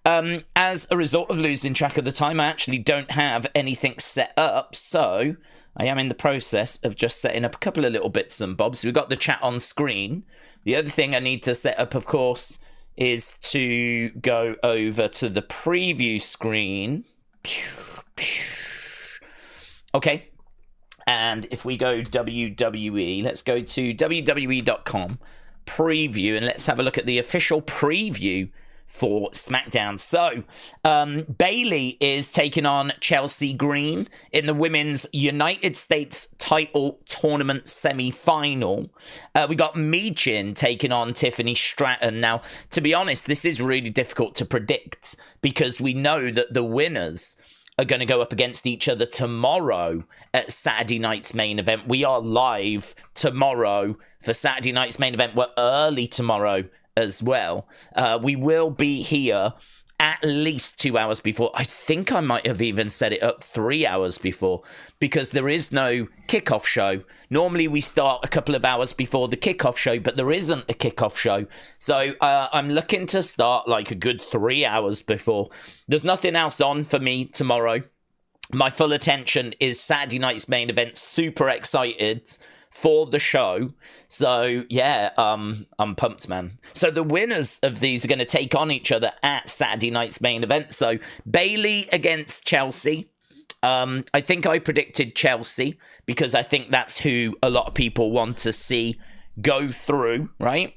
As a result of losing track of the time, I actually don't have anything set up, so I am in the process of just setting up a couple of little bits and bobs. So we've got the chat on screen. The other thing I need to set up, of course, is to go over to the preview screen. Okay. And if we go WWE, let's go to WWE.com, preview, and let's have a look at the official preview for SmackDown. So, Bayley is taking on Chelsea Green in the Women's United States title tournament semi-final. We got Michin taking on Tiffany Stratton. Now, to be honest, this is really difficult to predict because we know that the winners are going to go up against each other tomorrow at Saturday night's main event. We are live tomorrow for Saturday night's main event. We're early tomorrow as well. We will be here at least 2 hours before. I think I might have even set it up 3 hours before because there is no kickoff show. Normally we start a couple of hours before the kickoff show, but there isn't a kickoff show. So I'm looking to start like a good 3 hours before. There's nothing else on for me tomorrow. My full attention is Saturday night's main event. Super excited for the show. So yeah, I'm pumped, man. So the winners of these are going to take on each other at Saturday night's main event. So Bayley against Chelsea. I think I predicted Chelsea because I think that's who a lot of people want to see go through, right?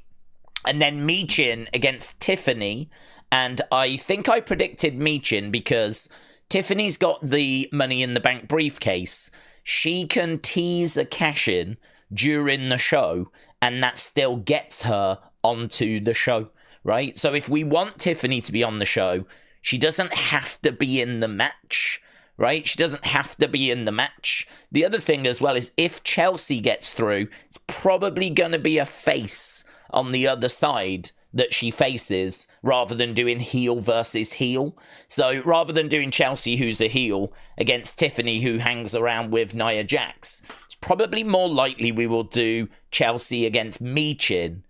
And then Michin against Tiffany. And I think I predicted Michin because Tiffany's got the Money in the Bank briefcase. She can tease a cash-in during the show, and that still gets her onto the show, right? So if we want Tiffany to be on the show, she doesn't have to be in the match, right? She doesn't have to be in the match. The other thing as well is if Chelsea gets through, it's probably going to be a face on the other side that she faces rather than doing heel versus heel. So rather than doing Chelsea, who's a heel, against Tiffany, who hangs around with Nia Jax, it's probably more likely we will do Chelsea against Michin.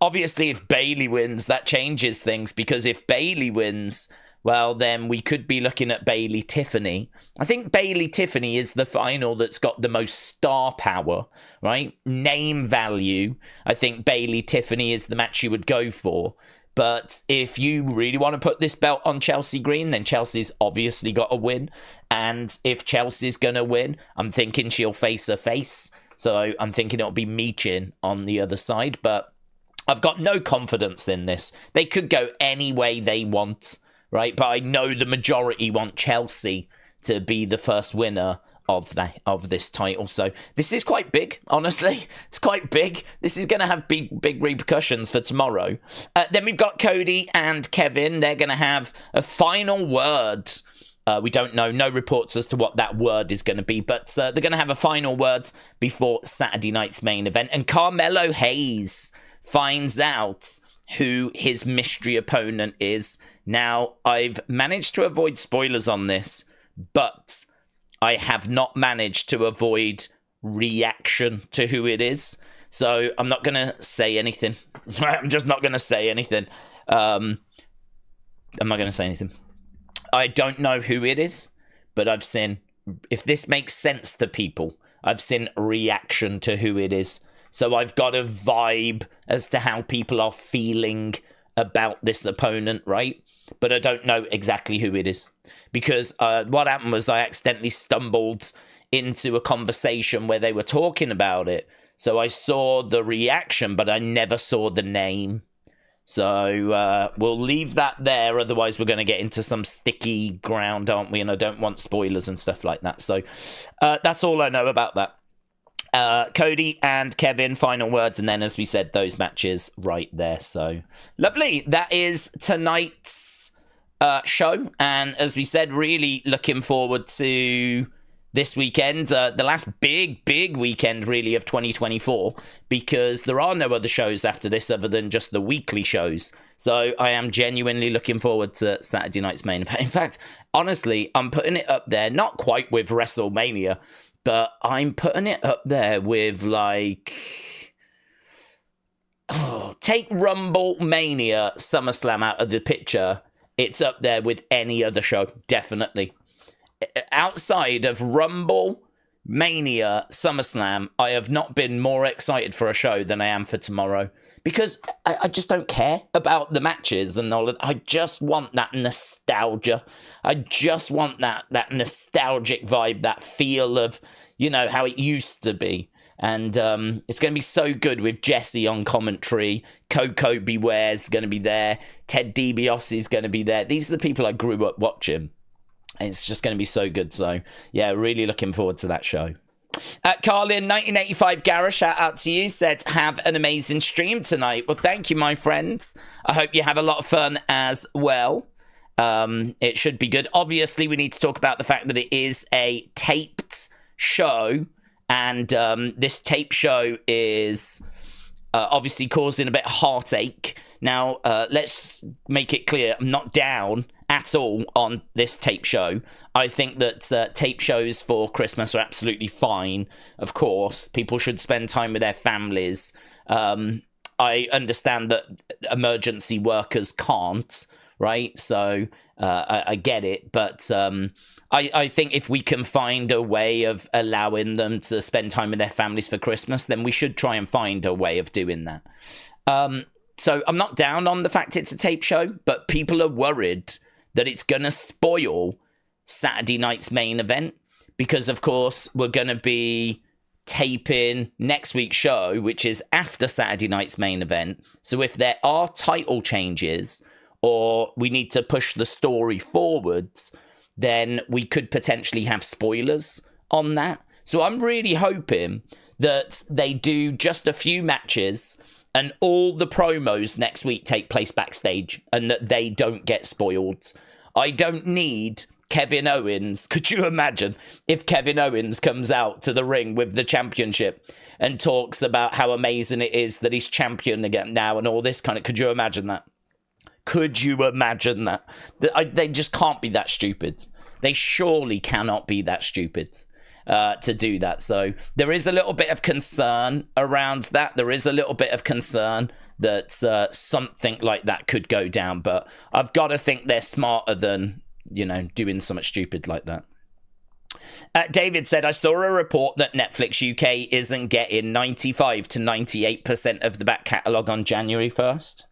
Obviously, if Bayley wins, that changes things, because if Bayley wins, well, then we could be looking at Bayley-Tiffany. I think Bayley-Tiffany is the final that's got the most star power, right? Name value. I think Bayley-Tiffany is the match you would go for. But if you really want to put this belt on Chelsea Green, then Chelsea's obviously got to win. And if Chelsea's going to win, I'm thinking she'll face a face. So I'm thinking it'll be Michin on the other side. But I've got no confidence in this. They could go any way they want, right? But I know the majority want Chelsea to be the first winner of this title. So this is quite big, honestly. It's quite big. This is going to have big repercussions for tomorrow. Then we've got Cody and Kevin. They're going to have a final word. We don't know. No reports as to what that word is going to be. But they're going to have a final word before Saturday night's main event. And Carmelo Hayes finds out who his mystery opponent is. Now, I've managed to avoid spoilers on this, but I have not managed to avoid reaction to who it is. So I'm not going to say anything. I'm just not going to say anything. I'm not going to say anything. I don't know who it is, but I've seen, if this makes sense to people, I've seen reaction to who it is. So I've got a vibe as to how people are feeling about this opponent, right? But I don't know exactly who it is. Because what happened was I accidentally stumbled into a conversation where they were talking about it. So I saw the reaction, but I never saw the name. So we'll leave that there. Otherwise, we're going to get into some sticky ground, aren't we? And I don't want spoilers and stuff like that. So that's all I know about that. Cody and Kevin, final words, and then, as we said, those matches right there. So lovely. That is tonight's show, and as we said, really looking forward to this weekend, the last big weekend really of 2024, because there are no other shows after this other than just the weekly shows. So I am genuinely looking forward to Saturday night's main event. In fact, honestly, I'm putting it up there, not quite with WrestleMania, but I'm putting it up there with, like, take Rumble, Mania, SummerSlam out of the picture, it's up there with any other show, definitely. Outside of Rumble, Mania, SummerSlam, I have not been more excited for a show than I am for tomorrow, because I just don't care about the matches and all of that. I just want that nostalgia. I just want that nostalgic vibe, that feel of, you know, how it used to be. And it's going to be so good with Jesse on commentary. Coco Beware's going to be there. Ted DiBiase is going to be there. These are the people I grew up watching. It's just going to be so good. So, yeah, really looking forward to that show. Carlin, 1985 Garra, shout out to you, said, have an amazing stream tonight. Well, thank you, my friends. I hope you have a lot of fun as well. It should be good. Obviously, we need to talk about the fact that it is a taped show. And this tape show is obviously causing a bit of heartache. Now, let's make it clear, I'm not down at all on this tape show. I think that tape shows for Christmas are absolutely fine. Of course, people should spend time with their families. I understand that emergency workers can't, right? So I get it, but I think if we can find a way of allowing them to spend time with their families for Christmas, then we should try and find a way of doing that. So I'm not down on the fact it's a tape show, but people are worried that it's going to spoil Saturday night's main event, because, of course, we're going to be taping next week's show, which is after Saturday night's main event. So if there are title changes or we need to push the story forwards, then we could potentially have spoilers on that. So I'm really hoping that they do just a few matches and all the promos next week take place backstage and that they don't get spoiled. I don't need Kevin Owens. Could you imagine if Kevin Owens comes out to the ring with the championship and talks about how amazing it is that he's champion again now and all this kind of... Could you imagine that? Could you imagine that? They just can't be that stupid. They surely cannot be that stupid to do that. So there is a little bit of concern around that. There is a little bit of concern that something like that could go down. But I've got to think they're smarter than, you know, doing something stupid like that. David said, I saw a report that Netflix UK isn't getting 95 to 98% of the back catalogue on January 1st.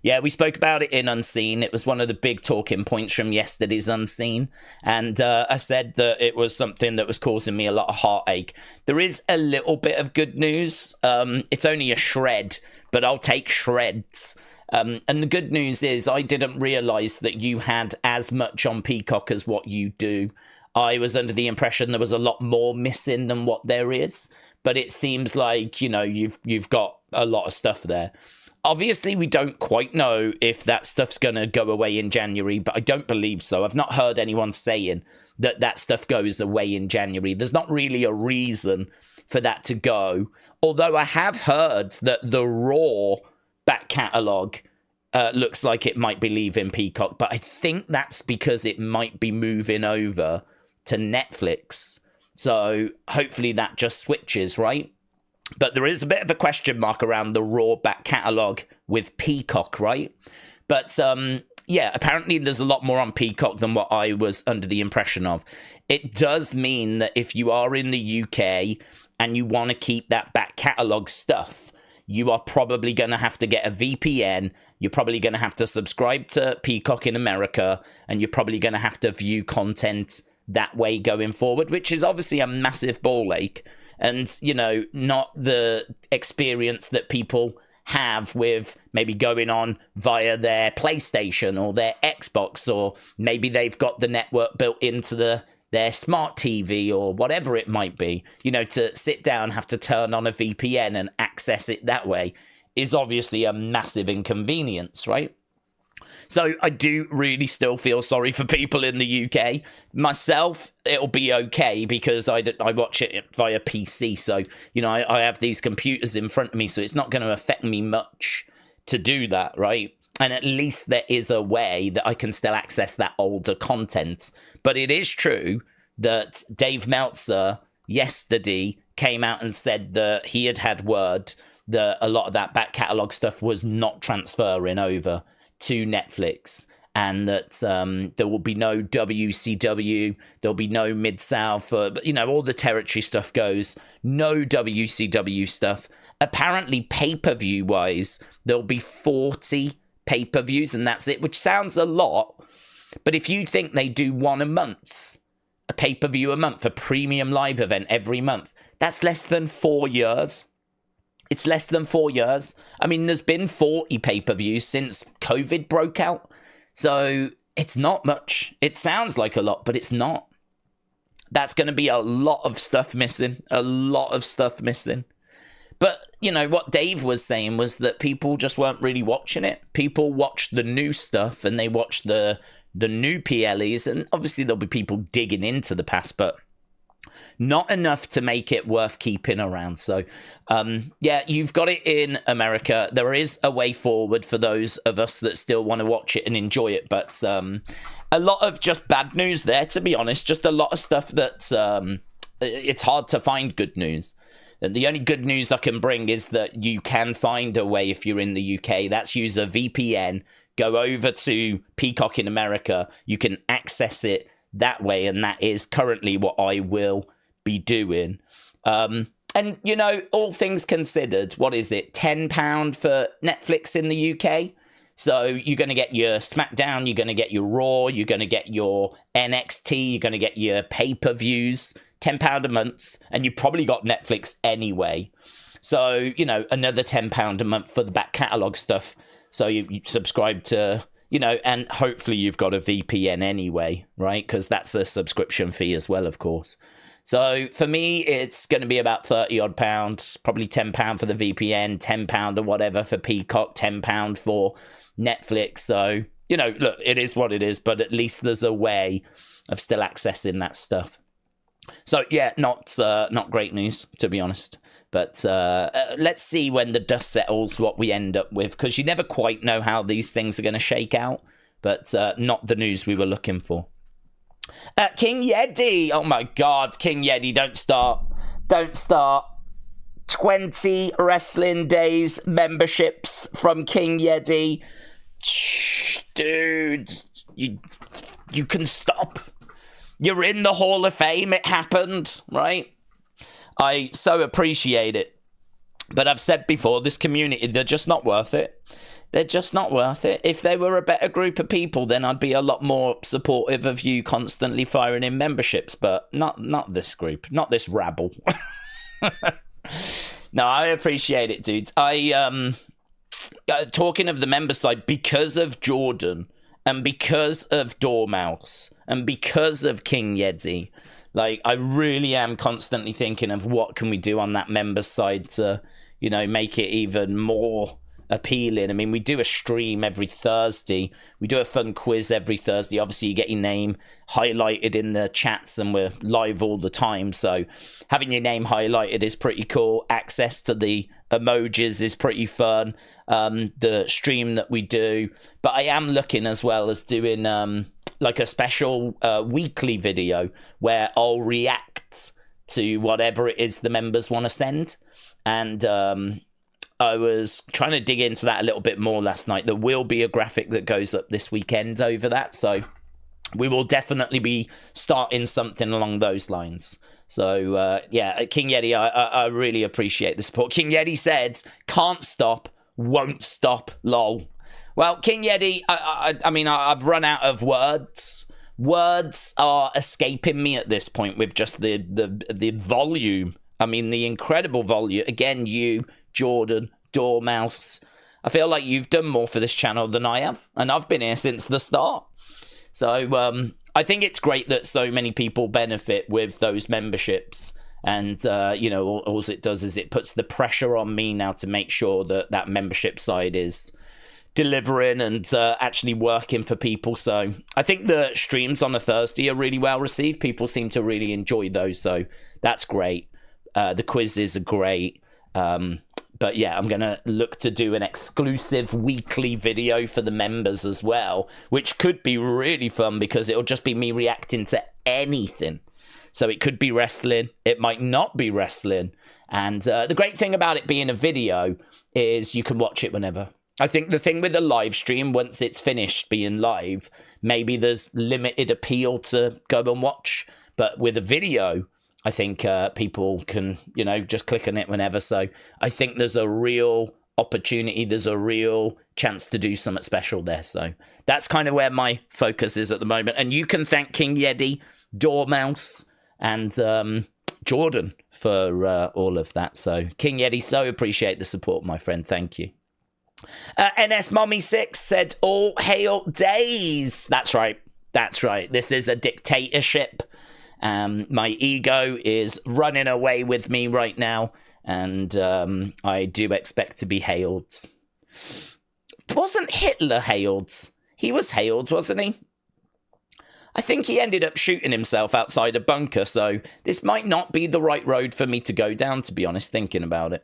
Yeah, we spoke about it in Unseen. It was one of the big talking points from yesterday's Unseen. And I said that it was something that was causing me a lot of heartache. There is a little bit of good news. It's only a shred, but I'll take shreds. And the good news is I didn't realise that you had as much on Peacock as what you do. I was under the impression there was a lot more missing than what there is. But it seems like, you know, you've got a lot of stuff there. Obviously, we don't quite know if that stuff's going to go away in January, but I don't believe so. I've not heard anyone saying that stuff goes away in January. There's not really a reason for that to go. Although I have heard that the Raw back catalogue looks like it might be leaving Peacock, but I think that's because it might be moving over to Netflix. So hopefully that just switches, right? But there is a bit of a question mark around the Raw back catalogue with Peacock, right? But yeah, apparently there's a lot more on Peacock than what I was under the impression of. It does mean that if you are in the UK and you want to keep that back catalogue stuff, you are probably going to have to get a VPN. You're probably going to have to subscribe to Peacock in America, and you're probably going to have to view content that way going forward, which is obviously a massive ball ache. And, you know, not the experience that people have with maybe going on via their PlayStation or their Xbox, or maybe they've got the network built into their smart TV or whatever it might be. You know, to sit down, have to turn on a VPN and access it that way is obviously a massive inconvenience, right? So I do really still feel sorry for people in the UK. Myself, it'll be okay because I watch it via PC. So, you know, I have these computers in front of me, so it's not going to affect me much to do that, right? And at least there is a way that I can still access that older content. But it is true that Dave Meltzer yesterday came out and said that he had word a lot of that back catalogue stuff was not transferring over to Netflix, and that there will be no WCW, there'll be no Mid-South, all the territory stuff goes, no WCW stuff. Apparently, pay-per-view wise, there'll be 40 pay-per-views, and that's it, which sounds a lot, but if you think they do one a month, a pay-per-view a month, a premium live event every month, that's less than 4 years. It's less than 4 years. I mean, there's been 40 pay-per-views since COVID broke out. So it's not much. It sounds like a lot, but it's not. That's going to be a lot of stuff missing. A lot of stuff missing. But, what Dave was saying was that people just weren't really watching it. People watched the new stuff and they watched the new PLEs. And obviously there'll be people digging into the past, but not enough to make it worth keeping around. So, you've got it in America. There is a way forward for those of us that still want to watch it and enjoy it. But a lot of just bad news there, to be honest. Just a lot of stuff that it's hard to find good news. And the only good news I can bring is that you can find a way if you're in the UK. That's use a VPN. Go over to Peacock in America. You can access it that way, and that is currently what I will be doing. And all things considered, what is it, £10 for Netflix in the UK? So you're going to get your SmackDown, you're going to get your Raw, you're going to get your NXT, you're going to get your pay-per-views, £10 a month, and you probably got Netflix anyway. So, another £10 a month for the back catalogue stuff. So you subscribe to, and hopefully you've got a VPN anyway, right? Because that's a subscription fee as well, of course. So for me, it's going to be about 30 odd pounds, probably £10 for the VPN, £10 or whatever for Peacock, £10 for Netflix. So, look, it is what it is, but at least there's a way of still accessing that stuff. So yeah, not great news, to be honest. But let's see when the dust settles what we end up with, because you never quite know how these things are going to shake out. But not the news we were looking for. King Yeti. Oh my God, King Yeti, don't start. Don't start. 20 wrestling days memberships from King Yeti. Dude, you can stop. You're in the Hall of Fame. It happened, right? I so appreciate it. But I've said before, this community, they're just not worth it. They're just not worth it. If they were a better group of people, then I'd be a lot more supportive of you constantly firing in memberships. But not this group. Not this rabble. No, I appreciate it, dudes. Talking of the member side, because of Jordan and because of Dormouse and because of King Yeti, I really am constantly thinking of what can we do on that member side to, make it even more appealing. I mean, we do a stream every Thursday. We do a fun quiz every Thursday. Obviously, you get your name highlighted in the chats and we're live all the time. So having your name highlighted is pretty cool. Access to the emojis is pretty fun. The stream that we do. But I am looking as well as doing a special weekly video where I'll react to whatever it is the members want to send. And I was trying to dig into that a little bit more last night. There will be a graphic that goes up this weekend over that. So we will definitely be starting something along those lines. So, King Yeti, I really appreciate the support. King Yeti said, can't stop, won't stop, lol. Well, King Yeti, I mean, I've run out of words. Words are escaping me at this point with just the volume. I mean, the incredible volume. Again, you, Jordan, Dormouse. I feel like you've done more for this channel than I have, and I've been here since the start. So I think it's great that so many people benefit with those memberships. And, all it does is it puts the pressure on me now to make sure that membership side is delivering and actually working for people. So I think the streams on a Thursday are really well received. People seem to really enjoy those. So that's great. The quizzes are great. But yeah, I'm going to look to do an exclusive weekly video for the members as well, which could be really fun because it'll just be me reacting to anything. So it could be wrestling. It might not be wrestling. And the great thing about it being a video is you can watch it whenever. I think the thing with a live stream, once it's finished being live, maybe there's limited appeal to go and watch. But with a video, I think people can, you know, just click on it whenever. So I think there's a real opportunity. There's a real chance to do something special there. So that's kind of where my focus is at the moment. And you can thank King Yeti, Dormouse, and Jordan for all of that. So King Yeti, so appreciate the support, my friend. Thank you. NS Mommy 6 said, all hail days. That's right. That's right. This is a dictatorship. My ego is running away with me right now. And I do expect to be hailed. Wasn't Hitler hailed? He was hailed, wasn't he? I think he ended up shooting himself outside a bunker, so this might not be the right road for me to go down, to be honest, thinking about it.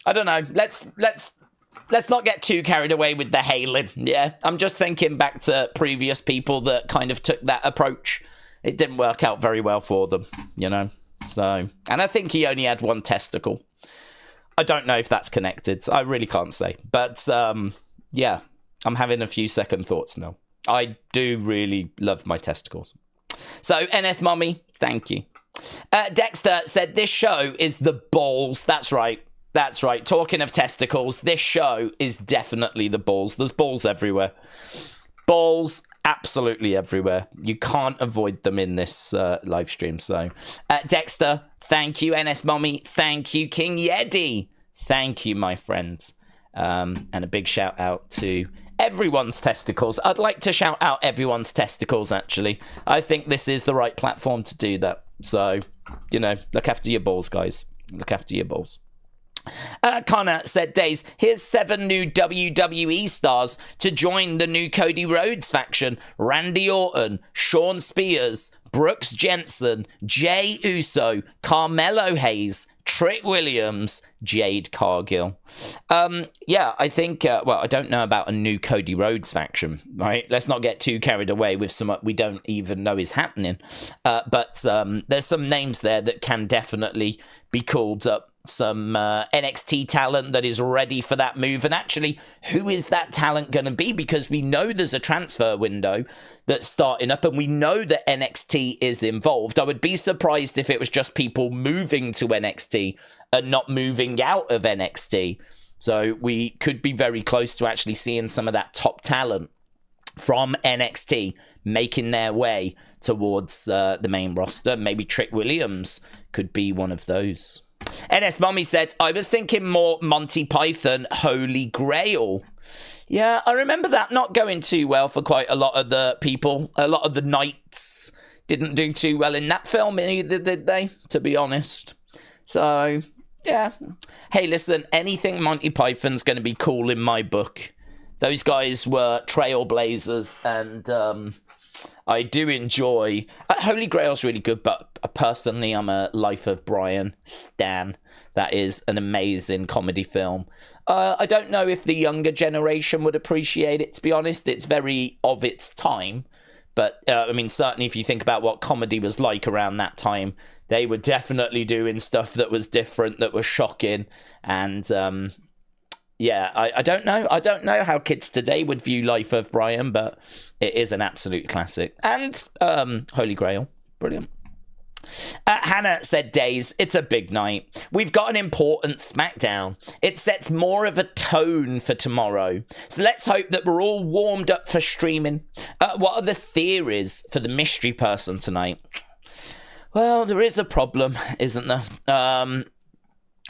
I don't know. Let's not get too carried away with the hailing. Yeah, I'm just thinking back to previous people that kind of took that approach. It didn't work out very well for them, you know. So, and I think he only had one testicle. I don't know if that's connected. I really can't say. But, yeah, I'm having a few second thoughts now. I do really love my testicles. So, NS Mommy, thank you. Dexter said, this show is the balls. That's right. That's right. Talking of testicles, this show is definitely the balls. There's balls everywhere. Balls absolutely everywhere. You can't avoid them in this live stream. So, Dexter, thank you. NS Mommy, thank you. King Yeti, thank you, my friends. And a big shout out to everyone's testicles. I'd like to shout out everyone's testicles, actually. I think this is the right platform to do that. So, you know, look after your balls, guys. Look after your balls. Connor said, Days, here's 7 new WWE stars to join the new Cody Rhodes faction. Randy Orton, Shawn Spears, Brooks Jensen, Jey Uso, Carmelo Hayes, Trick Williams, Jade Cargill. Yeah, I think, well, I don't know about a new Cody Rhodes faction, right? Let's not get too carried away with some we don't even know is happening. But there's some names there that can definitely be called up. Some NXT talent that is ready for that move. And actually, who is that talent going to be? Because we know there's a transfer window that's starting up and we know that NXT is involved. I would be surprised if it was just people moving to NXT and not moving out of NXT. So we could be very close to actually seeing some of that top talent from NXT making their way towards the main roster. Maybe Trick Williams could be one of those. NS Mommy said, I was thinking more Monty Python, Holy Grail. Yeah, I remember that not going too well for quite a lot of the people. A lot of the knights didn't do too well in that film either, did they? To be honest. So, yeah. Hey, listen, anything Monty Python's going to be cool in my book. Those guys were trailblazers, and I do enjoy... Holy Grail's really good, but personally, I'm a Life of Brian stan. That is an amazing comedy film. I don't know if the younger generation would appreciate it, to be honest. It's very of its time. But, I mean, certainly if you think about what comedy was like around that time, they were definitely doing stuff that was different, that was shocking. And, yeah, I don't know. I don't know how kids today would view Life of Brian, but it is an absolute classic. And Holy Grail, brilliant. Hannah said, Days, it's a big night. We've got an important Smackdown. It sets more of a tone for tomorrow. So let's hope that we're all warmed up for streaming. What are the theories for the mystery person tonight? Well, there is a problem, isn't there?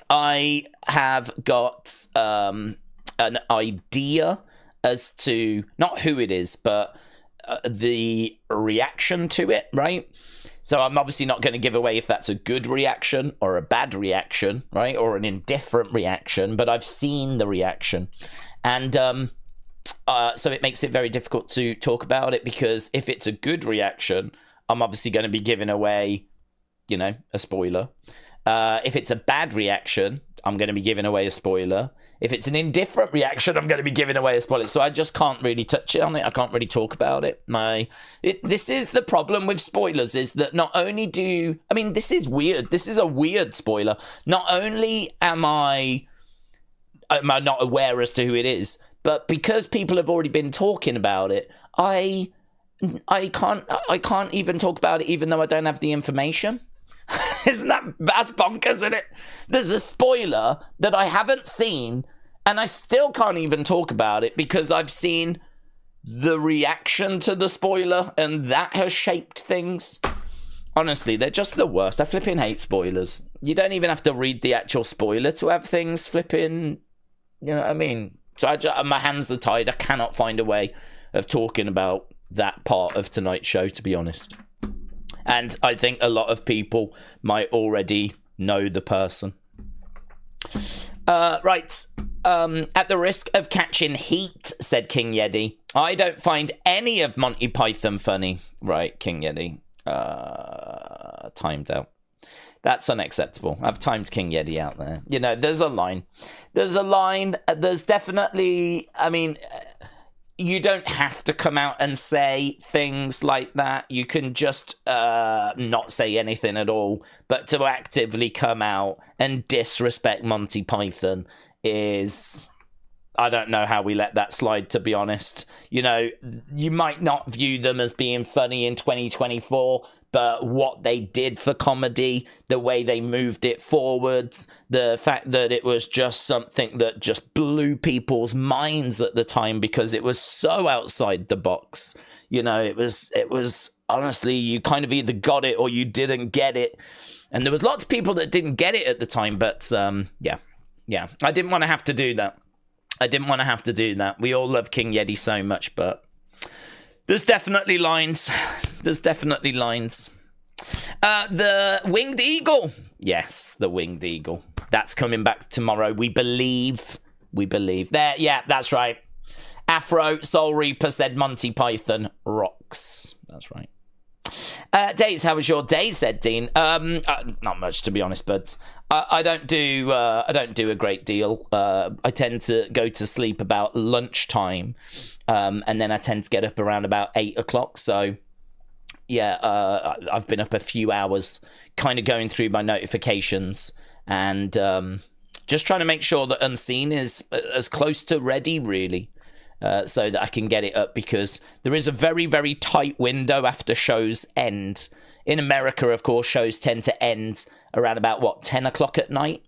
I have got an idea as to not who it is, but the reaction to it, right? So I'm obviously not going to give away if that's a good reaction or a bad reaction, right? Or an indifferent reaction, but I've seen the reaction. And so it makes it very difficult to talk about it, because if it's a good reaction, I'm obviously going to be giving away, you know, a spoiler. If it's a bad reaction, I'm going to be giving away a spoiler. If it's an indifferent reaction, I'm going to be giving away a spoiler. So I just can't really touch it on it. I can't really talk about it. This is the problem with spoilers, is that not only this is weird. This is a weird spoiler. Not only am I not aware as to who it is, but because people have already been talking about it, I can't even talk about it, even though I don't have the information. That's bonkers, isn't it? There's a spoiler that I haven't seen, and I still can't even talk about it because I've seen the reaction to the spoiler, and that has shaped things. Honestly, they're just the worst. I flipping hate spoilers. You don't even have to read the actual spoiler to have things flipping, you know what I mean? So my hands are tied. I cannot find a way of talking about that part of tonight's show, to be honest. And I think a lot of people might already know the person. Right. At the risk of catching heat, said King Yeti, I don't find any of Monty Python funny. Right, King Yeti. Timed out. That's unacceptable. I've timed King Yeti out there. You know, there's a line. There's definitely, you don't have to come out and say things like that. You can just not say anything at all. But to actively come out and disrespect Monty Python is... I don't know how we let that slide, to be honest. You know, you might not view them as being funny in 2024, but what they did for comedy, the way they moved it forwards, the fact that it was just something that just blew people's minds at the time because it was so outside the box. You know, it was honestly, you kind of either got it or you didn't get it. And there was lots of people that didn't get it at the time, but yeah, I didn't want to have to do that. We all love King Yeti so much, but there's definitely lines. The Winged Eagle. Yes, the Winged Eagle. That's coming back tomorrow. We believe. There, yeah, that's right. Afro Soul Reaper said Monty Python rocks. That's right. Days, how was your day? Said Dean. Not much, to be honest, buds. I don't do a great deal. I tend to go to sleep about lunchtime, and then I tend to get up around about 8 o'clock. So, yeah, I've been up a few hours, kind of going through my notifications and just trying to make sure that Unseen is as close to ready, really. So that I can get it up, because there is a very, very tight window after shows end. In America, of course, shows tend to end around about, 10 o'clock at night?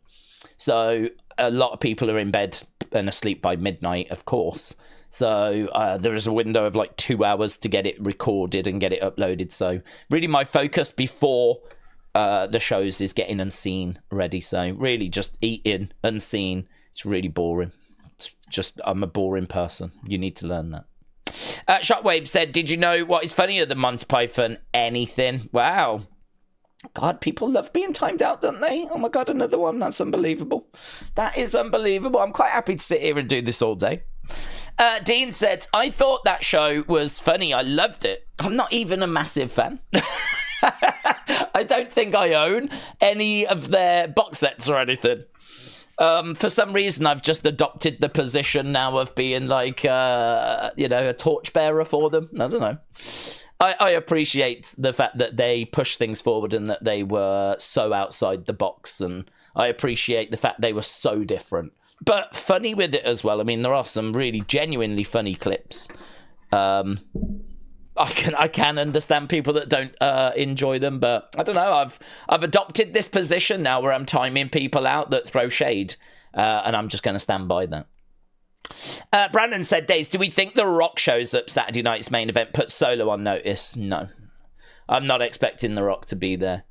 So a lot of people are in bed and asleep by midnight, of course. So there is a window of 2 hours to get it recorded and get it uploaded. So really my focus before the shows is getting Unseen ready. So really just eating Unseen. It's really boring. I'm a boring person. You need to learn that. Shockwave said, did you know what is funnier than Monty Python? Anything. Wow. God, people love being timed out, don't they? Oh my God, another one. That's unbelievable. That is unbelievable. I'm quite happy to sit here and do this all day. Dean said, I thought that show was funny. I loved it. I'm not even a massive fan. I don't think I own any of their box sets or anything. For some reason, I've just adopted the position now of being a torchbearer for them. I don't know. I appreciate the fact that they push things forward and that they were so outside the box. And I appreciate the fact they were so different. But funny with it as well. I mean, there are some really genuinely funny clips. I can understand people that don't enjoy them, but I don't know. I've adopted this position now where I'm timing people out that throw shade, and I'm just going to stand by that. Brandon said, Days, do we think The Rock shows up Saturday night's main event put Solo on notice? No. I'm not expecting The Rock to be there.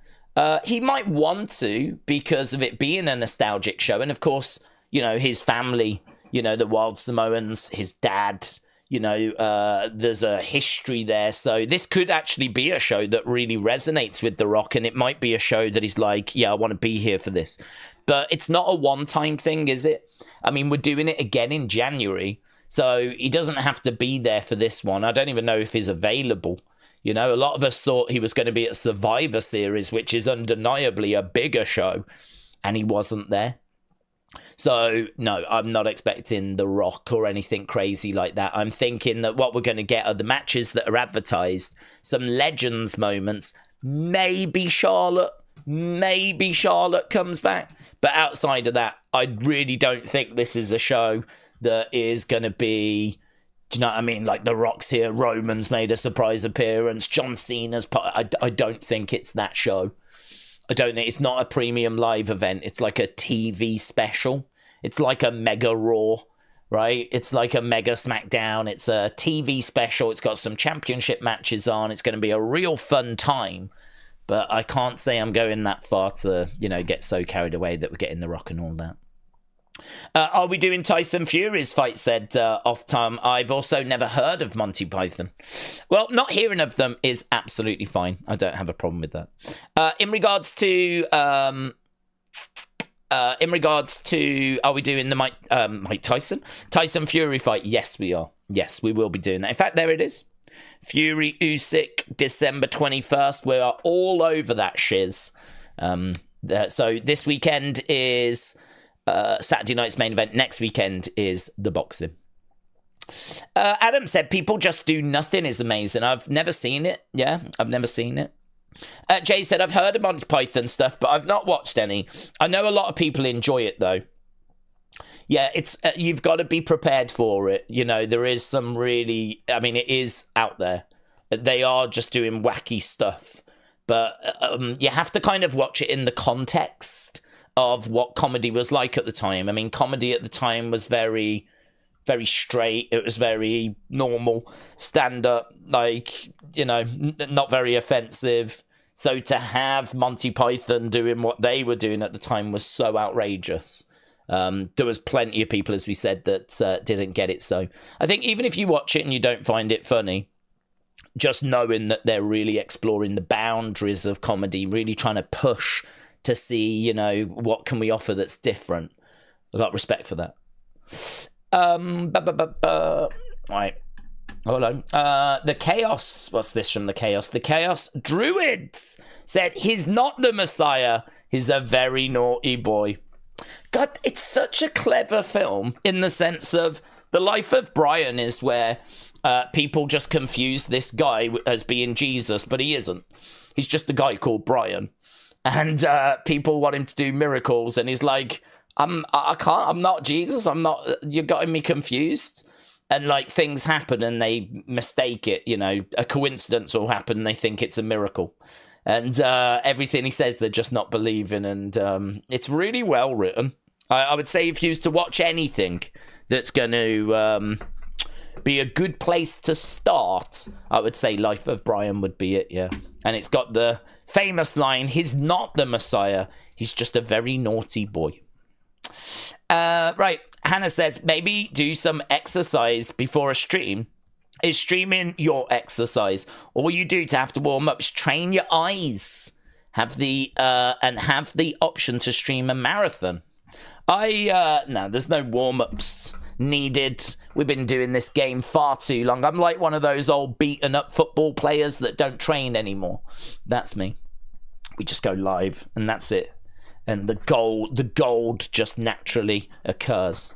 He might want to because of it being a nostalgic show, and of course, his family, the Wild Samoans, his dad... there's a history there. So this could actually be a show that really resonates with The Rock. And it might be a show that he's like, yeah, I want to be here for this. But it's not a one-time thing, is it? I mean, we're doing it again in January. So he doesn't have to be there for this one. I don't even know if he's available. A lot of us thought he was going to be at Survivor Series, which is undeniably a bigger show. And he wasn't there. So, no, I'm not expecting The Rock or anything crazy like that. I'm thinking that what we're going to get are the matches that are advertised, some Legends moments, maybe Charlotte comes back. But outside of that, I really don't think this is a show that is going to be, do you know what I mean? Like The Rock's here, Roman's made a surprise appearance, John Cena's part. I don't think it's that show. I don't think it's not a premium live event. It's like a TV special. It's like a mega Raw, right? It's like a mega Smackdown. It's a TV special. It's got some championship matches on. It's going to be a real fun time. But I can't say I'm going that far to, get so carried away that we're getting The Rock and all that. Are we doing Tyson Fury's fight, said Off Time. I've also never heard of Monty Python. Well, not hearing of them is absolutely fine. I don't have a problem with that. In regards to, are we doing the Mike Tyson Fury fight? Yes, we are. Yes, we will be doing that. In fact, there it is. Fury Usyk, December 21st. We are all over that shiz. So this weekend is Saturday night's main event. Next weekend is the boxing. Adam said people just do nothing is amazing. I've never seen it. Yeah, I've never seen it. Jay said I've heard of Monty Python stuff, but I've not watched any. I know a lot of people enjoy it though. Yeah, it's you've got to be prepared for it. There is some really, it is out there. They are just doing wacky stuff. But you have to kind of watch it in the context of what comedy was like at the time. Comedy at the time was very, very straight. It was very normal, stand-up, not very offensive. So to have Monty Python doing what they were doing at the time was so outrageous. There was plenty of people, as we said, that didn't get it. So I think even if you watch it and you don't find it funny, just knowing that they're really exploring the boundaries of comedy, really trying to push to see, what can we offer that's different. I've got respect for that. Right. Hold on. The Chaos. What's this from the Chaos? The Chaos Druids said he's not the Messiah. He's a very naughty boy. God, it's such a clever film in the sense of The Life of Brian is where people just confuse this guy as being Jesus, but he isn't. He's just a guy called Brian. And people want him to do miracles, and he's like, I'm not Jesus. You're getting me confused. And things happen and they mistake it, a coincidence will happen and they think it's a miracle. And everything he says, they're just not believing. And it's really well written. I would say if you used to watch anything that's going to be a good place to start, I would say Life of Brian would be it, yeah. And it's got the famous line, he's not the Messiah, he's just a very naughty boy. Right, Hannah says, maybe do some exercise before a stream. Is streaming your exercise? All you do to have to warm up is train your eyes. Have the option to stream a marathon. No, there's no warm-ups needed. We've been doing this game far too long. I'm like one of those old beaten up football players that don't train anymore. That's me. We just go live and that's it. And the gold just naturally occurs.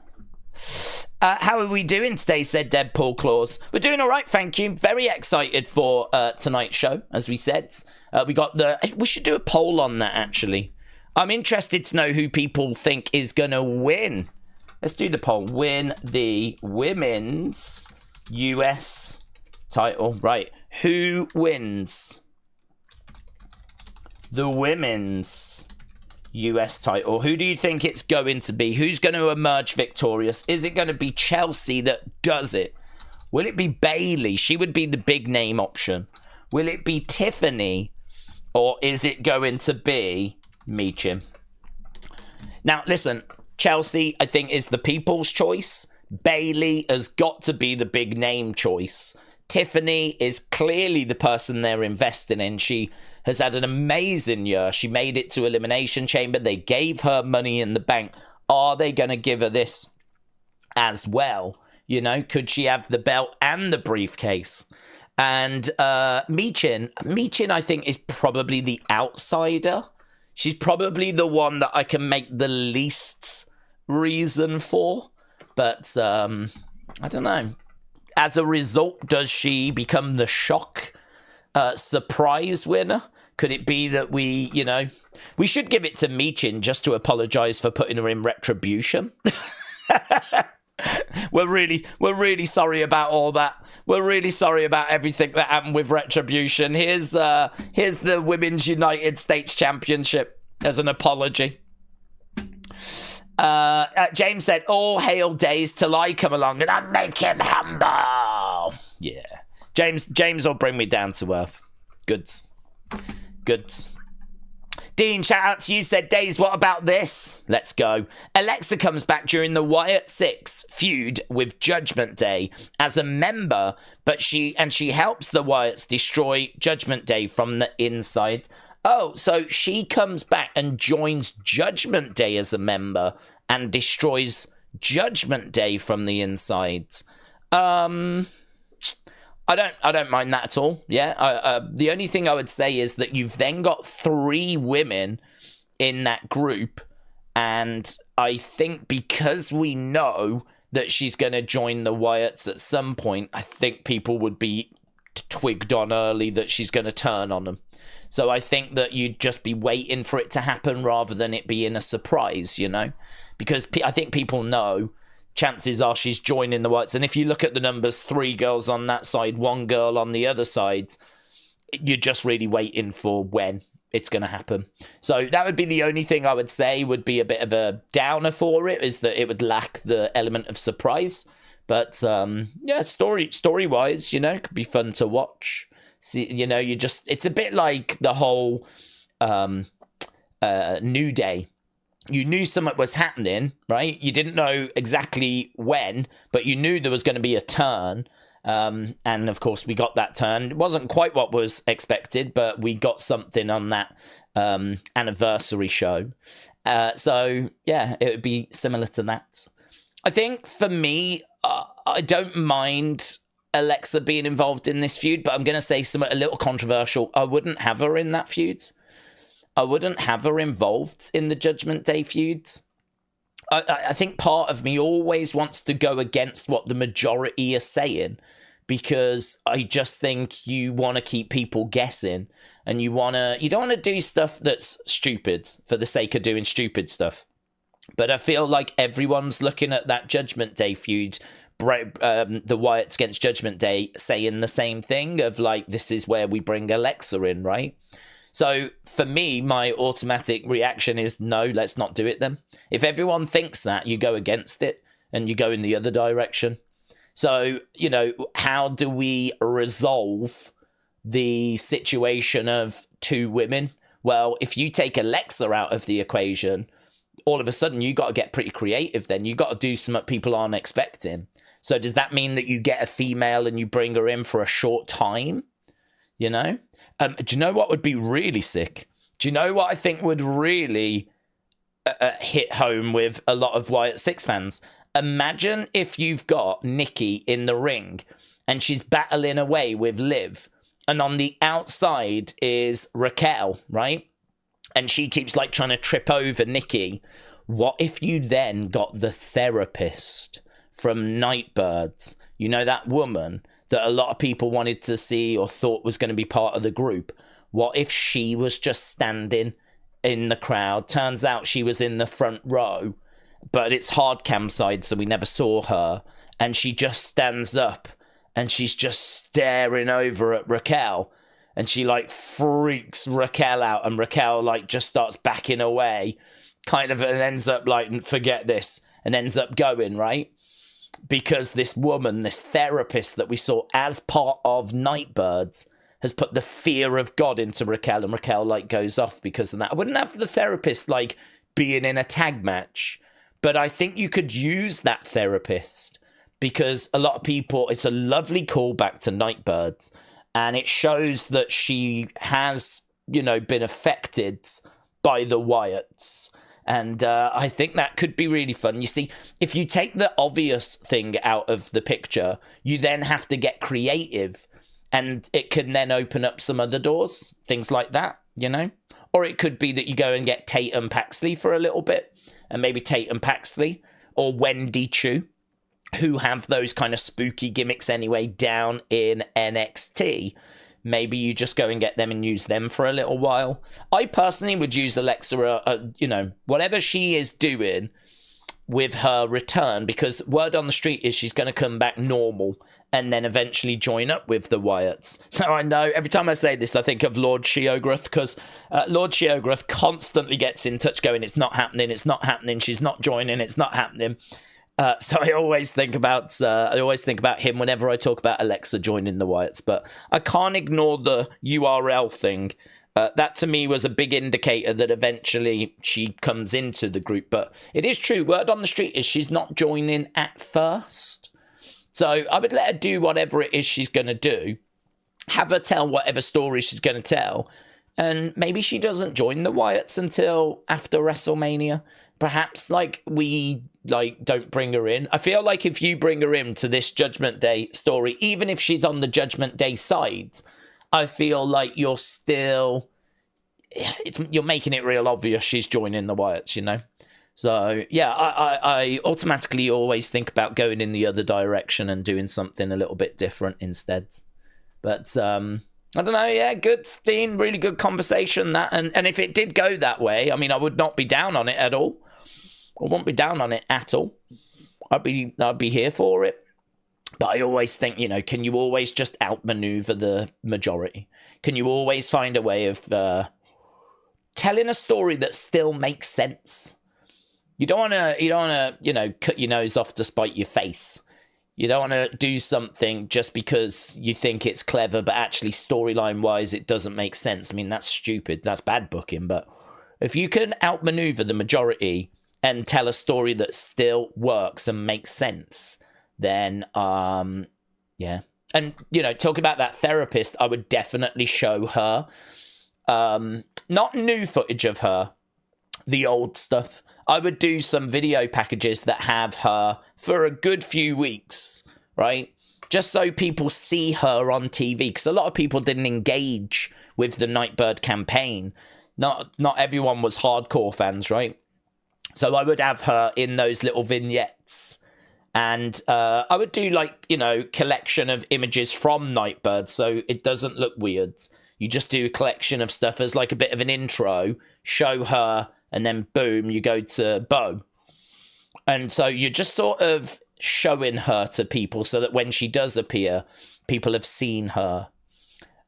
How are we doing today, said Deadpool Claus. We're doing all right, thank you. Very excited for tonight's show, as we said. We should do a poll on that, actually. I'm interested to know who people think is going to win. Let's do the poll. Win the women's US title. Right. Who wins the women's US title? Who do you think it's going to be? Who's going to emerge victorious? Is it going to be Chelsea that does it? Will it be Bayley? She would be the big name option. Will it be Tiffany? Or is it going to be Michin? Now, listen, Chelsea, I think, is the people's choice. Bayley has got to be the big name choice. Tiffany is clearly the person they're investing in. She has had an amazing year. She made it to Elimination Chamber. They gave her Money in the Bank. Are they going to give her this as well? Could she have the belt and the briefcase? And Michin, I think, is probably the outsider. She's probably the one that I can make the least reason for. But I don't know. As a result, does she become the shock surprise winner? Could it be that we should give it to Michin just to apologize for putting her in Retribution? We're really sorry about all that. We're really sorry about everything that happened with Retribution. Here's the Women's United States Championship as an apology. James said, all hail days till I come along and I make him humble. Yeah. James will bring me down to earth. Goods. Dean, shout out to you, said, Days, what about this? Let's go. Alexa comes back during the Wyatt 6 feud with Judgment Day as a member, but she helps the Wyatts destroy Judgment Day from the inside. Oh, so she comes back and joins Judgment Day as a member and destroys Judgment Day from the inside. I don't mind that at all. Yeah. The only thing I would say is that you've then got 3 women in that group, and I think because we know that she's going to join the Wyatts at some point, I think people would be twigged on early that she's going to turn on them. So I think that you'd just be waiting for it to happen rather than it being a surprise, because I think people know chances are she's joining the Wyatts. And if you look at the numbers, 3 girls on that side, 1 girl on the other side, you're just really waiting for when it's going to happen. So that would be the only thing I would say would be a bit of a downer for it, is that it would lack the element of surprise. But yeah, story-wise, it could be fun to watch. See, it's a bit like the whole New Day. You knew something was happening, right? You didn't know exactly when, but you knew there was going to be a turn. And of course, we got that turn. It wasn't quite what was expected, but we got something on that anniversary show. So, yeah, it would be similar to that. I think for me, I don't mind Alexa being involved in this feud, but I'm going to say something a little controversial. I wouldn't have her in that feud. I wouldn't have her involved in the Judgment Day feuds. I think part of me always wants to go against what the majority are saying, because I just think you want to keep people guessing, and you don't want to do stuff that's stupid for the sake of doing stupid stuff. But I feel like everyone's looking at that Judgment Day feud, the Wyatts against Judgment Day, saying the same thing of like, this is where we bring Alexa in, right? So for me, my automatic reaction is no, let's not do it then. If everyone thinks that, you go against it and you go in the other direction. So, how do we resolve the situation of 2 women? Well, if you take Alexa out of the equation, all of a sudden you got to get pretty creative then. You got to do something people aren't expecting. So does that mean that you get a female and you bring her in for a short time? Do you know what would be really sick? Do you know what I think would really hit home with a lot of Wyatt 6 fans? Imagine if you've got Nikki in the ring and she's battling away with Liv, and on the outside is Raquel, right? And she keeps like trying to trip over Nikki. What if you then got the therapist from Nightbirds? That woman that a lot of people wanted to see or thought was going to be part of the group. What if she was just standing in the crowd? Turns out she was in the front row, but it's hard cam side, so we never saw her. And she just stands up and she's just staring over at Raquel. And she like freaks Raquel out, and Raquel like just starts backing away, kind of, and ends up like, forget this, and ends up going, right? Because this woman, this therapist that we saw as part of Nightbirds, has put the fear of God into Raquel, and Raquel like goes off because of that. I wouldn't have the therapist like being in a tag match, but I think you could use that therapist, because a lot of people, it's a lovely callback to Nightbirds, and it shows that she has, been affected by the Wyatts. And I think that could be really fun. You see, if you take the obvious thing out of the picture, you then have to get creative, and it can then open up some other doors, things like that, Or it could be that you go and get Tatum Paxley for a little bit, and maybe Tatum Paxley or Wendy Chu, who have those kind of spooky gimmicks anyway down in NXT. Maybe you just go and get them and use them for a little while. I personally would use Alexa, whatever she is doing with her return, because word on the street is she's going to come back normal and then eventually join up with the Wyatts. Now, I know every time I say this, I think of Lord Sheograth, because Lord Sheograth constantly gets in touch going, it's not happening, she's not joining, it's not happening. So I always think about him whenever I talk about Alexa joining the Wyatts, but I can't ignore the URL thing. That to me was a big indicator that eventually she comes into the group. But it is true, word on the street is she's not joining at first. So I would let her do whatever it is she's going to do. Have her tell whatever story she's going to tell. And maybe she doesn't join the Wyatts until after WrestleMania. Perhaps we don't bring her in. I feel like if you bring her in to this Judgment Day story, even if she's on the Judgment Day side, I feel like you're making it real obvious she's joining the Wyatts, you know? So, yeah, I automatically always think about going in the other direction and doing something a little bit different instead. But, I don't know, yeah, good, Steen, really good conversation, that. And if it did go that way, I mean, I would not be down on it at all. I won't be down on it at all. I'd be here for it. But I always think, can you always just outmaneuver the majority? Can you always find a way of telling a story that still makes sense? You don't want to, cut your nose off to spite your face. You don't want to do something just because you think it's clever, but actually storyline-wise it doesn't make sense. I mean, that's stupid. That's bad booking. But if you can outmaneuver the majority and tell a story that still works and makes sense, then, yeah. And, talking about that therapist, I would definitely show her, not new footage of her, the old stuff. I would do some video packages that have her for a good few weeks, right? Just so people see her on TV, because a lot of people didn't engage with the Nightbird campaign. Not everyone was hardcore fans, right? So I would have her in those little vignettes. And I would do collection of images from Nightbird, so it doesn't look weird. You just do a collection of stuff as a bit of an intro, show her, and then boom, you go to Bo. And so you're just sort of showing her to people so that when she does appear, people have seen her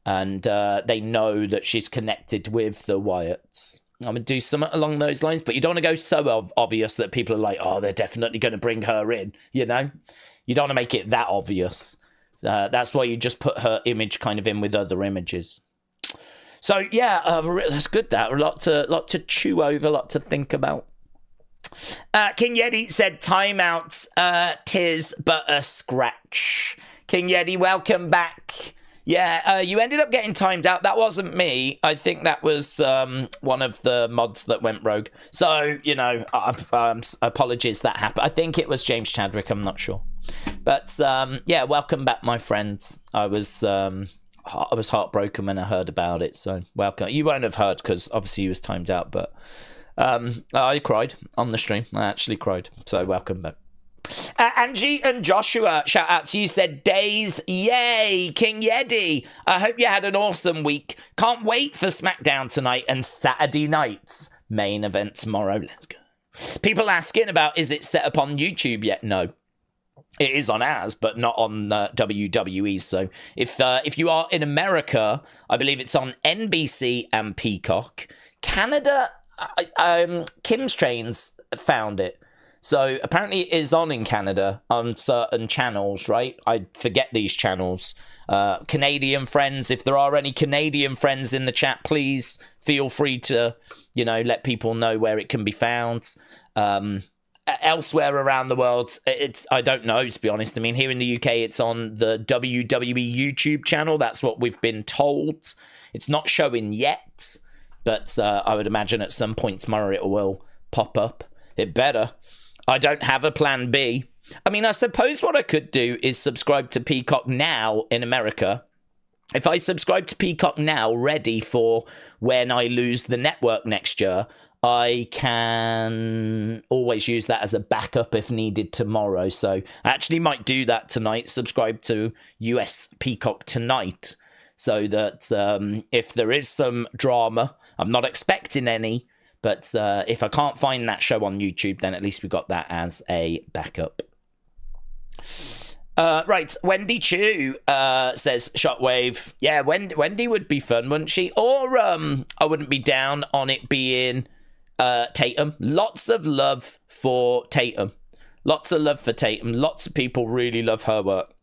and they know that she's connected with the Wyatts. I'm going to do something along those lines, but you don't want to go so obvious that people are like, oh, they're definitely going to bring her in, You don't want to make it that obvious. That's why you just put her image kind of in with other images. So, yeah, that's good, that. A lot to chew over, a lot to think about. King Yeti said, timeouts, tis but a scratch. King Yeti, welcome back. Yeah, you ended up getting timed out. That wasn't me. I think that was one of the mods that went rogue. So, apologies that happened. I think it was James Chadwick. I'm not sure. But, yeah, welcome back, my friends. I was heartbroken when I heard about it. So, welcome. You won't have heard because obviously you was timed out. But I cried on the stream. I actually cried. So, welcome back. Angie and Joshua, shout out to you, said days, yay, King Yeti. I hope you had an awesome week. Can't wait for SmackDown tonight and Saturday night's main event tomorrow. Let's go. People asking about, is it set up on YouTube yet? No. It is on ours, but not on WWE. So if you are in America, I believe it's on NBC and Peacock. Canada, Kim's Trains found it. So apparently it is on in Canada on certain channels, right? I forget these channels. Canadian friends, if there are any Canadian friends in the chat, please feel free to, let people know where it can be found. Elsewhere around the world, I don't know, to be honest. I mean, here in the UK, it's on the WWE YouTube channel. That's what we've been told. It's not showing yet, but I would imagine at some point tomorrow it will pop up. It better. I don't have a plan B. I mean, I suppose what I could do is subscribe to Peacock Now in America. If I subscribe to Peacock Now, ready for when I lose the network next year, I can always use that as a backup if needed tomorrow. So I actually might do that tonight. Subscribe to US Peacock tonight, so that if there is some drama, I'm not expecting any, but if I can't find that show on YouTube, then at least we got that as a backup. Right, Wendy Chu says, Shockwave, yeah, Wendy would be fun, wouldn't she? Or I wouldn't be down on it being Tatum. Lots of love for Tatum. Lots of love for Tatum. Lots of people really love her work.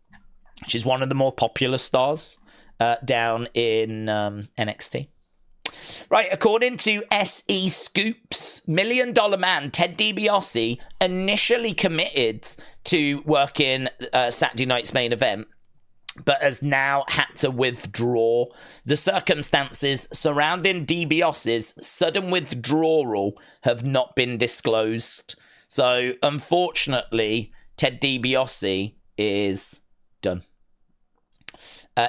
She's one of the more popular stars down in NXT. Right, according to SE Scoops, $1 Million Man Ted DiBiase initially committed to working Saturday night's main event, but has now had to withdraw. The circumstances surrounding DiBiase's sudden withdrawal have not been disclosed. So, unfortunately, Ted DiBiase is done.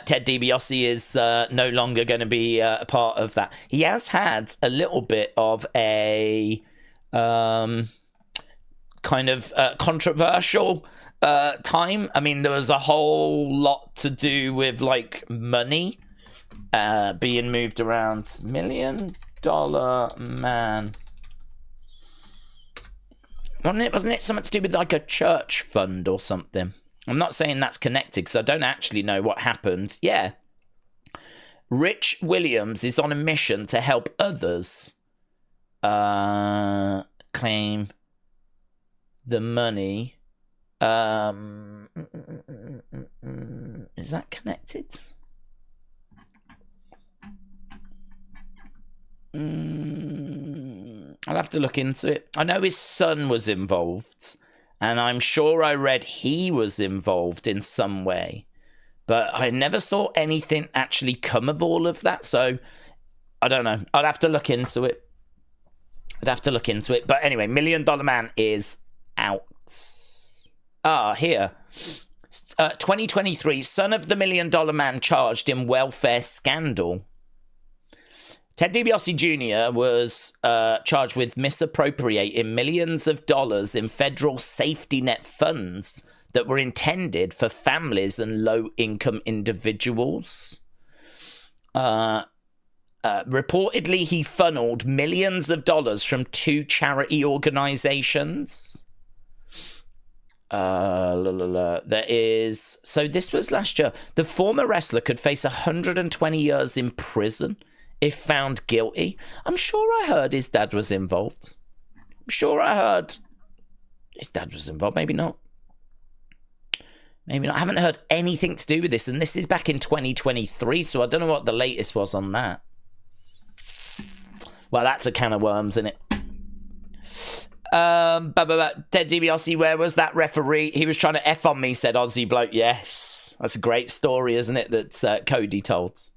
Ted DiBiase is no longer going to be a part of that. He has had a little bit of a kind of controversial time. I mean, there was a whole lot to do with like money being moved around. $1 Million Man. Wasn't it something to do with like a church fund or something? I'm not saying that's connected because I don't actually know what happened. Yeah. Rich Williams is on a mission to help others claim the money. Is that connected? I'll have to look into it. I know his son was involved. And I'm sure I read he was involved in some way. But I never saw anything actually come of all of that. So, I don't know. I'd have to look into it. But anyway, $1 Million Man is out. Here. 2023, son of the $1 Million Man charged in welfare scandal. Ted DiBiase Jr. was charged with misappropriating millions of dollars in federal safety net funds that were intended for families and low-income individuals. Reportedly, he funneled millions of dollars from 2 charity organizations. So this was last year. The former wrestler could face 120 years in prison if found guilty. I'm sure I heard his dad was involved. Maybe not. I haven't heard anything to do with this, and this is back in 2023, so I don't know what the latest was on that. Well, that's a can of worms, isn't it? Ted DiBiase, where was that referee? He was trying to F on me, said Aussie bloke. Yes. That's a great story, isn't it, that Cody told.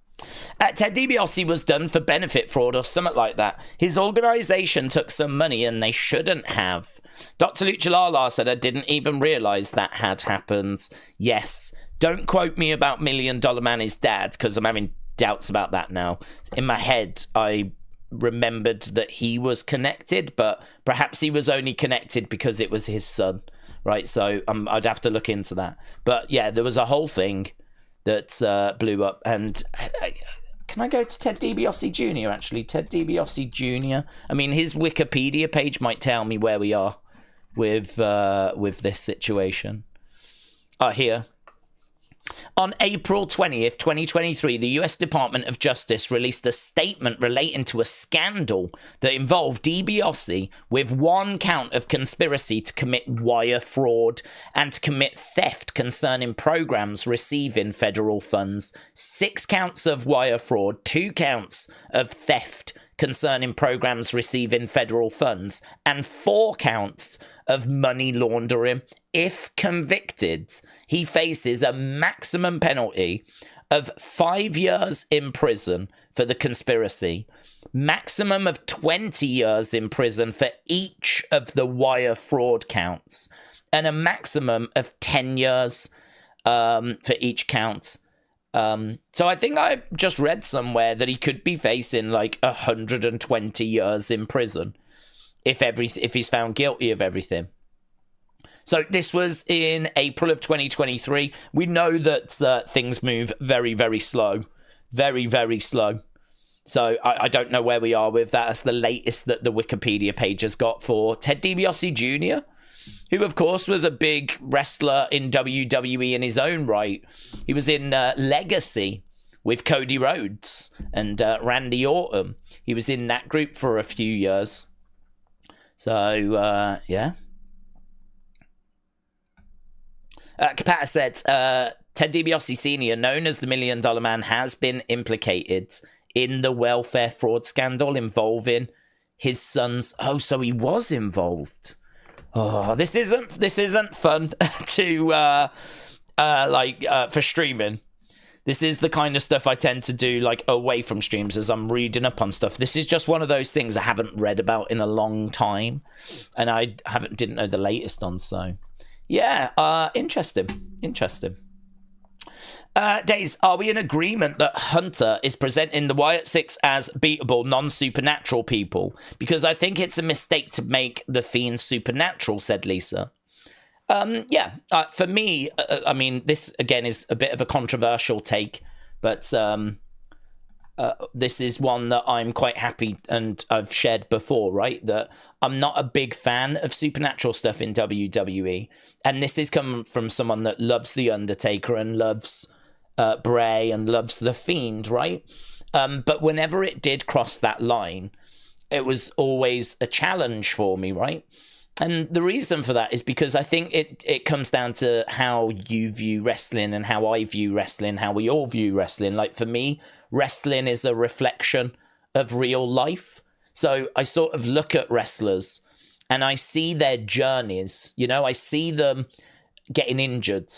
Ted DiBiase was done for benefit fraud or something like that. His organisation took some money and they shouldn't have. Dr. Luchalala said, I didn't even realise that had happened. Yes. Don't quote me about $1 Million Man, his dad, because I'm having doubts about that now. In my head, I remembered that he was connected, but perhaps he was only connected because it was his son, right? So I'd have to look into that. But yeah, there was a whole thing that blew up. And can I go to Ted DiBiase Jr. actually? Ted DiBiase Jr. I mean, his Wikipedia page might tell me where we are with this situation. Here. On April 20th, 2023, the US Department of Justice released a statement relating to a scandal that involved DiBiase with 1 count of conspiracy to commit wire fraud and to commit theft concerning programs receiving federal funds, 6 counts of wire fraud, 2 counts of theft concerning programs receiving federal funds, and 4 counts of money laundering. If convicted, he faces a maximum penalty of 5 years in prison for the conspiracy, maximum of 20 years in prison for each of the wire fraud counts, and a maximum of 10 years for each count. So I think I just read somewhere that he could be facing like 120 years in prison if he's found guilty of everything. So this was in April of 2023. We know that things move very, very slow. Very, very slow. So I don't know where we are with that. That's the latest that the Wikipedia page has got for Ted DiBiase Jr., who, of course, was a big wrestler in WWE in his own right. He was in Legacy with Cody Rhodes and Randy Orton. He was in that group for a few years. So, yeah. Kapata said, Ted DiBiase Sr., known as the $1 Million Man, has been implicated in the welfare fraud scandal involving his sons. Oh, so he was involved. Oh, this isn't fun to for streaming. This is the kind of stuff I tend to do like away from streams as I'm reading up on stuff. This is just one of those things I haven't read about in a long time, and I didn't know the latest on. So yeah, interesting. Days, are we in agreement that Hunter is presenting the Wyatt Six as beatable, non-supernatural people? Because I think it's a mistake to make the Fiend supernatural, said Lisa. Yeah, for me, I mean, this, again, is a bit of a controversial take, but this is one that I'm quite happy, and I've shared before, right? That I'm not a big fan of supernatural stuff in WWE, and this is coming from someone that loves The Undertaker and loves Bray and loves The Fiend, right? But whenever it did cross that line, it was always a challenge for me, right? And the reason for that is because I think it comes down to how you view wrestling and how I view wrestling, how we all view wrestling. Like for me, wrestling is a reflection of real life. So I sort of look at wrestlers and I see their journeys, you know, I see them getting injured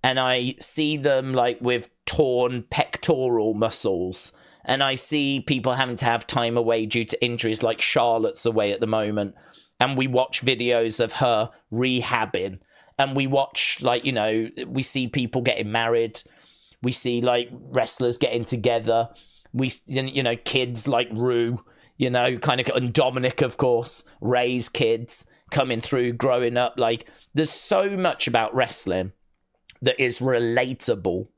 and I see them like with torn pectoral muscles. And I see people having to have time away due to injuries, like Charlotte's away at the moment. And we watch videos of her rehabbing. And we watch, like, you know, we see people getting married. We see, like, wrestlers getting together. We, you know, kids like Rue, you know, kind of, and Dominic, of course, Ray's kids coming through, growing up. Like, there's so much about wrestling that is relatable,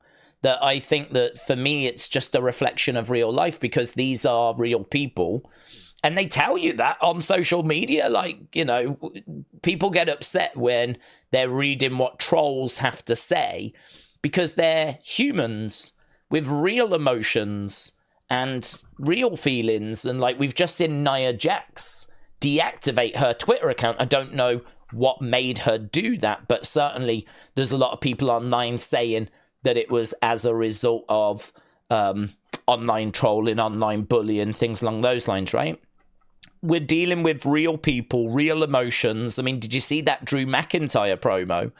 that I think that for me, it's just a reflection of real life, because these are real people. And they tell you that on social media. Like, you know, people get upset when they're reading what trolls have to say, because they're humans with real emotions and real feelings. And like, we've just seen Nia Jax deactivate her Twitter account. I don't know what made her do that, but certainly there's a lot of people online saying that it was as a result of online trolling, online bullying, things along those lines, right? We're dealing with real people, real emotions. I mean, did you see that Drew McIntyre promo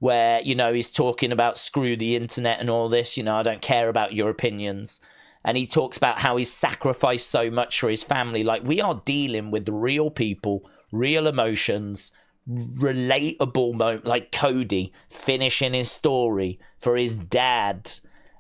where, you know, he's talking about screw the internet and all this, you know, I don't care about your opinions. And he talks about how he's sacrificed so much for his family. Like, we are dealing with real people, real emotions, relatable moment, like Cody finishing his story for his dad,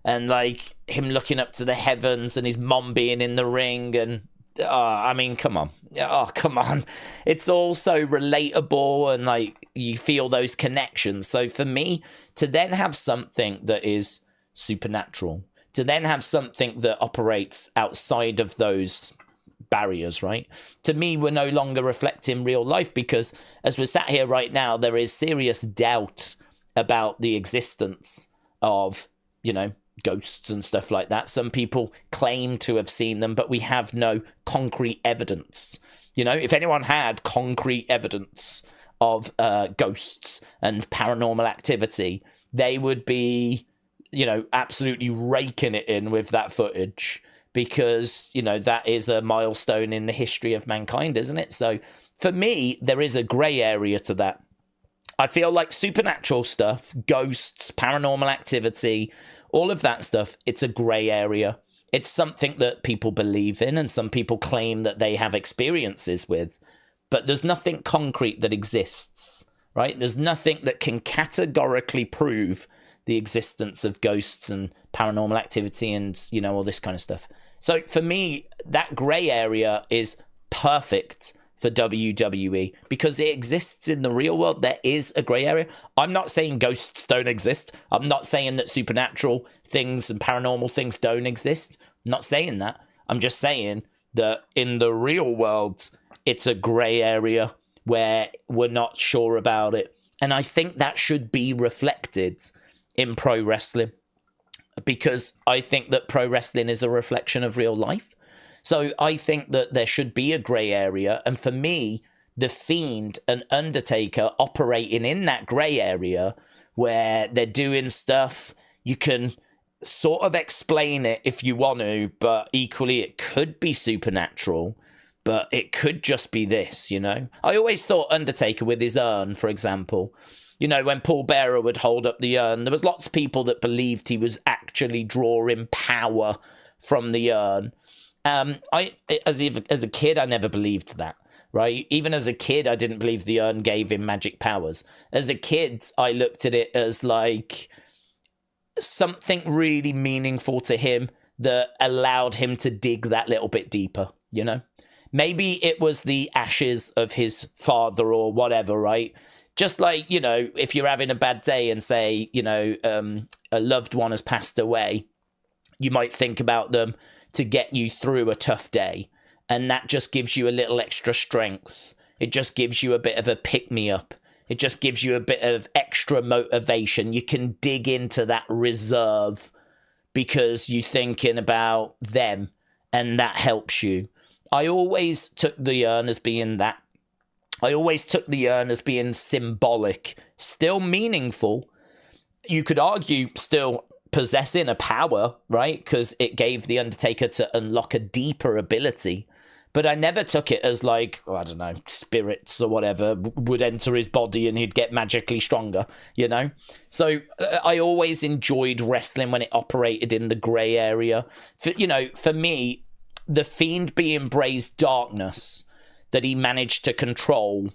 and like him looking up to the heavens and his mom being in the ring. And I mean, come on. Oh, come on. It's all so relatable, and like you feel those connections. So for me, to then have something that is supernatural, to then have something that operates outside of those barriers, right? To me, we're no longer reflecting real life, because as we're sat here right now, there is serious doubt about the existence of, you know, ghosts and stuff like that. Some people claim to have seen them, but we have no concrete evidence. You know, if anyone had concrete evidence of ghosts and paranormal activity, they would be, you know, absolutely raking it in with that footage, because, you know, that is a milestone in the history of mankind, isn't it? So for me, there is a grey area to that. I feel like supernatural stuff, ghosts, paranormal activity, all of that stuff, it's a grey area. It's something that people believe in and some people claim that they have experiences with, but there's nothing concrete that exists, right? There's nothing that can categorically prove the existence of ghosts and paranormal activity and, you know, all this kind of stuff. So for me, that grey area is perfect for WWE because it exists in the real world. There is a grey area. I'm not saying ghosts don't exist. I'm not saying that supernatural things and paranormal things don't exist. I'm not saying that. I'm just saying that in the real world, it's a grey area where we're not sure about it. And I think that should be reflected in pro wrestling, because I think that pro wrestling is a reflection of real life. So I think that there should be a grey area. And for me, The Fiend and Undertaker operating in that grey area where they're doing stuff, you can sort of explain it if you want to, but equally it could be supernatural, but it could just be this, you know? I always thought Undertaker with his urn, for example, you know, when Paul Bearer would hold up the urn, there was lots of people that believed he was actually drawing power from the urn. As a kid, I never believed that, right? Even as a kid, I didn't believe the urn gave him magic powers. As a kid, I looked at it as like something really meaningful to him that allowed him to dig that little bit deeper, you know? Maybe it was the ashes of his father or whatever, right? Just like, you know, if you're having a bad day and say, you know, a loved one has passed away, you might think about them to get you through a tough day. And that just gives you a little extra strength. It just gives you a bit of a pick-me-up. It just gives you a bit of extra motivation. You can dig into that reserve because you're thinking about them, and that helps you. I always took the urn as being that. I always took the urn as being symbolic, still meaningful. You could argue still possessing a power, right? Because it gave the Undertaker to unlock a deeper ability. But I never took it as like, oh, I don't know, spirits or whatever would enter his body and he'd get magically stronger, you know? So I always enjoyed wrestling when it operated in the grey area. For me, The Fiend being Bray's darkness that he managed to control,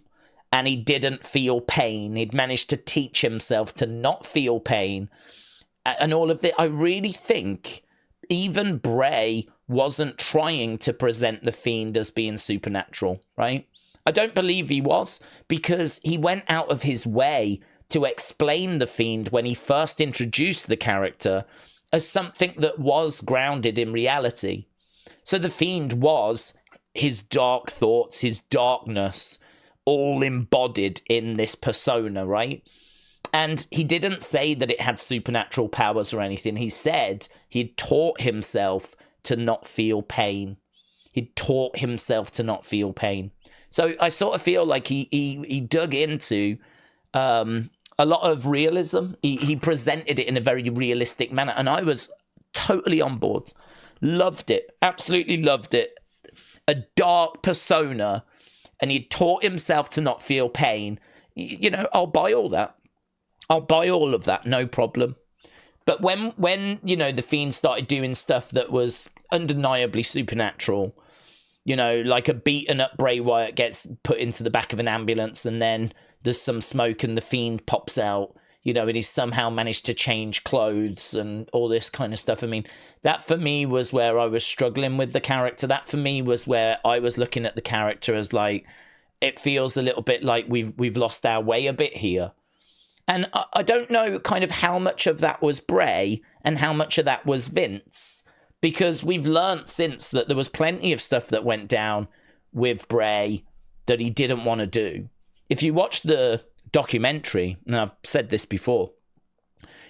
and he didn't feel pain. He'd managed to teach himself to not feel pain. And all of that, I really think even Bray wasn't trying to present The Fiend as being supernatural, right? I don't believe he was, because he went out of his way to explain The Fiend when he first introduced the character as something that was grounded in reality. So The Fiend was his dark thoughts, his darkness, all embodied in this persona, right? And he didn't say that it had supernatural powers or anything. He said he'd taught himself to not feel pain. He'd taught himself to not feel pain. So I sort of feel like he dug into a lot of realism. He presented it in a very realistic manner, and I was totally on board. Loved it. Absolutely loved it. A dark persona, and he taught himself to not feel pain. You know, I'll buy all that. I'll buy all of that, no problem. But when you know, The Fiend started doing stuff that was undeniably supernatural, you know, like a beaten up Bray Wyatt gets put into the back of an ambulance and then there's some smoke and The Fiend pops out, you know, and he's somehow managed to change clothes and all this kind of stuff. I mean, that for me was where I was struggling with the character. That for me was where I was looking at the character as like, it feels a little bit like we've lost our way a bit here. And I don't know kind of how much of that was Bray and how much of that was Vince, because we've learnt since that there was plenty of stuff that went down with Bray that he didn't want to do. If you watch the documentary, and I've said this before,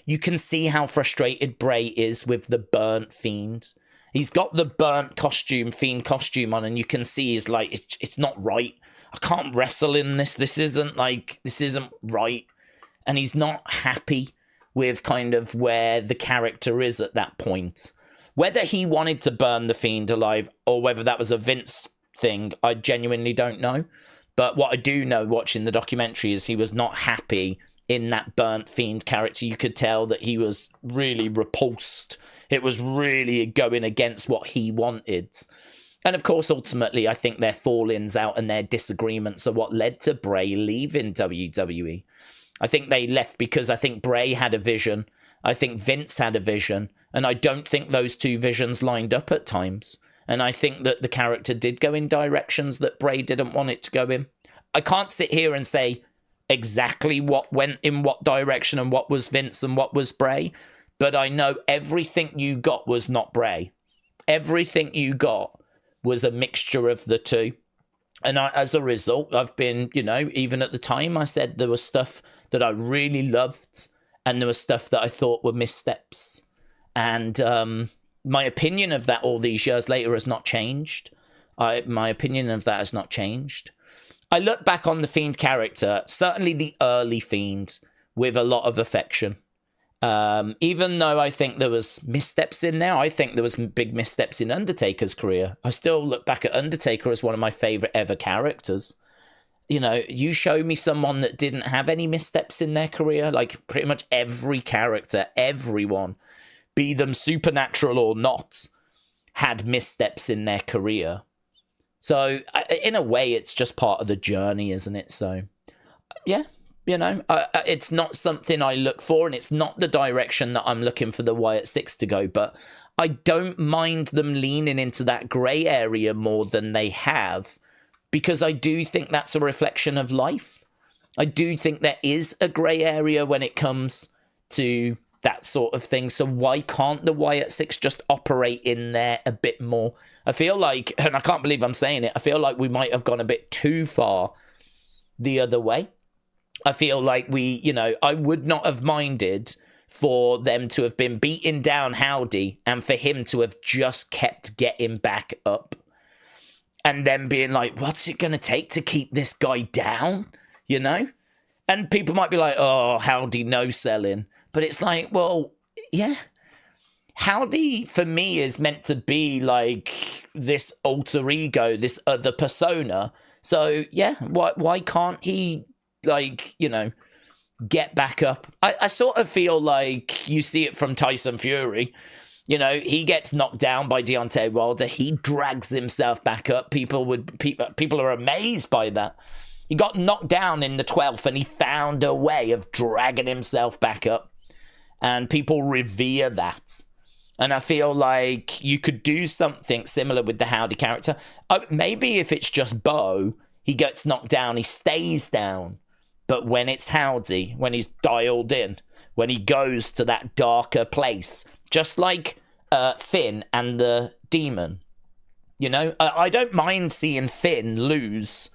you can see how frustrated Bray is with the burnt Fiend. He's got the burnt costume, Fiend costume on, and you can see he's like, it's not right. I can't wrestle in this. This isn't right. And he's not happy with kind of where the character is at that point. Whether he wanted to burn the Fiend alive or whether that was a Vince thing, I genuinely don't know. But what I do know watching the documentary is he was not happy in that burnt Fiend character. You could tell that he was really repulsed. It was really going against what he wanted. And of course, ultimately, I think their fallings out and their disagreements are what led to Bray leaving WWE. I think they left because I think Bray had a vision. I think Vince had a vision. And I don't think those two visions lined up at times. And I think that the character did go in directions that Bray didn't want it to go in. I can't sit here and say exactly what went in what direction and what was Vince and what was Bray. But I know everything you got was not Bray. Everything you got was a mixture of the two. And as a result, I've been, even at the time, I said there was stuff that I really loved and there was stuff that I thought were missteps. And my opinion of that all these years later has not changed. My opinion of that has not changed. I look back on the Fiend character, certainly the early Fiend, with a lot of affection. Even though I think there was missteps in there, I think there was big missteps in Undertaker's career. I still look back at Undertaker as one of my favorite ever characters. You show me someone that didn't have any missteps in their career, like pretty much every character, everyone, be them supernatural or not, had missteps in their career. So in a way, it's just part of the journey, isn't it? So yeah. It's not something I look for, and it's not the direction that I'm looking for the Wyatt Six to go, but I don't mind them leaning into that grey area more than they have, because I do think that's a reflection of life. I do think there is a grey area when it comes to that sort of thing, so why can't the Wyatt Six just operate in there a bit more? I feel like, and I can't believe I'm saying it, I feel like we might have gone a bit too far the other way. I feel like I would not have minded for them to have been beating down Howdy and for him to have just kept getting back up and then being like, what's it going to take to keep this guy down? And people might be like, oh, Howdy no selling. But it's like, well, yeah. Howdy for me is meant to be like this alter ego, this other persona. So yeah, why can't he get back up? I sort of feel like you see it from Tyson Fury. He gets knocked down by Deontay Wilder. He drags himself back up. People are amazed by that. He got knocked down in the 12th and he found a way of dragging himself back up. And people revere that. And I feel like you could do something similar with the Howdy character. Maybe if it's just Bo, he gets knocked down, he stays down. But when it's Howdy, when he's dialed in, when he goes to that darker place, just like Finn and the Demon, I don't mind seeing Finn lose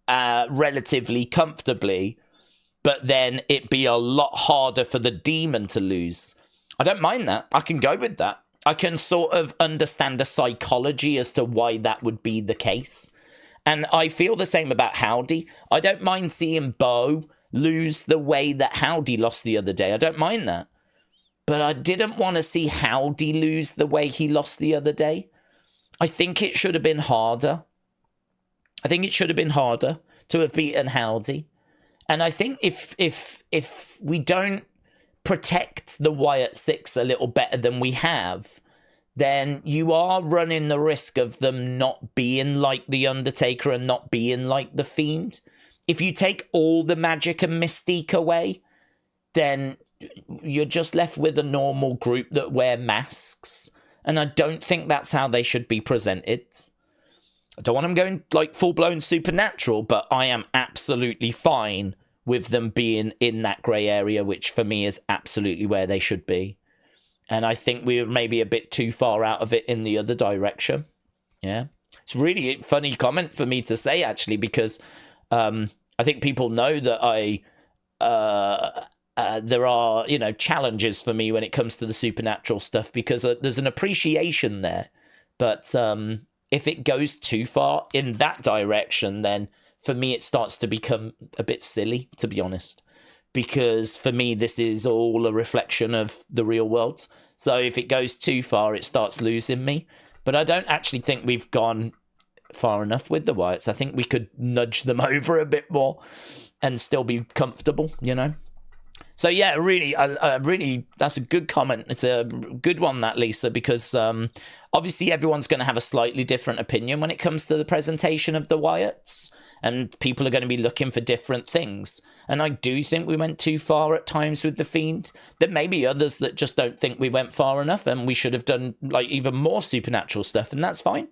relatively comfortably, but then it be a lot harder for the Demon to lose. I don't mind that. I can go with that. I can sort of understand the psychology as to why that would be the case. And I feel the same about Howdy. I don't mind seeing Bo lose the way that Howdy lost the other day. I don't mind that. But I didn't want to see Howdy lose the way he lost the other day. I think it should have been harder. I think it should have been harder to have beaten Howdy. And I think if we don't protect the Wyatt Six a little better than we have, then you are running the risk of them not being like The Undertaker and not being like The Fiend. If you take all the magic and mystique away, then you're just left with a normal group that wear masks. And I don't think that's how they should be presented. I don't want them going like full-blown supernatural, but I am absolutely fine with them being in that grey area, which for me is absolutely where they should be. And I think we were maybe a bit too far out of it in the other direction. Yeah. It's really a funny comment for me to say, actually, because I think people know that there are, challenges for me when it comes to the supernatural stuff, because there's an appreciation there. But if it goes too far in that direction, then for me it starts to become a bit silly, to be honest. Because for me, this is all a reflection of the real world. So if it goes too far, it starts losing me. But I don't actually think we've gone far enough with the Wyatts. I think we could nudge them over a bit more and still be comfortable, So yeah, really, really, that's a good comment. It's a good one, that, Lisa, because obviously everyone's going to have a slightly different opinion when it comes to the presentation of the Wyatts, and people are going to be looking for different things. And I do think we went too far at times with the Fiend. There may be others that just don't think we went far enough, and we should have done like even more supernatural stuff, and that's fine.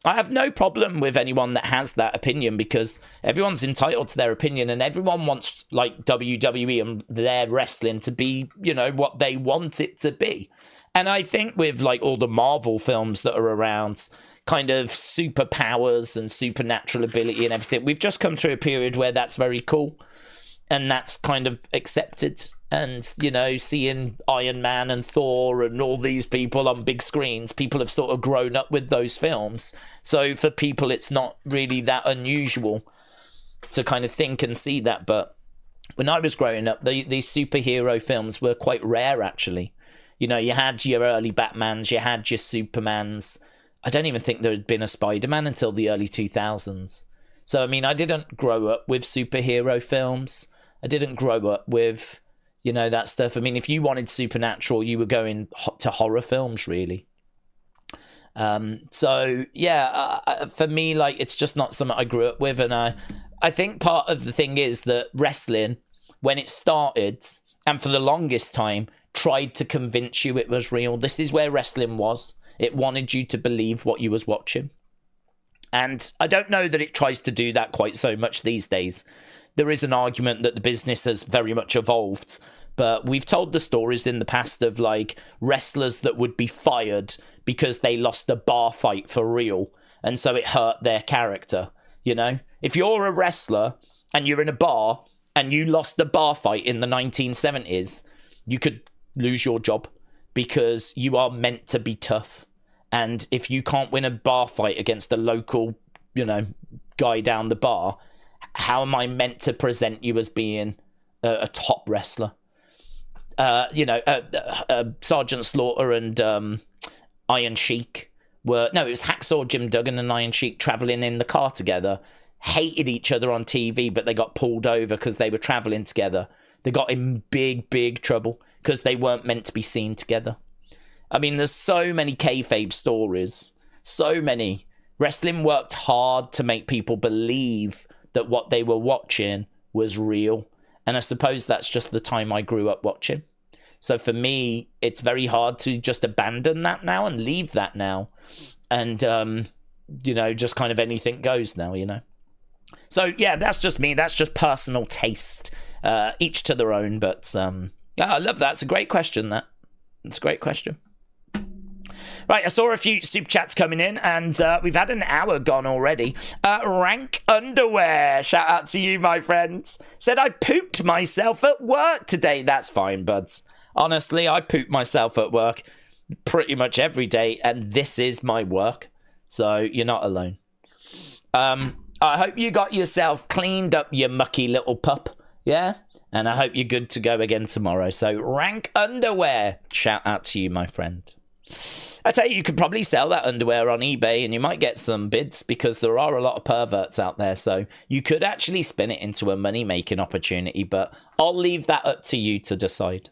I have no problem with anyone that has that opinion, because everyone's entitled to their opinion, and everyone wants like WWE and their wrestling to be, you know, what they want it to be. And I think with like all the Marvel films that are around, kind of superpowers and supernatural ability and everything, we've just come through a period where that's very cool and that's kind of accepted. And, you know, seeing Iron Man and Thor and all these people on big screens, people have sort of grown up with those films. So for people, it's not really that unusual to kind of think and see that. But when I was growing up, these superhero films were quite rare, actually. You know, you had your early Batmans, you had your Supermans. I don't even think there had been a Spider-Man until the early 2000s. So, I mean, I didn't grow up with superhero films. I didn't grow up with, you know, that stuff. I mean, if you wanted supernatural, you were going to horror films, really. So, yeah, for me, like, it's just not something I grew up with. And I think part of the thing is that wrestling, when it started, and for the longest time, tried to convince you it was real. This is where wrestling was. It wanted you to believe what you was watching. And I don't know that it tries to do that quite so much these days. There is an argument that the business has very much evolved, but we've told the stories in the past of like wrestlers that would be fired because they lost a bar fight for real, and so it hurt their character. You know, if you're a wrestler and you're in a bar and you lost a bar fight in the 1970s, you could lose your job because you are meant to be tough. And if you can't win a bar fight against a local, you know, guy down the bar, how am I meant to present you as being a top wrestler? You know, Sergeant Slaughter and Iron Sheik were... No, it was Hacksaw Jim Duggan and Iron Sheik traveling in the car together, hated each other on TV, but they got pulled over because they were traveling together. They got in big, big trouble because they weren't meant to be seen together. I mean, there's so many kayfabe stories. So many. Wrestling worked hard to make people believe that what they were watching was real. And I suppose that's just the time I grew up watching. So for me, it's very hard to just abandon that now and leave that now. And, you know, just kind of anything goes now, you know. So, yeah, that's just me. That's just personal taste. Each to their own. But, yeah, I love that. It's a great question, that. It's a great question. Right, I saw a few super chats coming in, and we've had an hour gone already. Rank Underwear, shout out to you, my friends. Said, I pooped myself at work today. That's fine, buds. Honestly, I poop myself at work pretty much every day, and this is my work. So you're not alone. I hope you got yourself cleaned up, you mucky little pup. Yeah? And I hope you're good to go again tomorrow. So Rank Underwear, shout out to you, my friend. I tell you could probably sell that underwear on eBay and you might get some bids because there are a lot of perverts out there. So you could actually spin it into a money-making opportunity, but I'll leave that up to you to decide.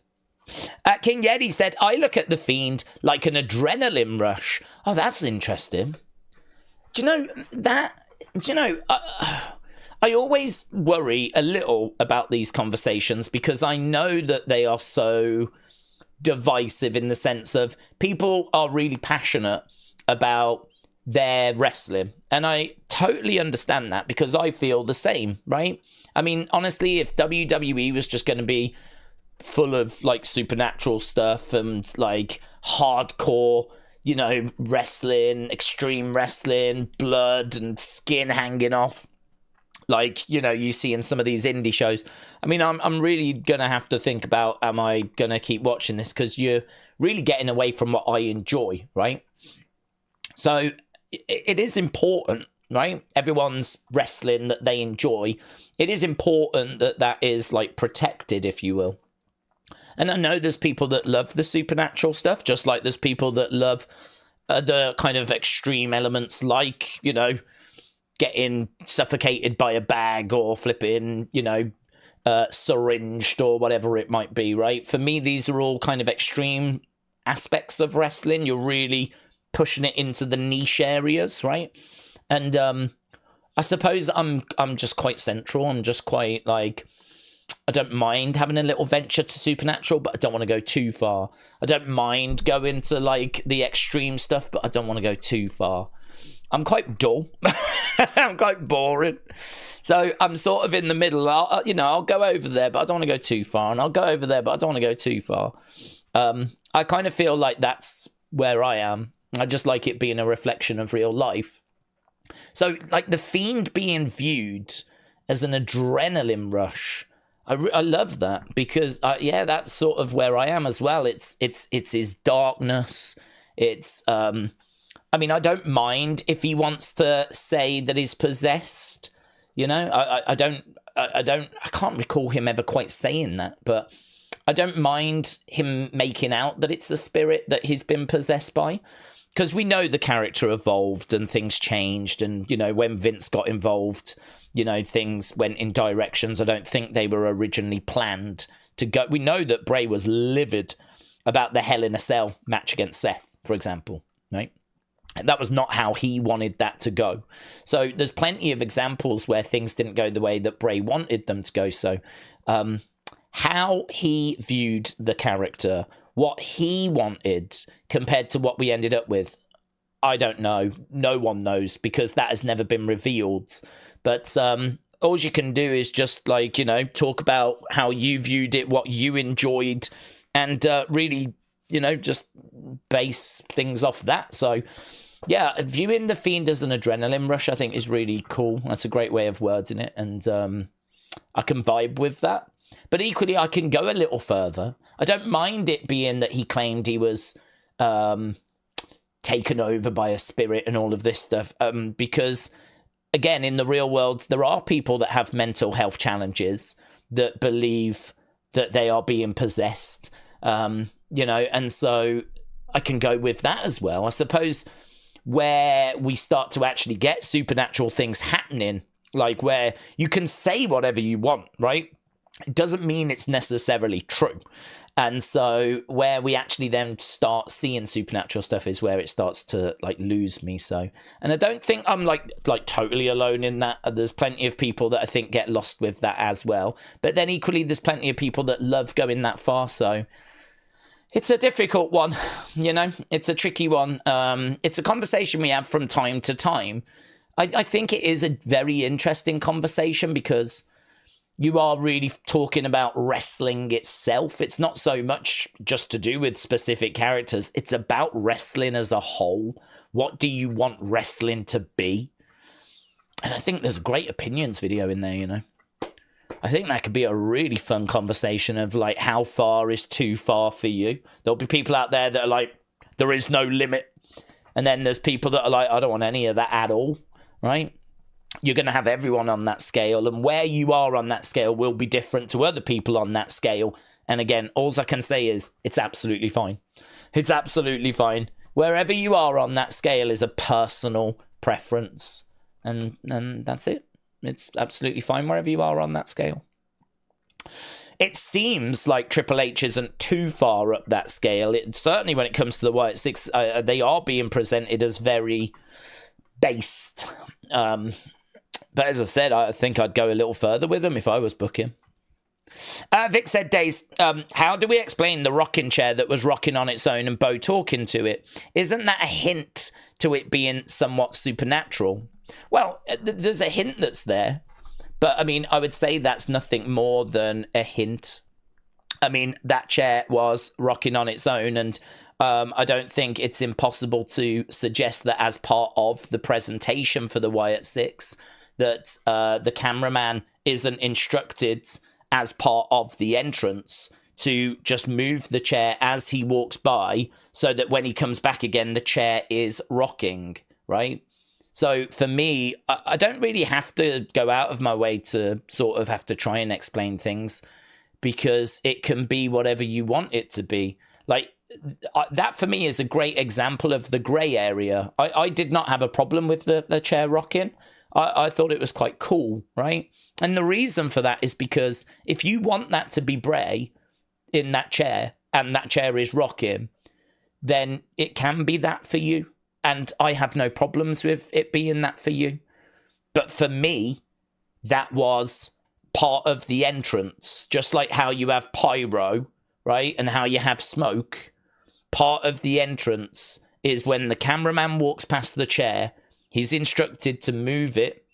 King Yeti said, I look at The Fiend like an adrenaline rush. Oh, that's interesting. Do you know that? Do you know, I always worry a little about these conversations because I know that they are so divisive in the sense of people are really passionate about their wrestling, and I totally understand that because I feel the same, right? I mean, honestly, if WWE was just going to be full of like supernatural stuff and like hardcore, you know, wrestling, extreme wrestling, blood and skin hanging off, like, you know, you see in some of these indie shows. I mean, I'm really going to have to think about, am I going to keep watching this? Because you're really getting away from what I enjoy, right? So it is important, right? Everyone's wrestling that they enjoy. It is important that that is like protected, if you will. And I know there's people that love the supernatural stuff, just like there's people that love the kind of extreme elements like, you know, getting suffocated by a bag or flipping, you know, syringed or whatever it might be, right? For me, these are all kind of extreme aspects of wrestling. You're really pushing it into the niche areas, right? And I suppose I'm just quite central. I'm just quite like, I don't mind having a little venture to supernatural, but I don't want to go too far. I don't mind going to like the extreme stuff, but I don't want to go too far. I'm quite dull. I'm quite boring. So I'm sort of in the middle. I'll go over there, but I don't want to go too far. And I'll go over there, but I don't want to go too far. I kind of feel like that's where I am. I just like it being a reflection of real life. So like the Fiend being viewed as an adrenaline rush, I love that because that's sort of where I am as well. It's his darkness. It's I mean, I don't mind if he wants to say that he's possessed. You know, I can't recall him ever quite saying that, but I don't mind him making out that it's a spirit that he's been possessed by. Because we know the character evolved and things changed. And, you know, when Vince got involved, you know, things went in directions I don't think they were originally planned to go. We know that Bray was livid about the Hell in a Cell match against Seth, for example, right? And that was not how he wanted that to go. So there's plenty of examples where things didn't go the way that Bray wanted them to go. So how he viewed the character, what he wanted compared to what we ended up with, I don't know. No one knows because that has never been revealed. But all you can do is just like, you know, talk about how you viewed it, what you enjoyed, and really, you know, just base things off that. So, yeah, viewing The Fiend as an adrenaline rush, I think, is really cool. That's a great way of wording it. And I can vibe with that. But equally, I can go a little further. I don't mind it being that he claimed he was taken over by a spirit and all of this stuff. Because, again, in the real world, there are people that have mental health challenges that believe that they are being possessed. You know, and so I can go with that as well. I suppose where we start to actually get supernatural things happening, like where you can say whatever you want, right? It doesn't mean it's necessarily true. And so where we actually then start seeing supernatural stuff is where it starts to like lose me. So, and I don't think I'm like totally alone in that. There's plenty of people that I think get lost with that as well. But then equally, there's plenty of people that love going that far. So it's a difficult one, you know, it's a tricky one. It's a conversation we have from time to time. I think it is a very interesting conversation because you are really talking about wrestling itself. It's not so much just to do with specific characters. It's about wrestling as a whole. What do you want wrestling to be? And I think there's a great opinions video in there, you know. I think that could be a really fun conversation of like, how far is too far for you? There'll be people out there that are like, there is no limit. And then there's people that are like, I don't want any of that at all, right? You're going to have everyone on that scale, and where you are on that scale will be different to other people on that scale. And again, all I can say is it's absolutely fine. It's absolutely fine. Wherever you are on that scale is a personal preference, and that's it. It's absolutely fine wherever you are on that scale. It seems like Triple H isn't too far up that scale. Certainly when it comes to the Wyatt Six, they are being presented as very based. But as I said, I think I'd go a little further with them if I was booking. Vic said, Days, how do we explain the rocking chair that was rocking on its own and Bo talking to it? Isn't that a hint to it being somewhat supernatural? Well, there's a hint that's there. But, I mean, I would say that's nothing more than a hint. I mean, that chair was rocking on its own, and I don't think it's impossible to suggest that as part of the presentation for the Wyatt Six, that the cameraman isn't instructed as part of the entrance to just move the chair as he walks by so that when he comes back again, the chair is rocking, right? So for me, I don't really have to go out of my way to sort of have to try and explain things, because it can be whatever you want it to be. Like, that for me is a great example of the grey area. I did not have a problem with the chair rocking. I thought it was quite cool, right? And the reason for that is because if you want that to be Bray in that chair, and that chair is rocking, then it can be that for you. And I have no problems with it being that for you. But for me, that was part of the entrance. Just like how you have pyro, right? And how you have smoke. Part of the entrance is when the cameraman walks past the chair, he's instructed to move it,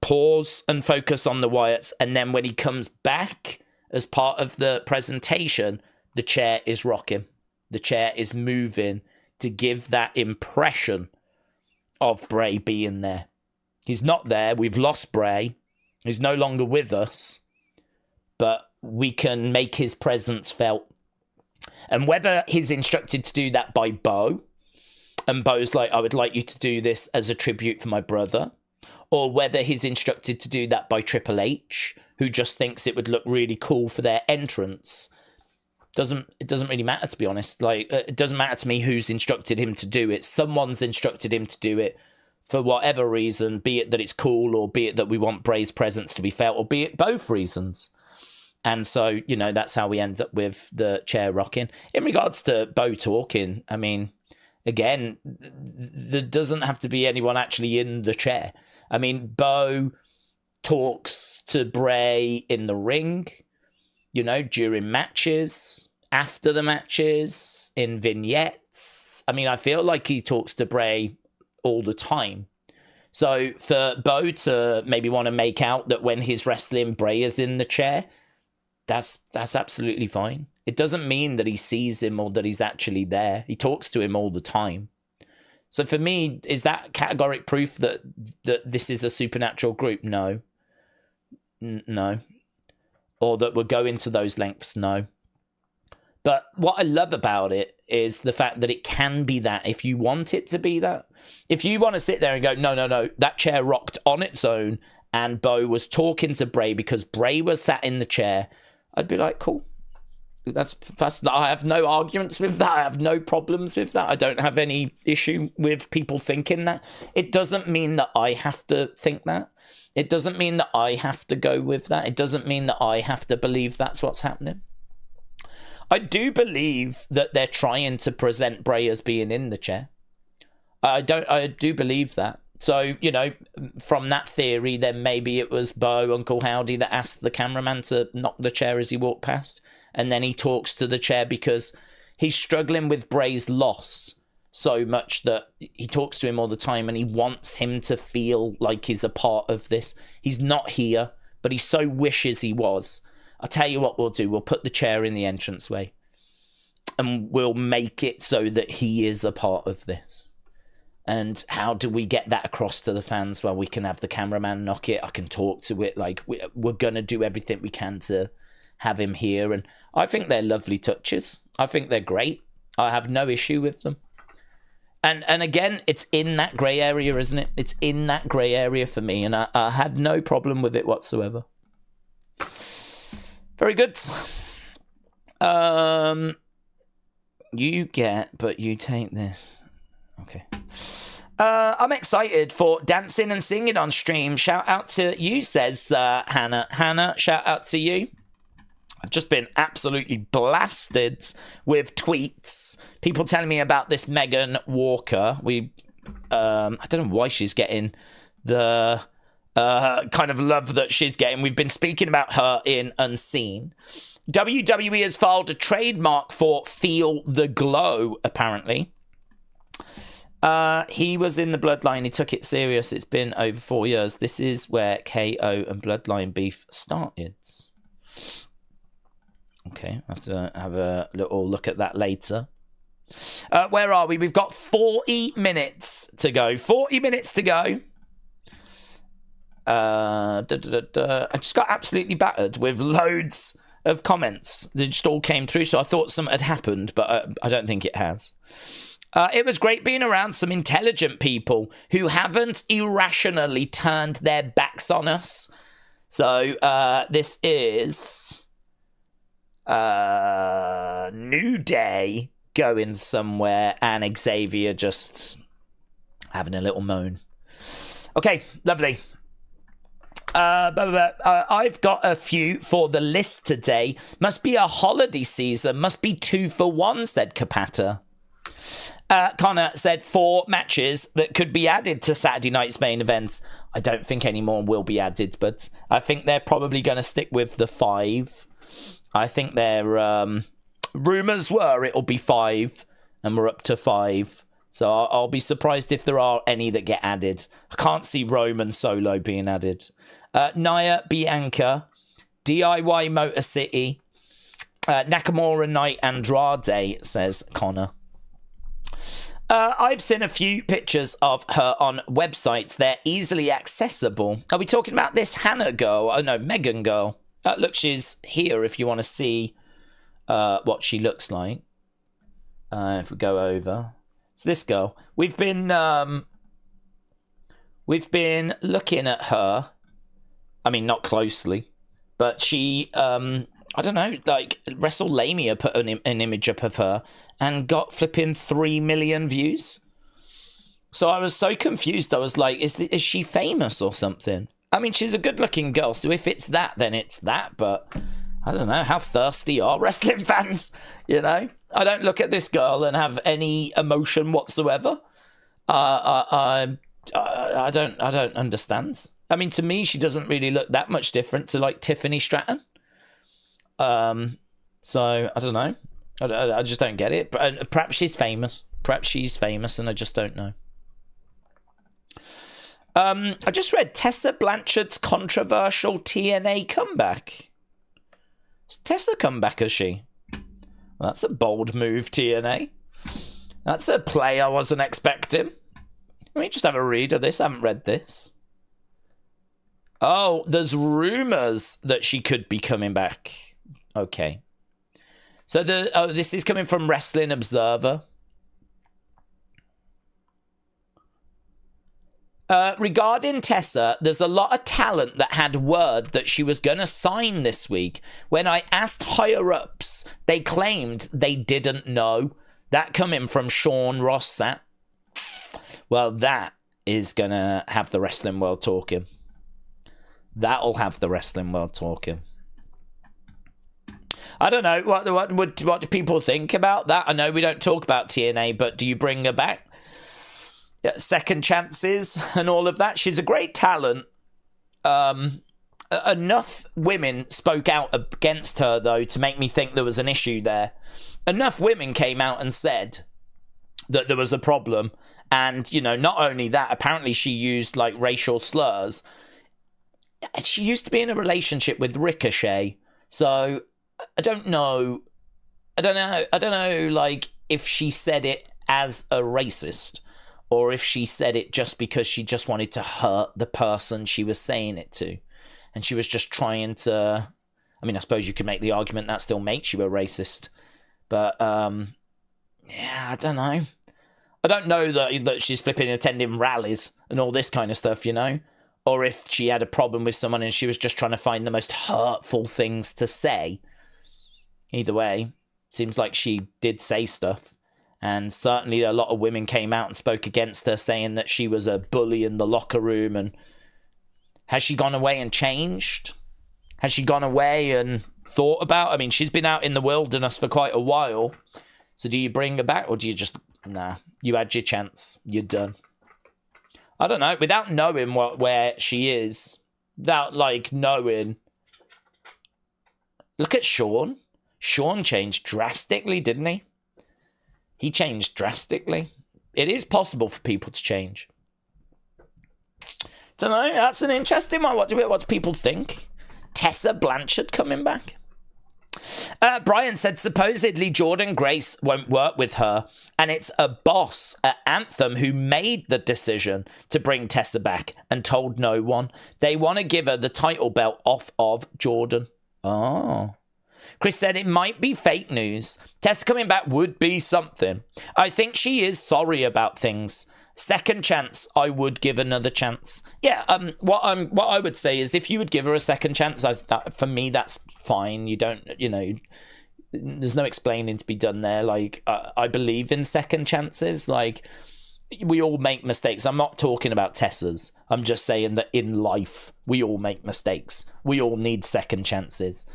pause and focus on the Wyatts. And then when he comes back as part of the presentation, the chair is rocking. The chair is moving to give that impression of Bray being there. He's not there. We've lost Bray. He's no longer with us. But we can make his presence felt. And whether he's instructed to do that by Bo, and Bo's like, I would like you to do this as a tribute for my brother, or whether he's instructed to do that by Triple H, who just thinks it would look really cool for their entrance, it doesn't really matter, to be honest. Like, it doesn't matter to me who's instructed him to do it. Someone's instructed him to do it for whatever reason, be it that it's cool, or be it that we want Bray's presence to be felt, or be it both reasons. And so, you know, that's how we end up with the chair rocking. In regards to Bo talking, I mean, again, there doesn't have to be anyone actually in the chair. I mean, Bo talks to Bray in the ring, you know, during matches, after the matches, in vignettes. I mean, I feel like he talks to Bray all the time. So for Bo to maybe want to make out that when he's wrestling, Bray is in the chair, that's absolutely fine. It doesn't mean that he sees him or that he's actually there. He talks to him all the time. So for me, is that categoric proof that this is a supernatural group? No. No. Or that we're going to those lengths? No. But what I love about it is the fact that it can be that if you want it to be that. If you want to sit there and go, no, that chair rocked on its own and Bo was talking to Bray because Bray was sat in the chair, I'd be like, cool. That's I have no arguments with that. I have no problems with that. I don't have any issue with people thinking that. It doesn't mean that I have to think that. It doesn't mean that I have to go with that. It doesn't mean that I have to believe that's what's happening. I do believe that they're trying to present Bray as being in the chair. I do believe that. So, you know, from that theory, then maybe it was Bo, Uncle Howdy, that asked the cameraman to knock the chair as he walked past. And then he talks to the chair because he's struggling with Bray's loss so much that he talks to him all the time and he wants him to feel like he's a part of this. He's not here, but he so wishes he was. I'll tell you what we'll do. We'll put the chair in the entranceway and we'll make it so that he is a part of this. And how do we get that across to the fans? Well, we can have the cameraman knock it. I can talk to it. Like, we're going to do everything we can to have him here. And I think they're lovely touches. I think they're great. I have no issue with them. And again, it's in that grey area, isn't it? It's in that grey area for me. And I had no problem with it whatsoever. Very good. You get, but you take this. Okay. I'm excited for dancing and singing on stream. Shout out to you, says Hannah. Hannah, shout out to you. I've just been absolutely blasted with tweets. People telling me about this Megan Walker. I don't know why she's getting the kind of love that she's getting. We've been speaking about her in Unseen. WWE has filed a trademark for Feel the Glow, apparently. He was in the Bloodline. He took it serious. It's been over 4 years. This is where KO and Bloodline beef started. Okay, I have to have a little look at that later. Where are we? We've got 40 minutes to go. 40 minutes to go. I just got absolutely battered with loads of comments. They just all came through, so I thought something had happened, but I don't think it has. It was great being around some intelligent people who haven't irrationally turned their backs on us. So this is New Day going somewhere and Xavier just having a little moan. Okay, lovely. I've got a few for the list today. Must be a holiday season. Must be 2 for 1, said Kapata. Connor said 4 matches that could be added to Saturday night's main events. I don't think any more will be added, but I think they're probably going to stick with the 5. I think their rumours were it'll be 5, and we're up to 5. So I'll be surprised if there are any that get added. I can't see Roman Solo being added. Nia Bianca, DIY Motor City, Nakamura Knight Andrade, says Connor. I've seen a few pictures of her on websites. They're easily accessible. Are we talking about this Hannah girl? Oh no, Megan girl. Look, she's here if you want to see what she looks like. If we go over. It's this girl. We've been looking at her. I mean, not closely, but she, I don't know, like WrestleMania put an image up of her and got flipping 3 million views. So I was so confused. I was like, is she famous or something? I mean, she's a good-looking girl, so if it's that, then it's that. But I don't know, how thirsty are wrestling fans? You know, I don't look at this girl and have any emotion whatsoever. I don't understand. I mean, to me, she doesn't really look that much different to like Tiffany Stratton. So I don't know. I just don't get it. Perhaps she's famous. Perhaps she's famous, and I just don't know. I just read Tessa Blanchard's controversial TNA comeback. Has Tessa come back, has she? Well, that's a bold move, TNA. That's a play I wasn't expecting. Let me just have a read of this. I haven't read this. Oh, there's rumours that she could be coming back. Okay. So this is coming from Wrestling Observer. Regarding Tessa, there's a lot of talent that had word that she was going to sign this week. When I asked higher-ups, they claimed they didn't know. That coming from Sean Rossat. Well, that is going to have the wrestling world talking. That'll have the wrestling world talking. I don't know. What do people think about that? I know we don't talk about TNA, but do you bring her back? Second chances and all of that. She's a great talent. Enough women spoke out against her, though, to make me think there was an issue there. Enough women came out and said that there was a problem. And, you know, not only that, apparently she used, like, racial slurs. She used to be in a relationship with Ricochet. So, I don't know, like, if she said it as a racist, or if she said it just because she just wanted to hurt the person she was saying it to. And she was just trying to... I mean, I suppose you could make the argument that still makes you a racist. But, yeah, I don't know. I don't know that she's flipping attending rallies and all this kind of stuff, you know? Or if she had a problem with someone and she was just trying to find the most hurtful things to say. Either way, seems like she did say stuff. And certainly a lot of women came out and spoke against her, saying that she was a bully in the locker room. And has she gone away and changed? Has she gone away and thought about? I mean, she's been out in the wilderness for quite a while. So do you bring her back, or do you just... Nah, you had your chance. You're done. I don't know. Without knowing where she is, without, like, knowing... Look at Sean. Sean changed drastically, didn't he? He changed drastically. It is possible for people to change. Don't know. That's an interesting one. What do people think? Tessa Blanchard coming back? Brian said supposedly Jordan Grace won't work with her, and it's a boss at Anthem who made the decision to bring Tessa back and told no one. They want to give her the title belt off of Jordan. Oh. Chris said it might be fake news. Tessa coming back would be something. I think she is sorry about things. Second chance, I would give another chance. Yeah, what I would say is if you would give her a second chance, for me, that's fine. You don't, you know, there's no explaining to be done there. Like, I believe in second chances. Like, we all make mistakes. I'm not talking about Tessa's. I'm just saying that in life, we all make mistakes. We all need second chances.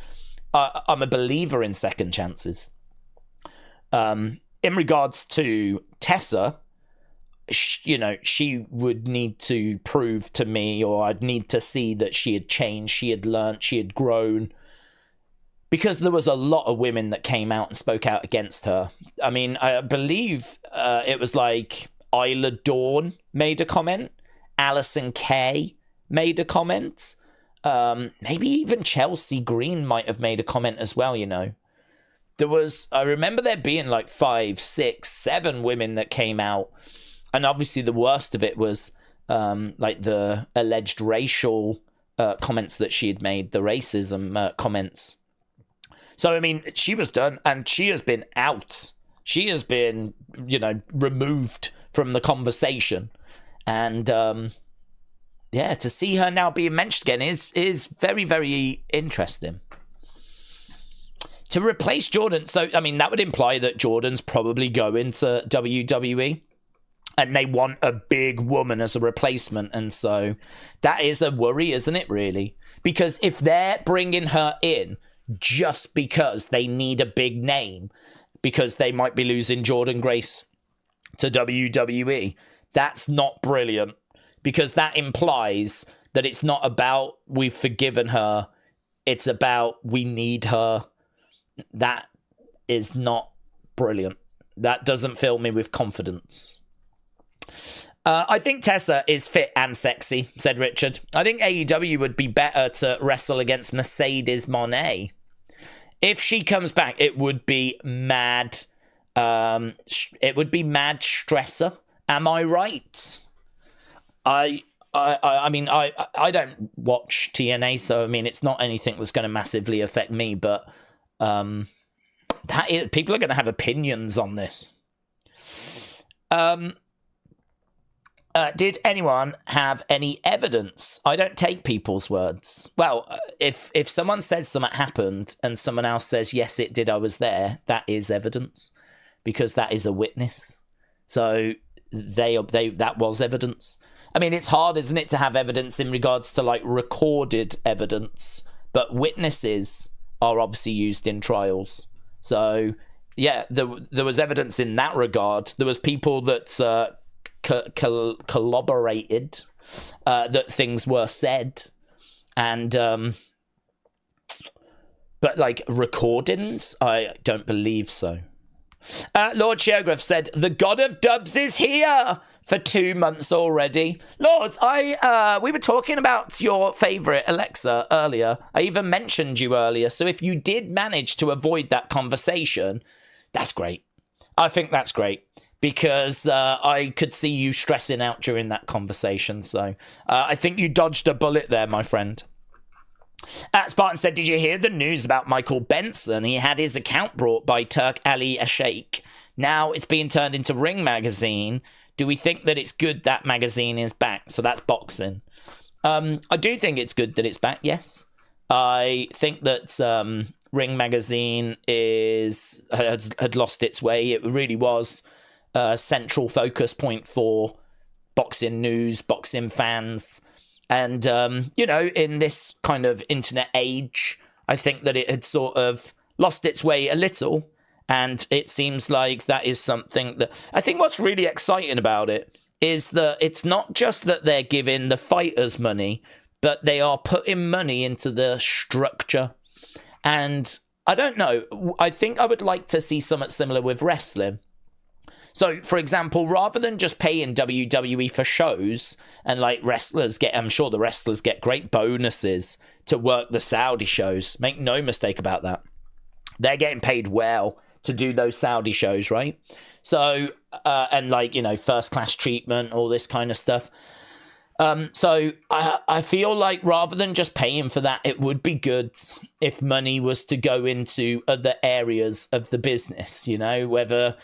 I'm a believer in second chances. In regards to Tessa, she would need to prove to me, or I'd need to see that she had changed, she had learnt, she had grown. Because there was a lot of women that came out and spoke out against her. I mean, I believe it was like Isla Dawn made a comment. Alison Kay made a comment. Maybe even Chelsea Green might have made a comment as well, I remember there being like 5, 6, 7 women that came out. And obviously the worst of it was like the alleged racial comments that she had made, the racism comments. So, I mean, she was done, and she has been out. She has been, removed from the conversation. And, to see her now being mentioned again is very, very interesting. To replace Jordan, so, I mean, that would imply that Jordan's probably going to WWE. And they want a big woman as a replacement. And so that is a worry, isn't it, really? Because if they're bringing her in just because they need a big name, because they might be losing Jordan Grace to WWE, that's not brilliant, because that implies that it's not about we've forgiven her, it's about we need her. That is not brilliant. That doesn't fill me with confidence. I think Tessa is fit and sexy, said Richard. I think AEW would be better to wrestle against Mercedes Moné. If she comes back, it would be mad. It would be mad stressor. Am I right? I mean, I don't watch TNA, so I mean, it's not anything that's going to massively affect me. But people are going to have opinions on this. Did anyone have any evidence? I don't take people's words. Well, if someone says something happened and someone else says, yes, it did, I was there, that is evidence, because that is a witness. So that was evidence. I mean, it's hard, isn't it, to have evidence in regards to like recorded evidence, but witnesses are obviously used in trials. So yeah, there was evidence in that regard. There was people that collaborated that things were said, and but like recordings, I don't believe so. Lord Sheograph said the God of Dubs is here for 2 months already. Lord, we were talking about your favorite Alexa earlier. I even mentioned you earlier, so if you did manage to avoid that conversation, that's great. I think that's great, because I could see you stressing out during that conversation. So I think you dodged a bullet there, my friend. Spartan said, did you hear the news about Michael Benson? He had his account brought by Turk Ali Sheikh. Now it's being turned into Ring Magazine. Do we think that it's good that magazine is back? So that's boxing. I do think it's good that it's back, yes. I think that Ring Magazine had lost its way. It really was a central focus point for boxing news, boxing fans. And, in this kind of internet age, I think that it had sort of lost its way a little. And it seems like that is something that I think what's really exciting about it is that it's not just that they're giving the fighters money, but they are putting money into the structure. And I don't know, I think I would like to see something similar with wrestling. So, for example, rather than just paying WWE for shows and like I'm sure the wrestlers get great bonuses to work the Saudi shows. Make no mistake about that. They're getting paid well to do those Saudi shows, right? So, and first class treatment, all this kind of stuff. So I feel like rather than just paying for that, it would be good if money was to go into other areas of the business, whether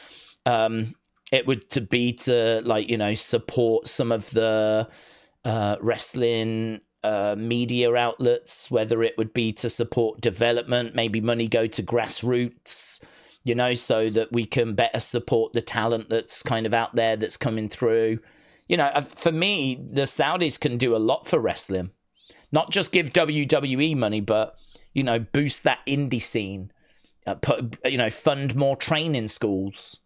it would to support some of the wrestling media outlets, whether it would be to support development, maybe money go to grassroots, you know, so that we can better support the talent that's kind of out there that's coming through. You know, for me, the Saudis can do a lot for wrestling. Not just give WWE money, but, you know, boost that indie scene. Fund more training schools.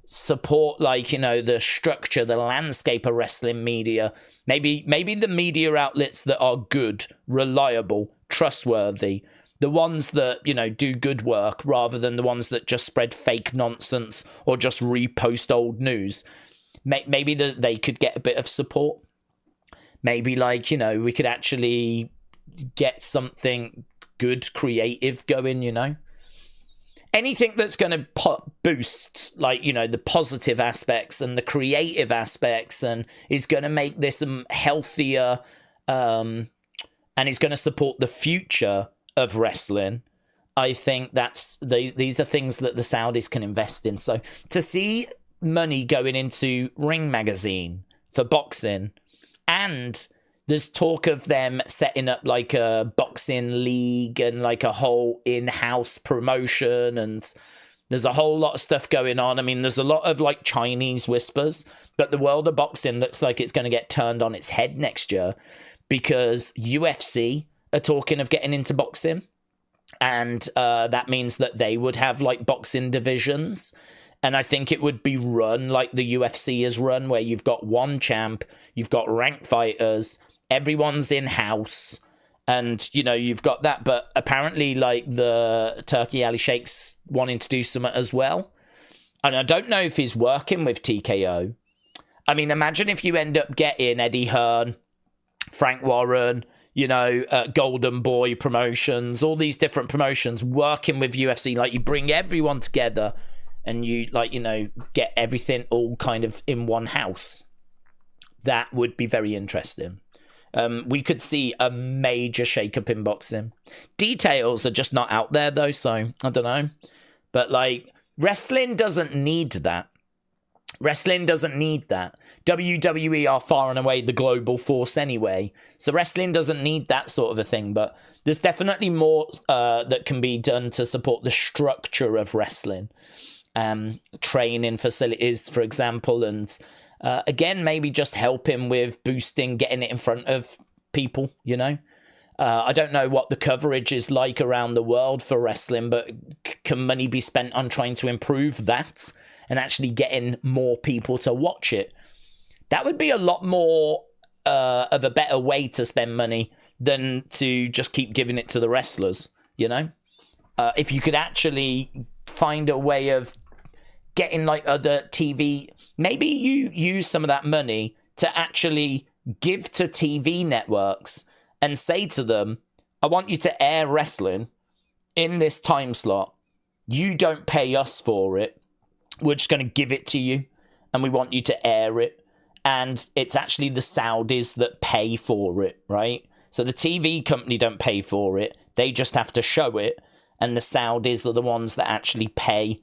Support, like, you know, the structure, the landscape of wrestling media. Maybe the media outlets that are good, reliable, trustworthy. The ones that, you know, do good work rather than the ones that just spread fake nonsense or just repost old news. Maybe they could get a bit of support. Maybe, like, you know, we could actually get something good, creative going, you know. Anything that's going to boost, like, you know, the positive aspects and the creative aspects and is going to make this healthier and is going to support the future of wrestling. I think these are things that the Saudis can invest in. So to see money going into Ring Magazine for boxing, and there's talk of them setting up like a boxing league and like a whole in-house promotion, and there's a whole lot of stuff going on. I mean, there's a lot of like Chinese whispers, but the world of boxing looks like it's going to get turned on its head next year because UFC are talking of getting into boxing, and that means that they would have like boxing divisions. And I think it would be run like the UFC is run, where you've got one champ, you've got ranked fighters, everyone's in-house, and, you know, you've got that. But apparently, like, the Turkey Ali Sheikh's wanting to do something as well. And I don't know if he's working with TKO. I mean, imagine if you end up getting Eddie Hearn, Frank Warren, you know, Golden Boy Promotions, all these different promotions working with UFC. Like, you bring everyone together and you, like, you know, get everything all kind of in one house. That would be very interesting. We could see a major shake-up in boxing. Details are just not out there, though, so I don't know. But, like, wrestling doesn't need that. Wrestling doesn't need that. WWE are far and away the global force anyway, so wrestling doesn't need that sort of a thing. But there's definitely more that can be done to support the structure of wrestling. Training facilities, for example, and again, maybe just helping with boosting, getting it in front of people, you know. I don't know what the coverage is like around the world for wrestling, but can money be spent on trying to improve that and actually getting more people to watch it? That would be a lot more of a better way to spend money than to just keep giving it to the wrestlers, you know. If you could actually find a way of getting like other TV, maybe you use some of that money to actually give to TV networks and say to them, I want you to air wrestling in this time slot. You don't pay us for it. We're just going to give it to you and we want you to air it. And it's actually the Saudis that pay for it, right? So the TV company don't pay for it. They just have to show it. And the Saudis are the ones that actually pay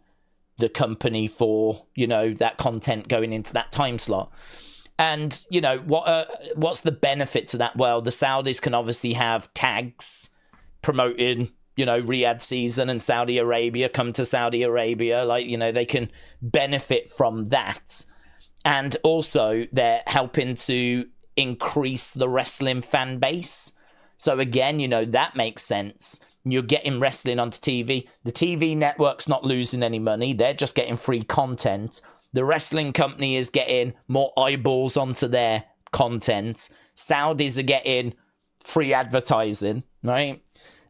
the company for, you know, that content going into that time slot. And, you know, what's the benefit to that? Well, the Saudis can obviously have tags promoting, you know, Riyadh season and Saudi Arabia, come to Saudi Arabia. Like, you know, they can benefit from that. And also they're helping to increase the wrestling fan base. So again, you know, that makes sense. You're getting wrestling onto TV. The TV network's not losing any money. They're just getting free content. The wrestling company is getting more eyeballs onto their content. Saudis are getting free advertising, right?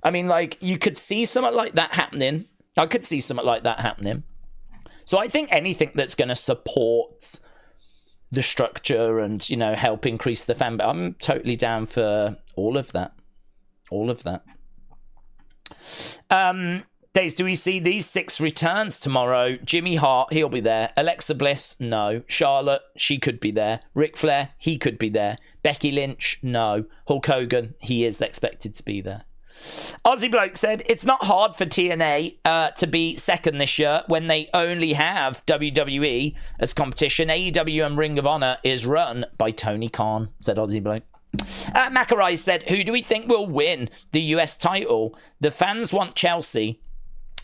I mean, like, you could see something like that happening. I could see something like that happening. So I think anything that's going to support the structure and, you know, help increase the fan base, I'm totally down for all of that. All of that. Days, do we see these 6 returns tomorrow? Jimmy Hart, he'll be there. Alexa Bliss, no. Charlotte, she could be there. Ric Flair, he could be there. Becky Lynch, no. Hulk Hogan, he is expected to be there. Aussie Bloke said, it's not hard for TNA to be second this year when they only have WWE as competition. AEW and Ring of Honor is run by Tony Khan, said Aussie Bloke. Macarai said, who do we think will win the US title? The fans want Chelsea,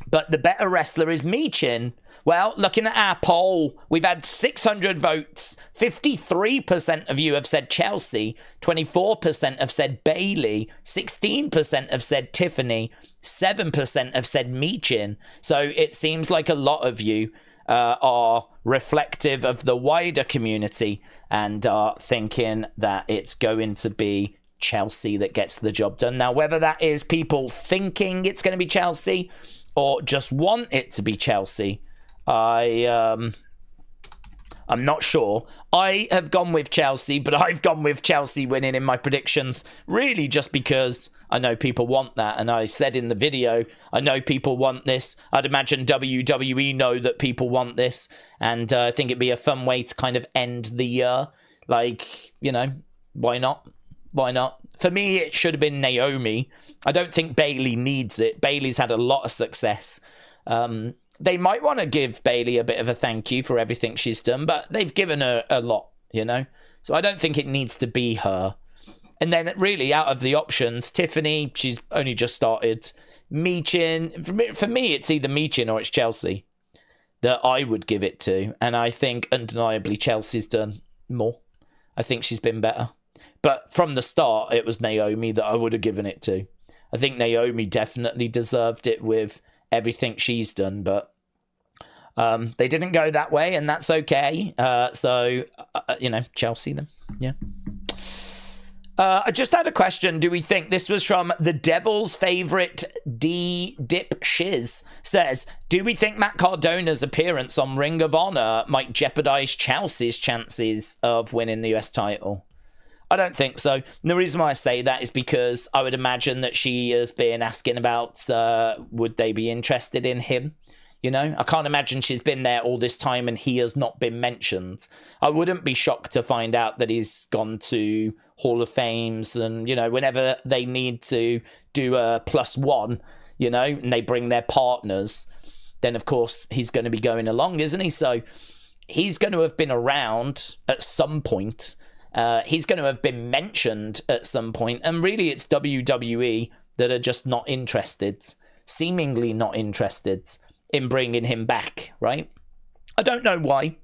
But the better wrestler is Michin. Well, looking at our poll, we've had 600 votes. 53% of you have said Chelsea. 24% have said Bayley. 16% have said Tiffany. 7% have said Michin. So it seems like a lot of you are reflective of the wider community and are thinking that it's going to be Chelsea that gets the job done. Now, whether that is people thinking it's going to be Chelsea or just want it to be Chelsea, I'm not sure. I have gone with Chelsea, but I've gone with Chelsea winning in my predictions, really just because I know people want that. And I said in the video, I know people want this. I'd imagine WWE know that people want this. And I think it'd be a fun way to kind of end the year. Like, you know, why not? Why not? For me, it should have been Naomi. I don't think Bayley needs it. Bayley's had a lot of success. They might want to give Bayley a bit of a thank you for everything she's done, but they've given her a lot, you know? So I don't think it needs to be her. And then really, out of the options, Tiffany, she's only just started. Michin, for me, it's either Michin or it's Chelsea that I would give it to. And I think undeniably Chelsea's done more. I think she's been better. But from the start, it was Naomi that I would have given it to. I think Naomi definitely deserved it with everything she's done, but they didn't go that way, and that's okay. So, you know, Chelsea then. Yeah. I just had a question. Do we think this was from the Devil's Favorite Dip Shiz? Says, do we think Matt Cardona's appearance on Ring of Honor might jeopardize Chelsea's chances of winning the US title? I don't think so. And the reason why I say that is because I would imagine that she has been asking about would they be interested in him? You know, I can't imagine she's been there all this time and he has not been mentioned. I wouldn't be shocked to find out that he's gone to Hall of Fames and, you know, whenever they need to do a +1, you know, and they bring their partners, then of course he's going to be going along, isn't he? So he's going to have been around at some point. He's going to have been mentioned at some point, and really it's WWE that are just not interested, seemingly not interested in bringing him back, right? I don't know why.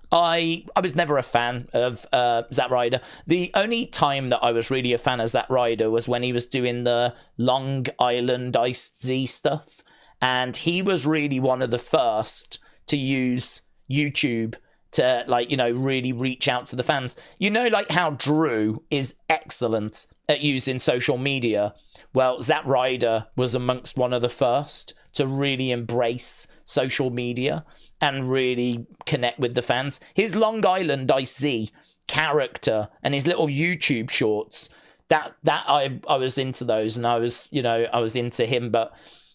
I was never a fan of Zack Ryder. The only time that I was really a fan of Zack Ryder was when he was doing the Long Island Iced Z stuff, and he was really one of the first to use YouTube to, like, you know, really reach out to the fans. You know, like how Drew is excellent at using social media. Well, Zack Ryder was amongst one of the first to really embrace social media and really connect with the fans. His Long Island IC character and his little YouTube shorts, that I was into those, and I was into him. But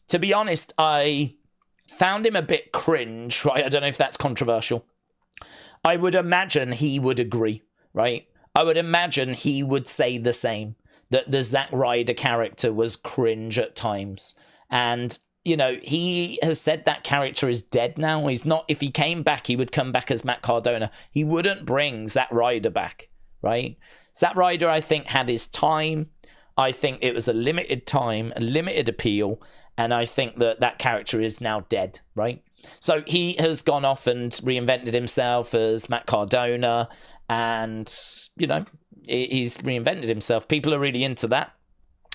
to be honest, I found him a bit cringe, right? I don't know if that's controversial. I would imagine he would agree, right? I would imagine he would say the same, that the Zack Ryder character was cringe at times. And, you know, he has said that character is dead now. He's not, if he came back, he would come back as Matt Cardona. He wouldn't bring Zack Ryder back, right? Zack Ryder, I think, had his time. I think it was a limited time, a limited appeal. And I think that that character is now dead, right? So he has gone off and reinvented himself as Matt Cardona, and, you know, he's reinvented himself. People are really into that,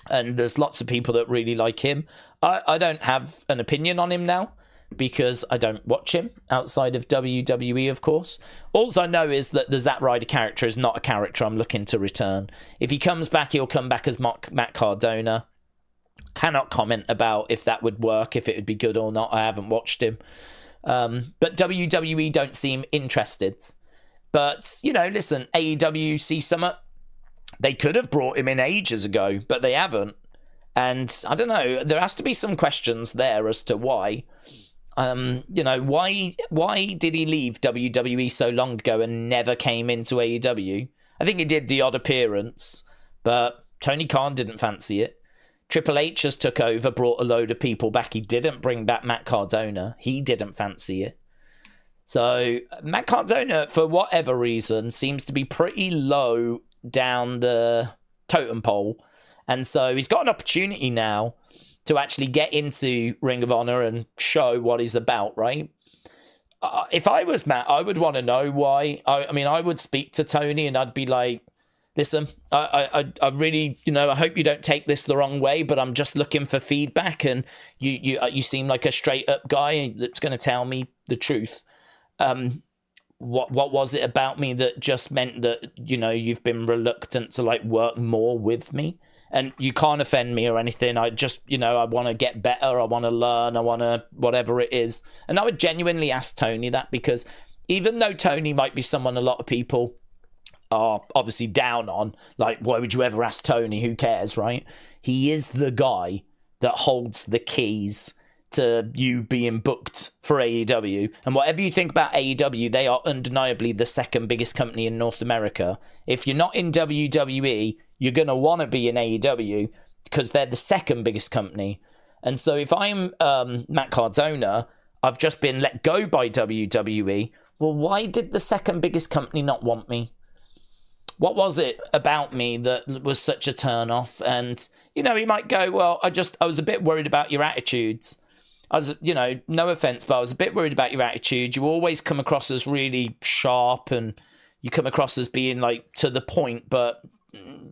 and there's lots of people that really like him. I don't have an opinion on him now because I don't watch him outside of WWE, of course. All I know is that the Zack Ryder character is not a character I'm looking to return. If he comes back, he'll come back as Matt Cardona. Cannot comment about if that would work, if it would be good or not. I haven't watched him. But WWE don't seem interested. But, you know, listen, AEW See Summit, they could have brought him in ages ago, but they haven't. And I don't know, there has to be some questions there as to why. You know, why did he leave WWE so long ago and never came into AEW? I think he did the odd appearance, but Tony Khan didn't fancy it. Triple H just took over, brought a load of people back. He didn't bring back Matt Cardona. He didn't fancy it. So Matt Cardona, for whatever reason, seems to be pretty low down the totem pole. And so he's got an opportunity now to to actually get into Ring of Honor and show what he's about, right? If I was Matt, I would want to know why. I mean, I would speak to Tony and I'd be like, listen, I really, I hope you don't take this the wrong way, but I'm just looking for feedback, and you seem like a straight up guy that's going to tell me the truth. What was it about me that just meant that, you've been reluctant to like work more with me? And you can't offend me or anything. I just, I want to get better. I want to learn. I want to, whatever it is. And I would genuinely ask Tony that, because even though Tony might be someone a lot of people are obviously down on, like, why would you ever ask Tony? Who cares, right? He is the guy that holds the keys to you being booked for AEW. And whatever you think about AEW, they are undeniably the second biggest company in North America. If you're not in WWE, you're going to want to be in AEW because they're the second biggest company. And so if I'm Matt Cardona, I've just been let go by WWE. Well, why did the second biggest company not want me? What was it about me that was such a turn off? And, he might go, well, I was a bit worried about your attitudes. I was, no offense, but I was a bit worried about your attitude. You always come across as really sharp, and you come across as being like to the point, but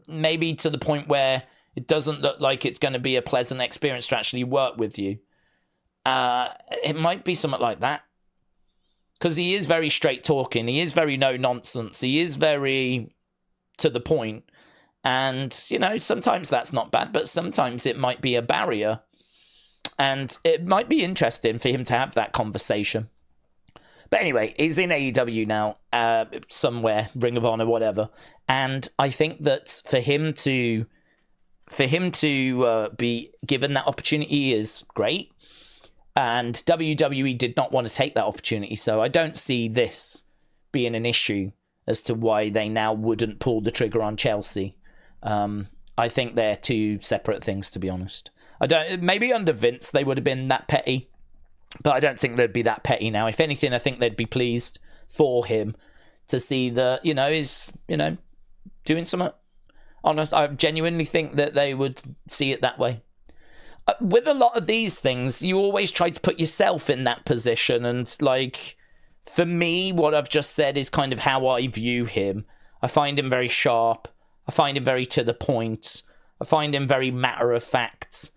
maybe to the point where it doesn't look like it's going to be a pleasant experience to actually work with you. It might be something like that. Because he is very straight talking. He is very no nonsense. He is very to the point. And, sometimes that's not bad, but sometimes it might be a barrier. And it might be interesting for him to have that conversation. But anyway, he's in AEW now, somewhere, Ring of Honor, whatever. And I think that for him to be given that opportunity is great. And WWE did not want to take that opportunity. So I don't see this being an issue as to why they now wouldn't pull the trigger on Chelsea. I think they're two separate things, to be honest. Maybe under Vince they would have been that petty, but I don't think they'd be that petty now. If anything, I think they'd be pleased for him to see that, he's, doing something. Honest, I genuinely think that they would see it that way. With a lot of these things, you always try to put yourself in that position. And, like, for me, what I've just said is kind of how I view him. I find him very sharp. I find him very to the point. I find him very matter of fact.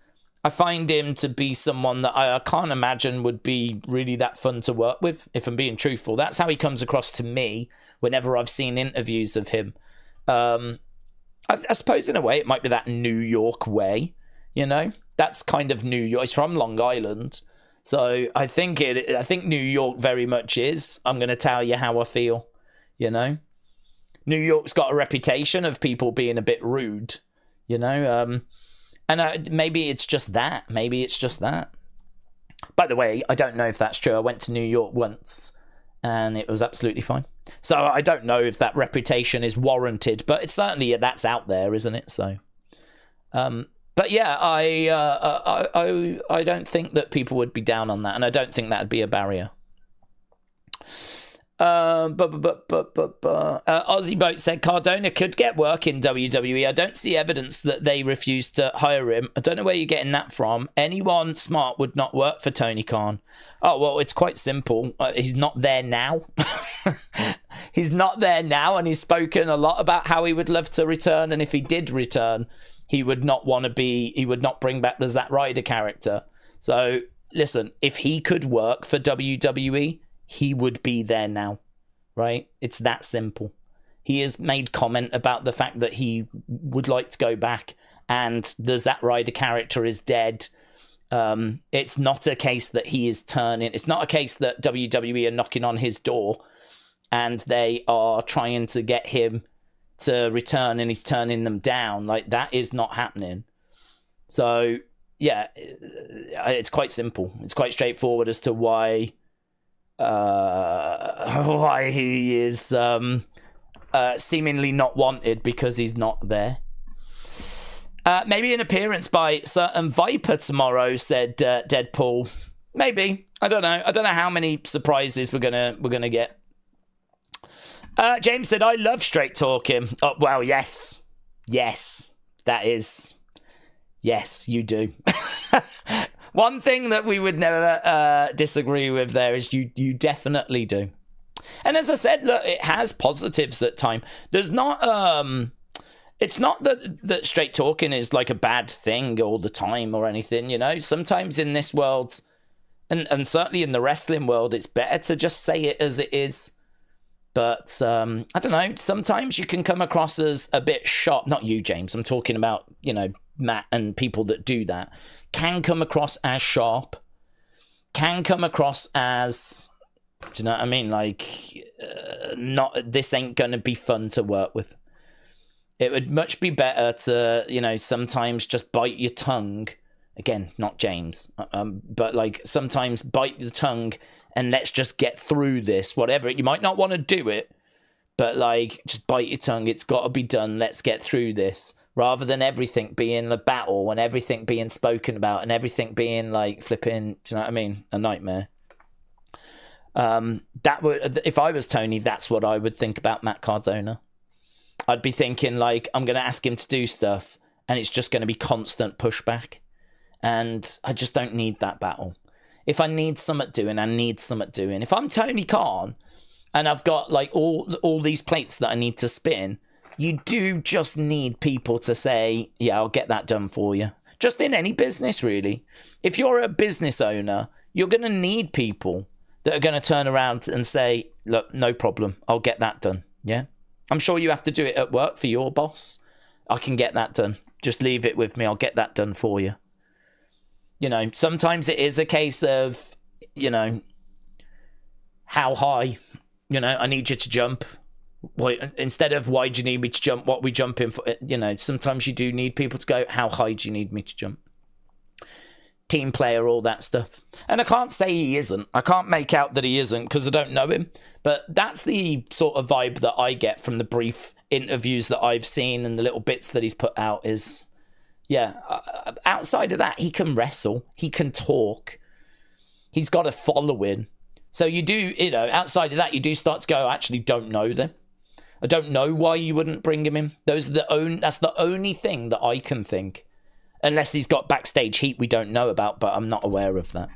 I find him to be someone that I can't imagine would be really that fun to work with, if I'm being truthful. That's how he comes across to me whenever I've seen interviews of him. I suppose in a way it might be that New York way, That's kind of New York. He's from Long Island. So I think New York very much is. I'm going to tell you how I feel, New York's got a reputation of people being a bit rude, And maybe it's just that. By the way, I don't know if that's true. I went to New York once, and it was absolutely fine. So I don't know if that reputation is warranted, but it's certainly that's out there, isn't it? So, but yeah, I don't think that people would be down on that, and I don't think that'd be a barrier. Aussie Boat said Cardona could get work in WWE. I don't see evidence that they refused to hire him. I don't know where you're getting that from. Anyone smart would not work for Tony Khan. Oh, well, it's quite simple. He's not there now. He's not there now, and he's spoken a lot about how he would love to return, and if he did return, he would not bring back the Zack Ryder character. So, listen, if he could work for WWE, he would be there now, right? It's that simple. He has made comment about the fact that he would like to go back, and the Zack Ryder character is dead. It's not a case that he is turning. It's not a case that WWE are knocking on his door and they are trying to get him to return and he's turning them down. Like, that is not happening. So, yeah, it's quite simple. It's quite straightforward as to why he is seemingly not wanted, because he's not there. Maybe an appearance by certain Viper tomorrow, said Deadpool. Maybe. I don't know. I don't know how many surprises we're gonna get. James said, I love straight talking. Oh, well, yes. Yes, that is. Yes, you do. One thing that we would never disagree with there is you definitely do. And as I said, look, it has positives at time. There's not it's not that straight talking is like a bad thing all the time or anything, you know. Sometimes in this world, and certainly in the wrestling world, it's better to just say it as it is. But I don't know, sometimes you can come across as a bit sharp. Not you, James, I'm talking about, you know, Matt and people that do that. Can come across as sharp. Can come across as, do you know what I mean? Like, not, this ain't going to be fun to work with. It would much be better to, you know, sometimes just bite your tongue. Again, not James. But like sometimes bite your tongue and let's just get through this, whatever. You might not want to do it, but like, just bite your tongue. It's got to be done. Let's get through this. Rather than everything being a battle and everything being spoken about and everything being like flipping, do you know what I mean? A nightmare. That would, if I was Tony, that's what I would think about Matt Cardona. I'd be thinking like, I'm going to ask him to do stuff and it's just going to be constant pushback. And I just don't need that battle. If I need something doing, I need something doing. If I'm Tony Khan and I've got like all these plates that I need to spin, you do just need people to say, yeah, I'll get that done for you. Just in any business, really. If you're a business owner, you're going to need people that are going to turn around and say, look, no problem, I'll get that done. Yeah. I'm sure you have to do it at work for your boss. I can get that done. Just leave it with me. I'll get that done for you. You know, sometimes it is a case of, you know, how high, you know, I need you to jump. Instead of why do you need me to jump, what we jump in for, you know, sometimes you do need people to go, how high do you need me to jump? Team player, all that stuff. And I can't say he isn't. I can't make out that he isn't because I don't know him. But that's the sort of vibe that I get from the brief interviews that I've seen and the little bits that he's put out is, yeah, outside of that, he can wrestle. He can talk. He's got a following. So you do, you know, outside of that, you do start to go, I actually don't know them. I don't know why you wouldn't bring him in. That's the only thing that I can think. Unless he's got backstage heat we don't know about, but I'm not aware of that.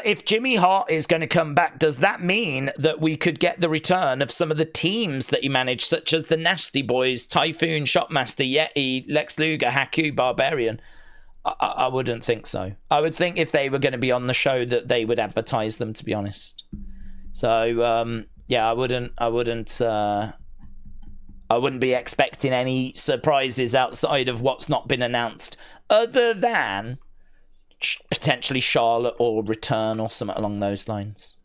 If Jimmy Hart is going to come back, does that mean that we could get the return of some of the teams that he managed, such as the Nasty Boys, Typhoon, Shotmaster, Yeti, Lex Luger, Haku, Barbarian? I wouldn't think so. I would think if they were going to be on the show that they would advertise them, to be honest. So, yeah, I wouldn't be expecting any surprises outside of what's not been announced, other than potentially Charlotte or return or something along those lines.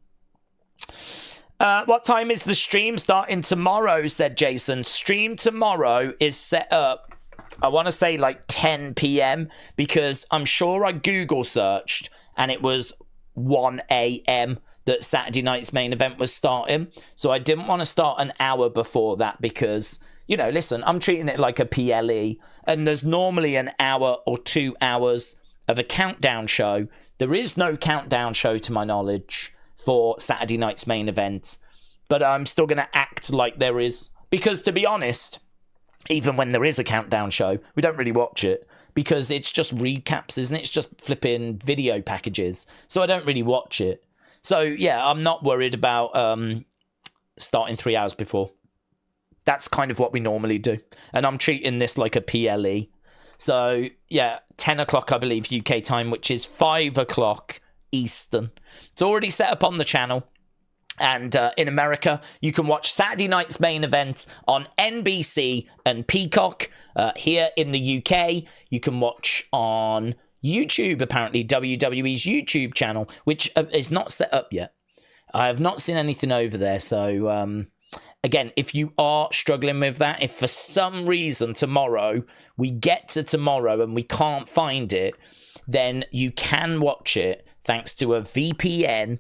What time is the stream starting tomorrow, said Jason. Stream tomorrow is set up, I want to say like 10 p.m. because I'm sure I Google searched and it was 1 a.m. that Saturday night's main event was starting. So I didn't want to start an hour before that because, you know, listen, I'm treating it like a PLE and there's normally an hour or 2 hours of a countdown show. There is no countdown show to my knowledge for Saturday night's main event, but I'm still going to act like there is because, to be honest, even when there is a countdown show, we don't really watch it because it's just recaps, isn't it? It's just flipping video packages. So I don't really watch it. So, yeah, I'm not worried about starting 3 hours before. That's kind of what we normally do. And I'm treating this like a PLE. So, yeah, 10 o'clock, I believe, UK time, which is 5 o'clock Eastern. It's already set up on the channel. And in America, you can watch Saturday night's main event on NBC and Peacock. Here in the UK, you can watch on YouTube, apparently, WWE's YouTube channel, which is not set up yet. I have not seen anything over there. So, again, if you are struggling with that, if for some reason tomorrow, we get to tomorrow and we can't find it, then you can watch it thanks to a VPN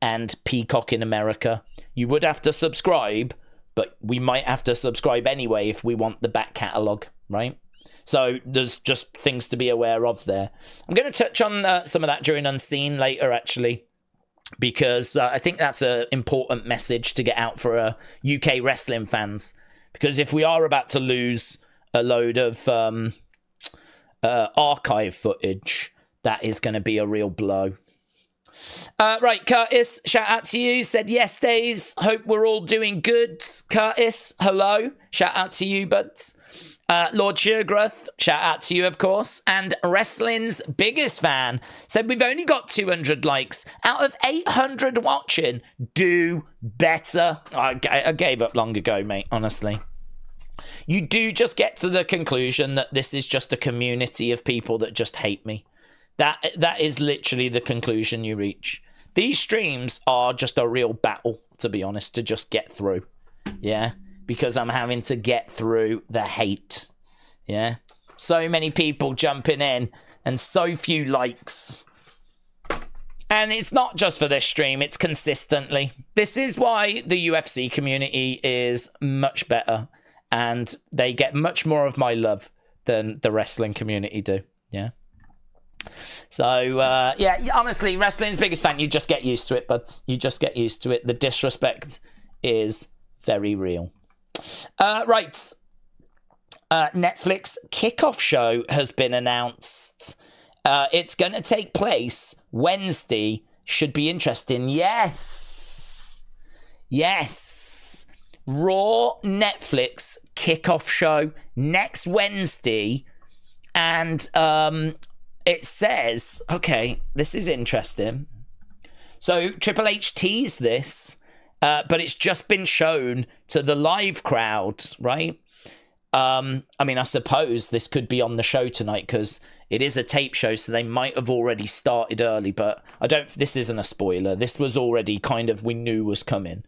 and Peacock in America. You would have to subscribe, but we might have to subscribe anyway if we want the back catalogue, right? So there's just things to be aware of there. I'm going to touch on some of that during Unseen later, actually, because I think that's an important message to get out for UK wrestling fans. Because if we are about to lose a load of archive footage, that is going to be a real blow. Right, Curtis, shout out to you. Said, yes, days. Hope we're all doing good. Curtis, hello. Shout out to you, buds. Lord Sheargrath, shout out to you, of course. And wrestling's biggest fan said, we've only got 200 likes out of 800 watching. Do better. I gave up long ago, mate, honestly. You do just get to the conclusion that this is just a community of people that just hate me. That is literally the conclusion you reach. These streams are just a real battle, to be honest, to just get through. Yeah, because I'm having to get through the hate. Yeah, so many people jumping in and so few likes. And it's not just for this stream, it's consistently. This is why the UFC community is much better. And they get much more of my love than the wrestling community do. Yeah. So, yeah, honestly, wrestling's biggest fan. You just get used to it, but you just get used to it. The disrespect is very real. Right. Netflix kickoff show has been announced. It's going to take place Wednesday. Should be interesting. Yes. Yes. Raw Netflix kickoff show next Wednesday. And it says, okay, this is interesting. So Triple H teased this, but it's just been shown to the live crowd, right? I mean, I suppose this could be on the show tonight because it is a tape show, so they might have already started early, but this isn't a spoiler. This was already kind of, we knew was coming.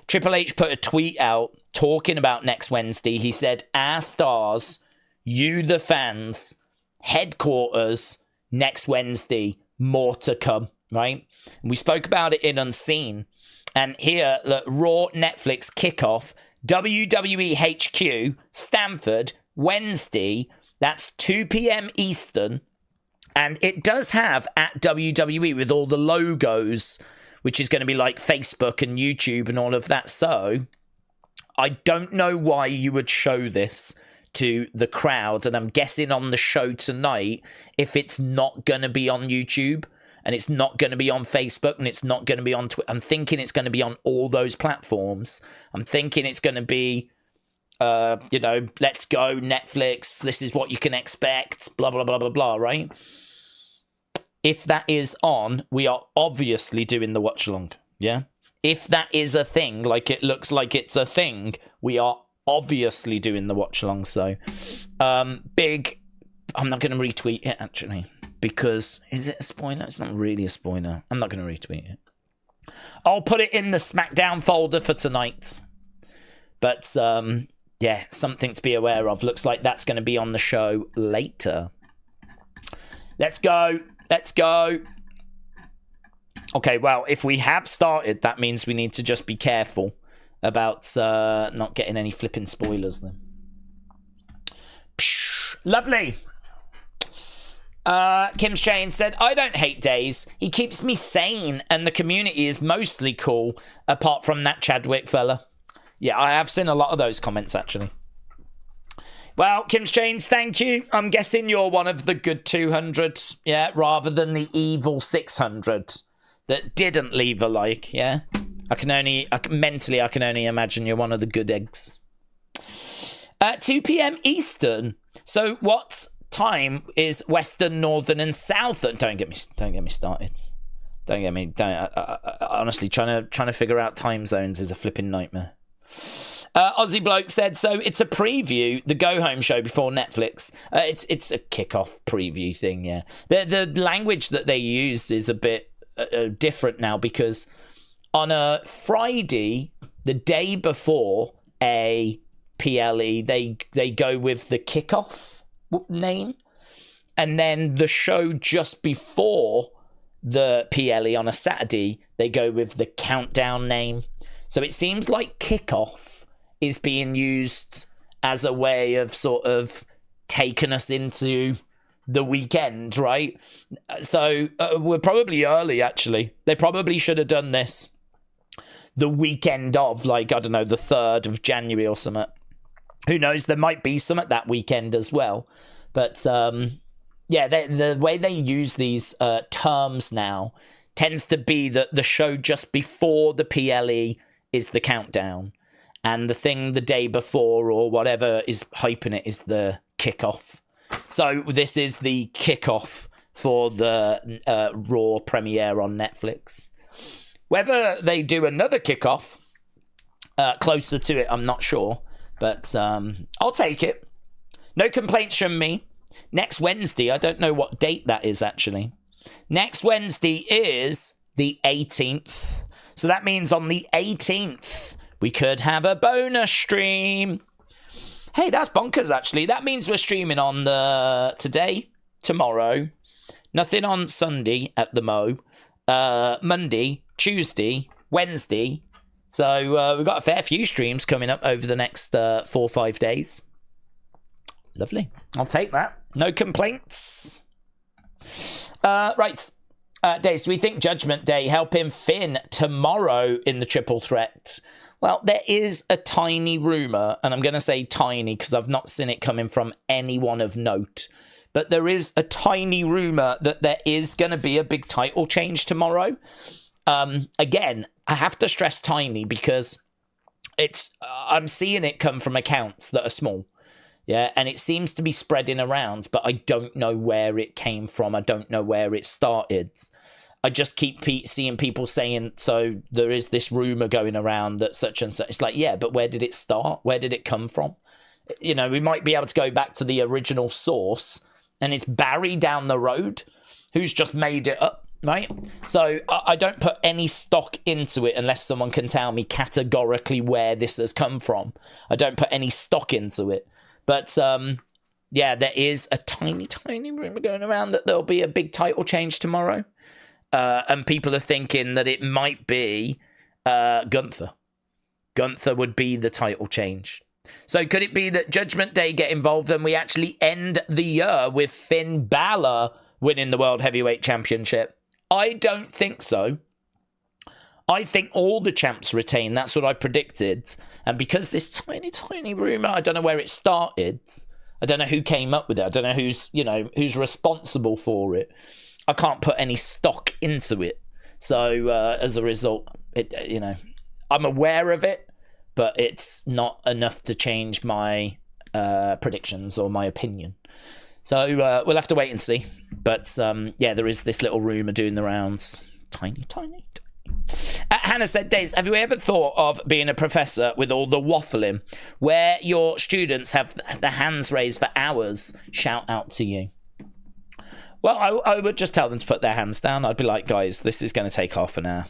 Triple H put a tweet out talking about next Wednesday. He said, our stars, you the fans, headquarters, next Wednesday, more to come, right? And we spoke about it in Unseen. And here, the Raw Netflix kickoff, WWE HQ, Stamford, Wednesday. That's 2 p.m. Eastern. And it does have at WWE with all the logos, which is going to be like Facebook and YouTube and all of that. So I don't know why you would show this to the crowd, and I'm guessing on the show tonight, if it's not going to be on YouTube and it's not going to be on Facebook and it's not going to be on Twitter, I'm thinking it's going to be on all those platforms. I'm thinking it's going to be let's go Netflix, this is what you can expect, blah blah blah blah blah, right? If that is on, we are obviously doing the watch along. Yeah, if that is a thing, like it looks like it's a thing, we are obviously doing the watch along. So big, I'm not going to retweet it actually, because is it a spoiler? It's not really a spoiler. I'm not going to retweet it. I'll put it in the Smackdown folder for tonight. But yeah, something to be aware of. Looks like that's going to be on the show later. Let's go. Okay, well, if we have started, that means we need to just be careful about not getting any flipping spoilers then. Psh, lovely. Kim Shane said, I don't hate Days. He keeps me sane and the community is mostly cool, apart from that Chadwick fella. Yeah, I have seen a lot of those comments, actually. Well, Kim Strange, thank you. I'm guessing you're one of the good 200, yeah, rather than the evil 600 that didn't leave a like, yeah? Mentally, I can only imagine you're one of the good eggs. 2 p.m. Eastern. So what time is Western, Northern, and Southern? Don't get me started. Honestly, trying to figure out time zones is a flipping nightmare. Aussie Bloke said, so it's a preview, the go-home show before Netflix. It's a kickoff preview thing, yeah. The language that they use is a bit different now, because on a Friday, the day before a PLE, they go with the kickoff name, and then the show just before the PLE on a Saturday, they go with the countdown name. So it seems like kickoff is being used as a way of sort of taking us into the weekend, right? So we're probably early, actually. They probably should have done this the weekend of, like, I don't know, the 3rd of January or something. Who knows? There might be some at that weekend as well. But yeah, the way they use these terms now tends to be that the show just before the PLE is the countdown, and the thing the day before or whatever is hyping it is the kickoff. So this is the kickoff for the Raw premiere on Netflix. Whether they do another kickoff closer to it, I'm not sure, but I'll take it. No complaints from me. Next Wednesday, I don't know what date that is actually. Next Wednesday is the 18th. So that means on the 18th, we could have a bonus stream. Hey, that's bonkers, actually. That means we're streaming on the today, tomorrow. Nothing on Sunday at the Mo. Monday, Tuesday, Wednesday. So we've got a fair few streams coming up over the next 4 or 5 days. Lovely. I'll take that. No complaints. Right. Days, do we think Judgment Day helping Finn tomorrow in the triple threat? Well, there is a tiny rumour, and I'm going to say tiny because I've not seen it coming from anyone of note, but there is a tiny rumour that there is going to be a big title change tomorrow. Again, I have to stress tiny because I'm seeing it come from accounts that are small. Yeah, and it seems to be spreading around, but I don't know where it came from. I don't know where it started. I just keep seeing people saying, so there is this rumor going around that such and such. It's like, yeah, but where did it start? Where did it come from? You know, we might be able to go back to the original source, and it's Barry down the road who's just made it up, right? So I don't put any stock into it unless someone can tell me categorically where this has come from. I don't put any stock into it. But, yeah, there is a tiny, tiny rumor going around that there'll be a big title change tomorrow. And people are thinking that it might be Gunther. Gunther would be the title change. So could it be that Judgment Day get involved and we actually end the year with Finn Balor winning the World Heavyweight Championship? I don't think so. I think all the champs retain. That's what I predicted. And because this tiny, tiny rumour, I don't know where it started. I don't know who came up with it. I don't know who's responsible for it. I can't put any stock into it. So as a result, I'm aware of it, but it's not enough to change my predictions or my opinion. So we'll have to wait and see. But yeah, there is this little rumour doing the rounds. Tiny, tiny. Hannah said, Days, have you ever thought of being a professor with all the waffling where your students have their hands raised for hours? Shout out to you. Well, I would just tell them to put their hands down. I'd be like, guys, this is going to take half an hour.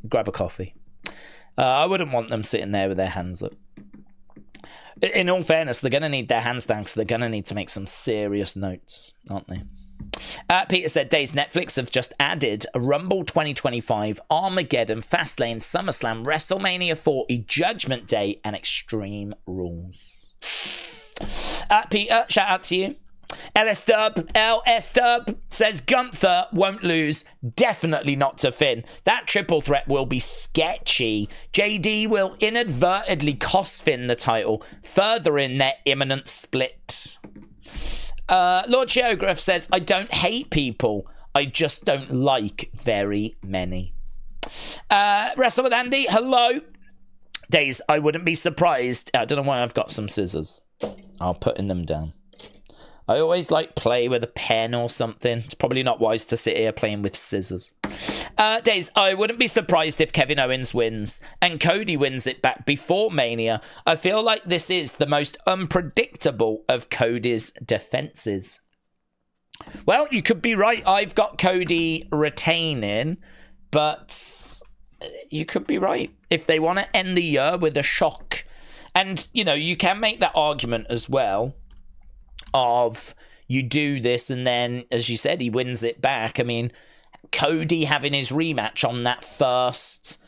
Grab a coffee. I wouldn't want them sitting there with their hands up. In all fairness, they're going to need their hands down because they're going to need to make some serious notes, aren't they? Peter said, Days, Netflix have just added Rumble 2025, Armageddon, Fastlane, SummerSlam, WrestleMania 40, Judgment Day, and Extreme Rules. Peter, shout out to you. LS Dub says Gunther won't lose. Definitely not to Finn. That triple threat will be sketchy. JD will inadvertently cost Finn the title, furthering their imminent split. Lord Geograph says, I don't hate people. I just don't like very many. Wrestle with Andy, hello. Days, I wouldn't be surprised. I don't know why I've got some scissors. I'll put them down. I always play with a pen or something. It's probably not wise to sit here playing with scissors. Days, I wouldn't be surprised if Kevin Owens wins and Cody wins it back before Mania. I feel like this is the most unpredictable of Cody's defenses. Well, you could be right. I've got Cody retaining, but you could be right. If they want to end the year with a shock. And, you can make that argument as well. Of you do this and then, as you said, he wins it back. I mean, Cody having his rematch on that first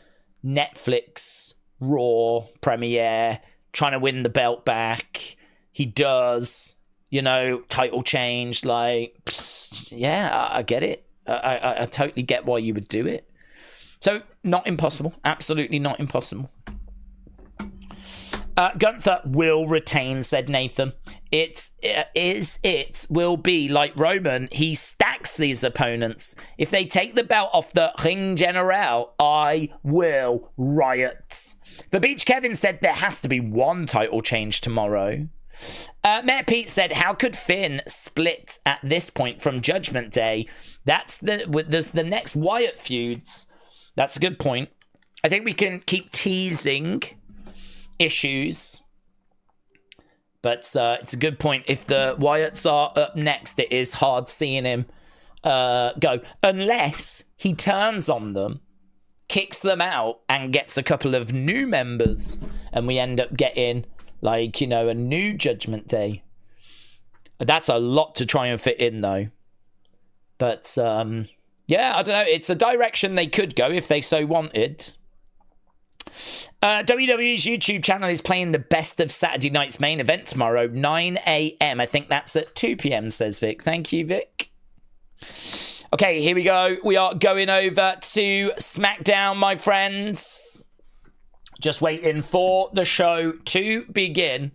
Netflix Raw premiere, trying to win the belt back. He does, title change. Yeah, I get it. I totally get why you would do it. So, not impossible. Absolutely not impossible. Gunther will retain, said Nathan. It will be like Roman. He stacks these opponents. If they take the belt off the Ring General, I will riot. The Beach Kevin said there has to be one title change tomorrow. Matt Pete said, how could Finn split at this point from Judgment Day? There's the next Wyatt feuds. That's a good point. I think we can keep teasing issues, but it's a good point. If the Wyatts are up next, it is hard seeing him go, unless he turns on them, kicks them out, and gets a couple of new members, and we end up getting, like, you know, a new Judgment Day. That's a lot to try and fit in, though. But yeah, I don't know. It's a direction they could go if they so wanted. WWE's YouTube channel is playing the best of Saturday night's main event tomorrow, 9 a.m. I think that's at 2 p.m, says Vic. Thank you, Vic. Okay, here we go. We are going over to SmackDown, my friends. Just waiting for the show to begin.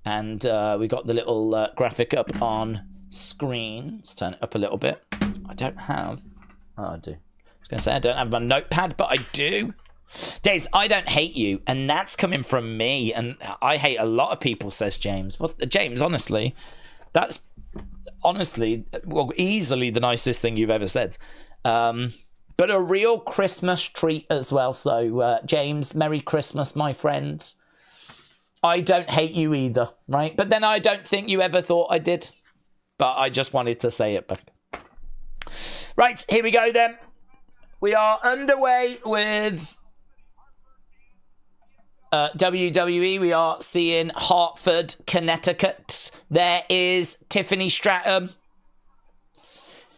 And we got the little graphic up on screen. Let's turn it up a little bit. I don't have... Oh, I do. I was going to say I don't have my notepad, but I do. Days, I don't hate you, and that's coming from me, and I hate a lot of people, says James. Well, James, honestly, that's easily the nicest thing you've ever said. But a real Christmas treat as well. So, James, Merry Christmas, my friend. I don't hate you either, right? But then I don't think you ever thought I did. But I just wanted to say it back. Right, here we go then. We are underway with WWE. We are seeing Hartford, Connecticut. There is Tiffany Stratton.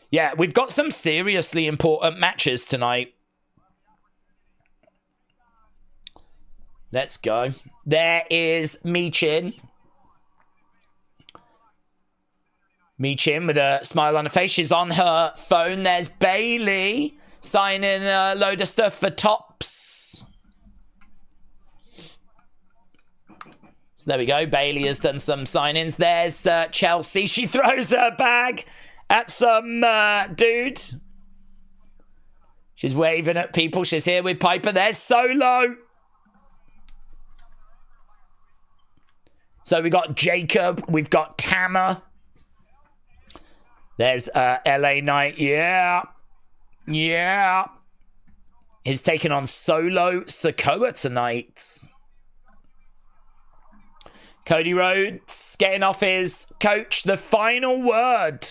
Yeah, we've got some seriously important matches tonight. Let's go. There is Michin. Michin with a smile on her face. She's on her phone. There's Bayley signing a load of stuff for Tops. So there we go. Bayley has done some signings. There's Chelsea. She throws her bag at some dude. She's waving at people. She's here with Piper. There's Solo. So we got Jacob. We've got Tama. There's LA Knight. Yeah. Yeah. He's taking on Solo Sikoa tonight. Cody Rhodes getting off his coach. The final word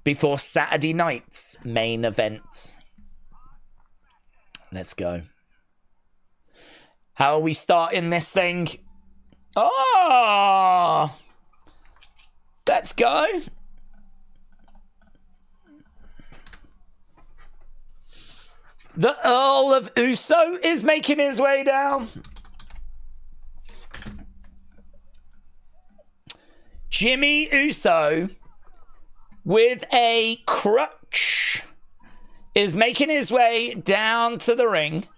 before Saturday night's main event. Let's go. How are we starting this thing? Oh! Let's go. The Earl of Uso is making his way down. Jimmy Uso with a crutch is making his way down to the ring.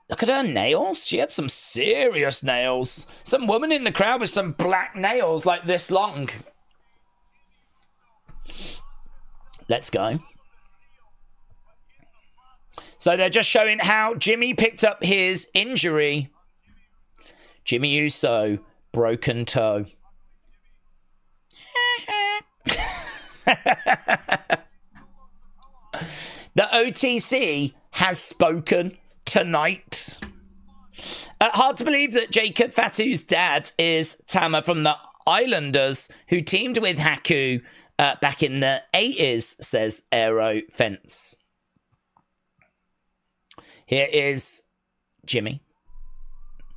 Look at her nails. She had some serious nails. Some woman in the crowd with some black nails like this long. Let's go. So they're just showing how Jimmy picked up his injury. Jimmy Uso, broken toe. The OTC has spoken tonight. Hard to believe that Jacob Fatu's dad is Tama from the Islanders, who teamed with Haku back in the 80s, says Aero Fence. Here is Jimmy.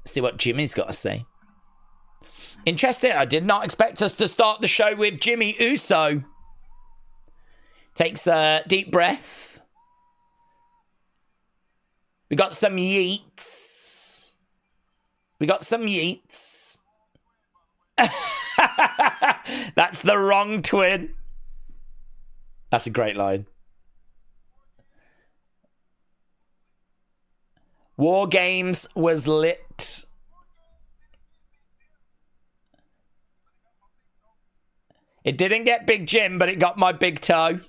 See what Jimmy's got to say. Interesting. I did not expect us to start the show with Jimmy Uso. Takes a deep breath. We got some yeets. We got some yeets. That's the wrong twin. That's a great line. War Games was lit. It didn't get Big Jim, but it got my big toe.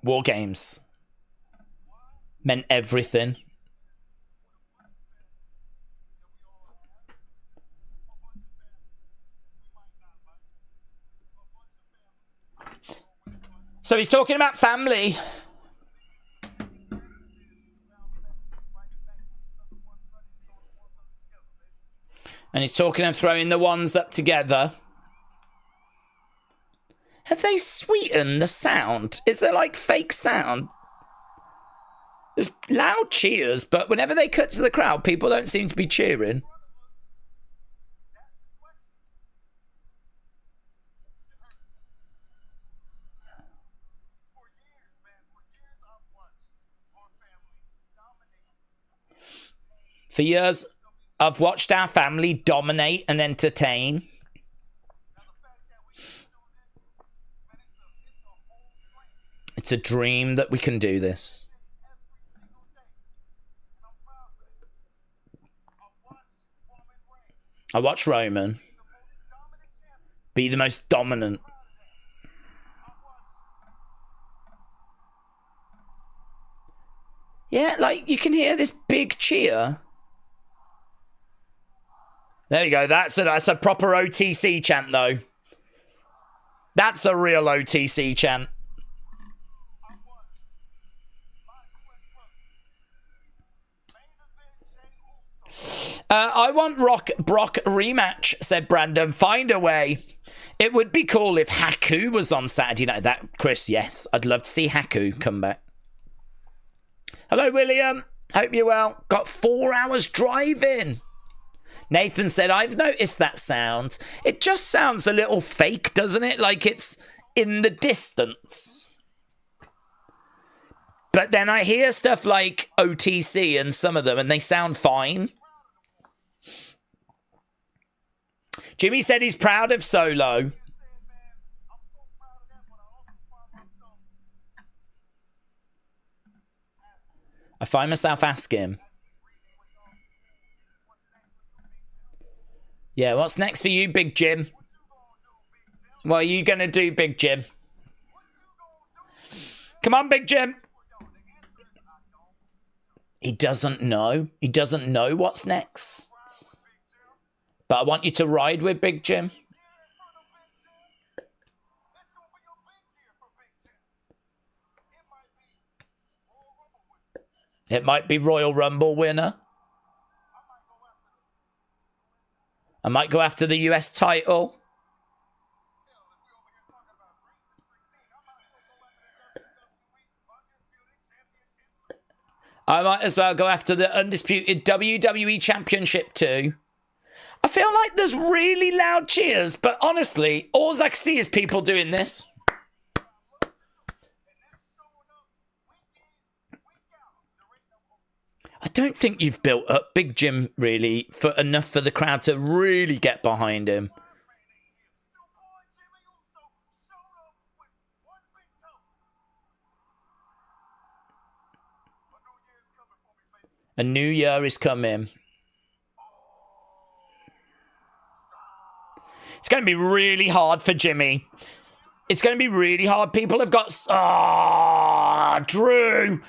War Games meant everything. So he's talking about family. And he's talking of throwing the ones up together. Have they sweetened the sound? Is there like fake sound? There's loud cheers, but whenever they cut to the crowd, people don't seem to be cheering. For years, I've watched our family dominate and entertain. It's a dream that we can do this. I watch Roman be the most dominant. Yeah, like you can hear this big cheer. There you go. That's a proper OTC chant, though. That's a real OTC chant. I want Brock rematch, said Brandon. Find a way. It would be cool if Haku was on Saturday night. That, Chris, yes. I'd love to see Haku come back. Hello, William. Hope you're well. Got 4 hours driving. Nathan said, I've noticed that sound. It just sounds a little fake, doesn't it? Like it's in the distance. But then I hear stuff like OTC and some of them, and they sound fine. Jimmy said he's proud of Solo. I find myself asking, yeah, what's next for you, Big Jim? What are you going to do, Big Jim? Come on, Big Jim. He doesn't know. He doesn't know what's next. But I want you to ride with Big Jim. It might be Royal Rumble winner. I might go after the US title. I might as well go after the undisputed WWE Championship too. I feel like there's really loud cheers, but honestly, all I can see is people doing this. I don't think you've built up Big Jim really for enough for the crowd to really get behind him. A new year is coming. It's going to be really hard for Jimmy. It's going to be really hard. People have got... Drew!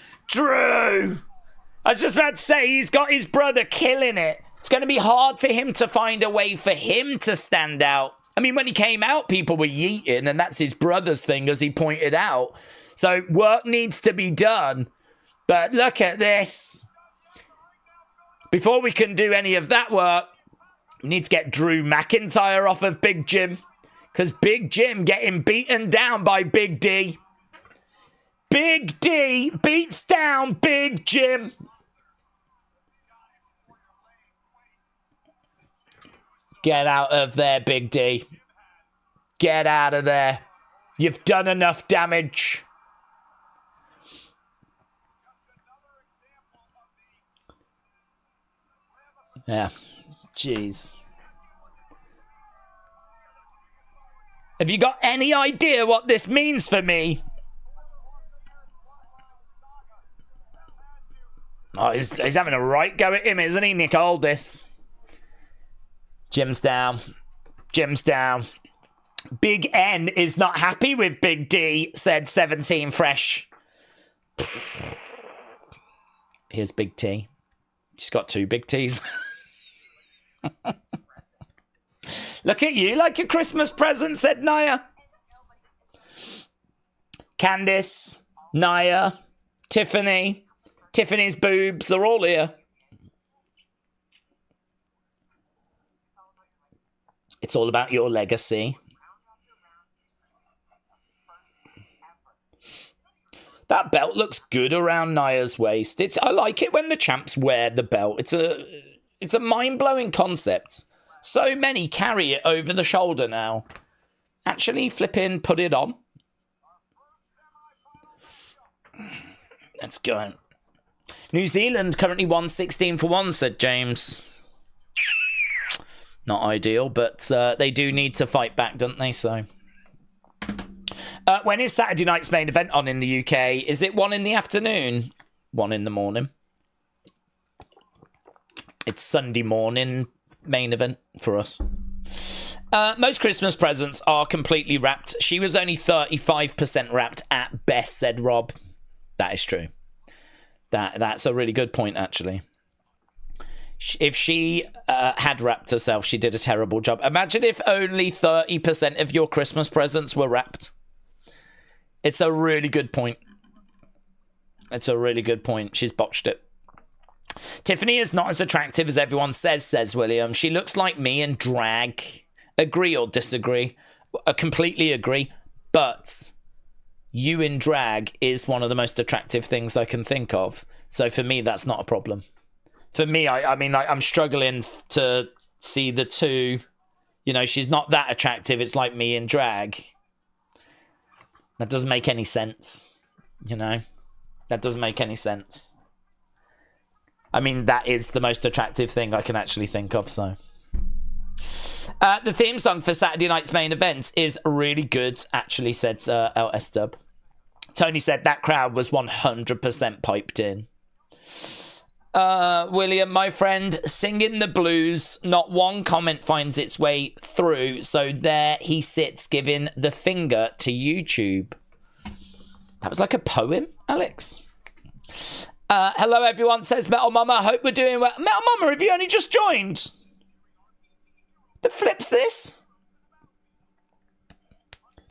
I was just about to say, he's got his brother killing it. It's going to be hard for him to find a way for him to stand out. I mean, when he came out, people were yeeting, and that's his brother's thing, as he pointed out. So work needs to be done. But look at this. Before we can do any of that work, we need to get Drew McIntyre off of Big Jim. Because Big Jim getting beaten down by Big D. Big D beats down Big Jim. Get out of there, Big D. Get out of there. You've done enough damage. Yeah. Jeez. Have you got any idea what this means for me? Oh, he's having a right go at him, isn't he, Nick Aldis? Jim's down. Jim's down. Big N is not happy with Big D, said 17 Fresh. Here's Big T. She's got 2 Big T's. Look at you, like a Christmas present, said Naya. Candice, Naya, Tiffany, Tiffany's boobs, they're all here. It's all about your legacy. That belt looks good around Naya's waist. I like it when the champs wear the belt. It's a mind-blowing concept. So many carry it over the shoulder now. Actually, flipping, put it on. Let's go. New Zealand currently won 16 for 1, said James. Not ideal, but they do need to fight back, don't they? So, when is Saturday night's main event on in the UK? Is it 1 in the afternoon? 1 in the morning. It's Sunday morning main event for us. Most Christmas presents are completely wrapped. She was only 35% wrapped at best, said Rob. That is true. That's a really good point, actually. If she had wrapped herself, she did a terrible job. Imagine if only 30% of your Christmas presents were wrapped. It's a really good point. It's a really good point. She's botched it. Tiffany is not as attractive as everyone says, says William. She looks like me in drag. Agree or disagree? I completely agree. But you in drag is one of the most attractive things I can think of. So for me, that's not a problem. For me, I mean, I'm struggling to see the two. You know, she's not that attractive. It's like me in drag. That doesn't make any sense. You know? That doesn't make any sense. I mean, that is the most attractive thing I can actually think of, so. The theme song for Saturday night's main event is really good, actually, said LS Dub. Tony said that crowd was 100% piped in. William, my friend, singing the blues, not one comment finds its way through, so there he sits giving the finger to YouTube. That was like a poem, Alex. Hello everyone, says Metal Mama, hope we're doing well. Metal Mama, have you only just joined? The flip's this?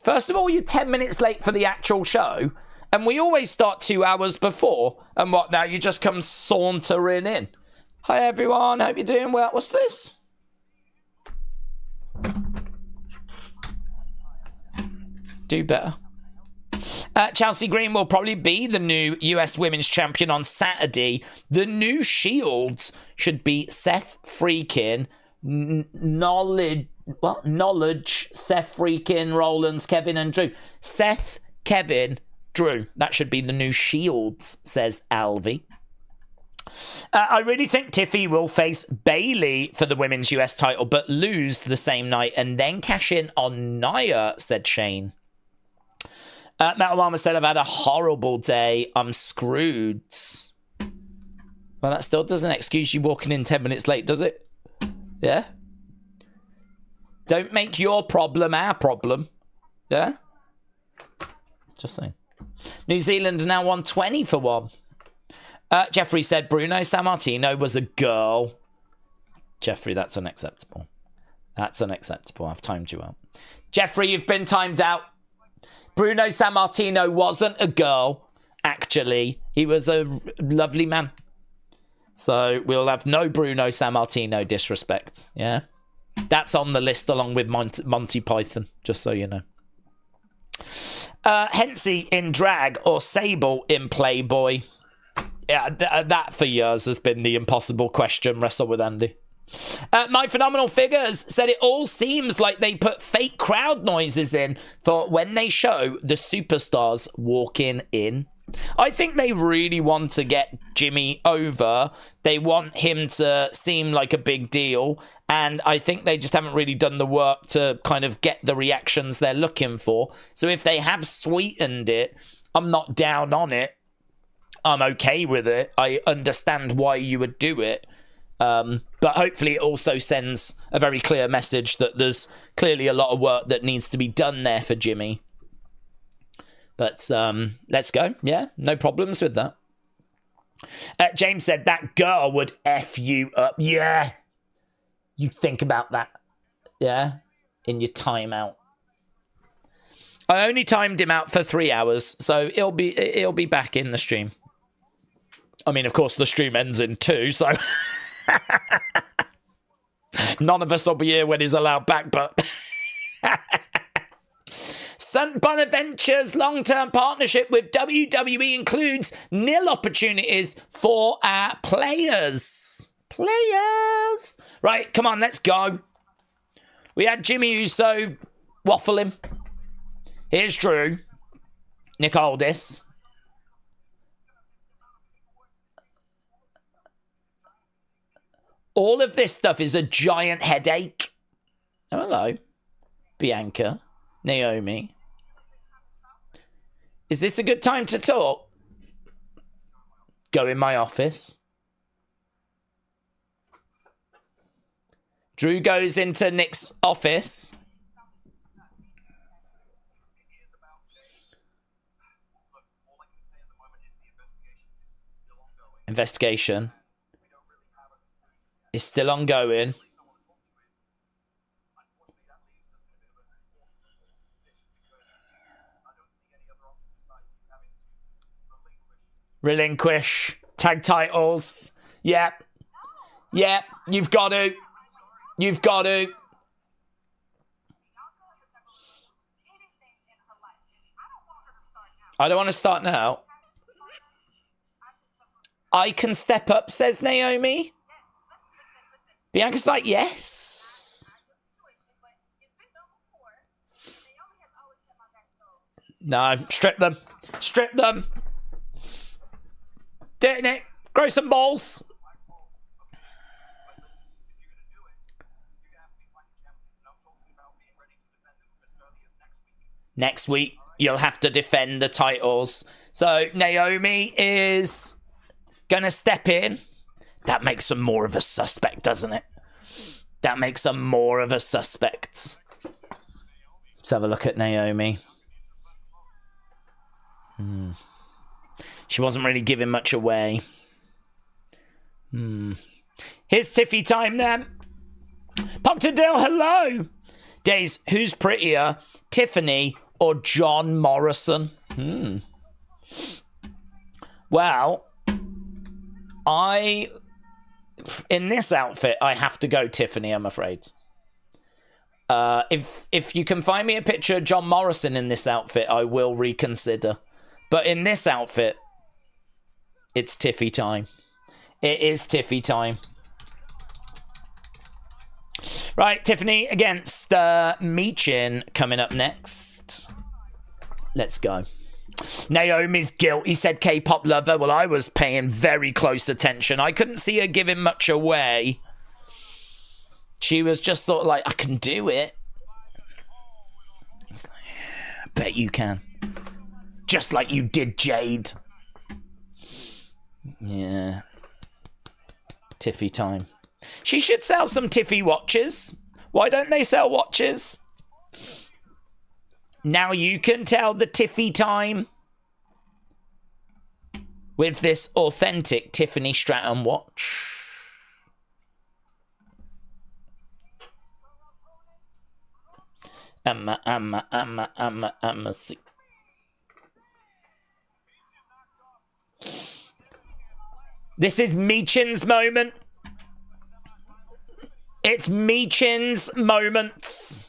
First of all, you're 10 minutes late for the actual show, and we always start 2 hours before. And what now? You just come sauntering in. Hi everyone, hope you're doing well. What's this? Do better. Chelsea Green will probably be the new US Women's Champion on Saturday. The new Shields should be Seth Freakin, Knowledge, Seth Freakin, Rollins, Kevin and Drew. Seth, Kevin, Drew. That should be the new Shields, says Alvy. I really think Tiffy will face Bayley for the Women's US title, but lose the same night and then cash in on Nia, said Shane. Metal Mama said, I've had a horrible day. I'm screwed. Well, that still doesn't excuse you walking in 10 minutes late, does it? Yeah? Don't make your problem our problem. Yeah? Just saying. New Zealand now won 20 for 1. Jeffrey said Bruno Sammartino was a girl. Jeffrey, that's unacceptable. That's unacceptable. I've timed you out. Jeffrey, you've been timed out. Bruno Sammartino wasn't a girl, actually. He was a lovely man. So we'll have no Bruno Sammartino disrespect. Yeah? That's on the list along with Monty Python, just so you know. Hensey in drag or Sable in Playboy? Yeah, that for years has been the impossible question. Wrestle with Andy. My Phenomenal Figures said it all seems like they put fake crowd noises in for when they show the superstars walking in. I think they really want to get Jimmy over. They want him to seem like a big deal. And I think they just haven't really done the work to kind of get the reactions they're looking for. So if they have sweetened it, I'm not down on it. I'm okay with it. I understand why you would do it. But hopefully it also sends a very clear message that there's clearly a lot of work that needs to be done there for Jimmy. But let's go. Yeah, no problems with that. James said that girl would F you up. Yeah. You think about that. Yeah. In your timeout. I only timed him out for 3 hours, so it'll be back in the stream. I mean, of course, the stream ends in 2, so none of us will be here when he's allowed back, but St. Bonaventure's long-term partnership with WWE includes nil opportunities for our players. Players! Right, come on, let's go. We had Jimmy Uso waffling. Here's Drew. Nick Aldis. All of this stuff is a giant headache. Oh, hello. Bianca. Naomi. Is this a good time to talk? Go in my office. Drew goes into Nick's office. Investigation is still ongoing. Relinquish tag titles. Yep. Yep. You've got to. You've got to. I don't want to start now. I can step up, says Naomi. Bianca's like, yes. No, strip them. Strip them. Do it, Nick. Grow some balls. Next week, you'll have to defend the titles. So, Naomi is going to step in. That makes her more of a suspect, doesn't it? That makes her more of a suspect. Let's have a look at Naomi. She wasn't really giving much away. Here's Tiffy time then. Proctor Dill, hello. Days, who's prettier, Tiffany or John Morrison? Well, in this outfit, I have to go Tiffany, I'm afraid. If you can find me a picture of John Morrison in this outfit, I will reconsider. But in this outfit, it's Tiffy time. It is Tiffy time. Right, Tiffany against Michin coming up next. Let's go. Naomi's guilt. He said K-pop lover. Well, I was paying very close attention. I couldn't see her giving much away. She was just sort of like, I can do it. I was like, yeah, I bet you can. Just like you did, Jade. Yeah. Tiffy time. She should sell some Tiffy watches. Why don't they sell watches? Now you can tell the Tiffy time with this authentic Tiffany Stratton watch. This is Michin's moment. It's Michin's moment.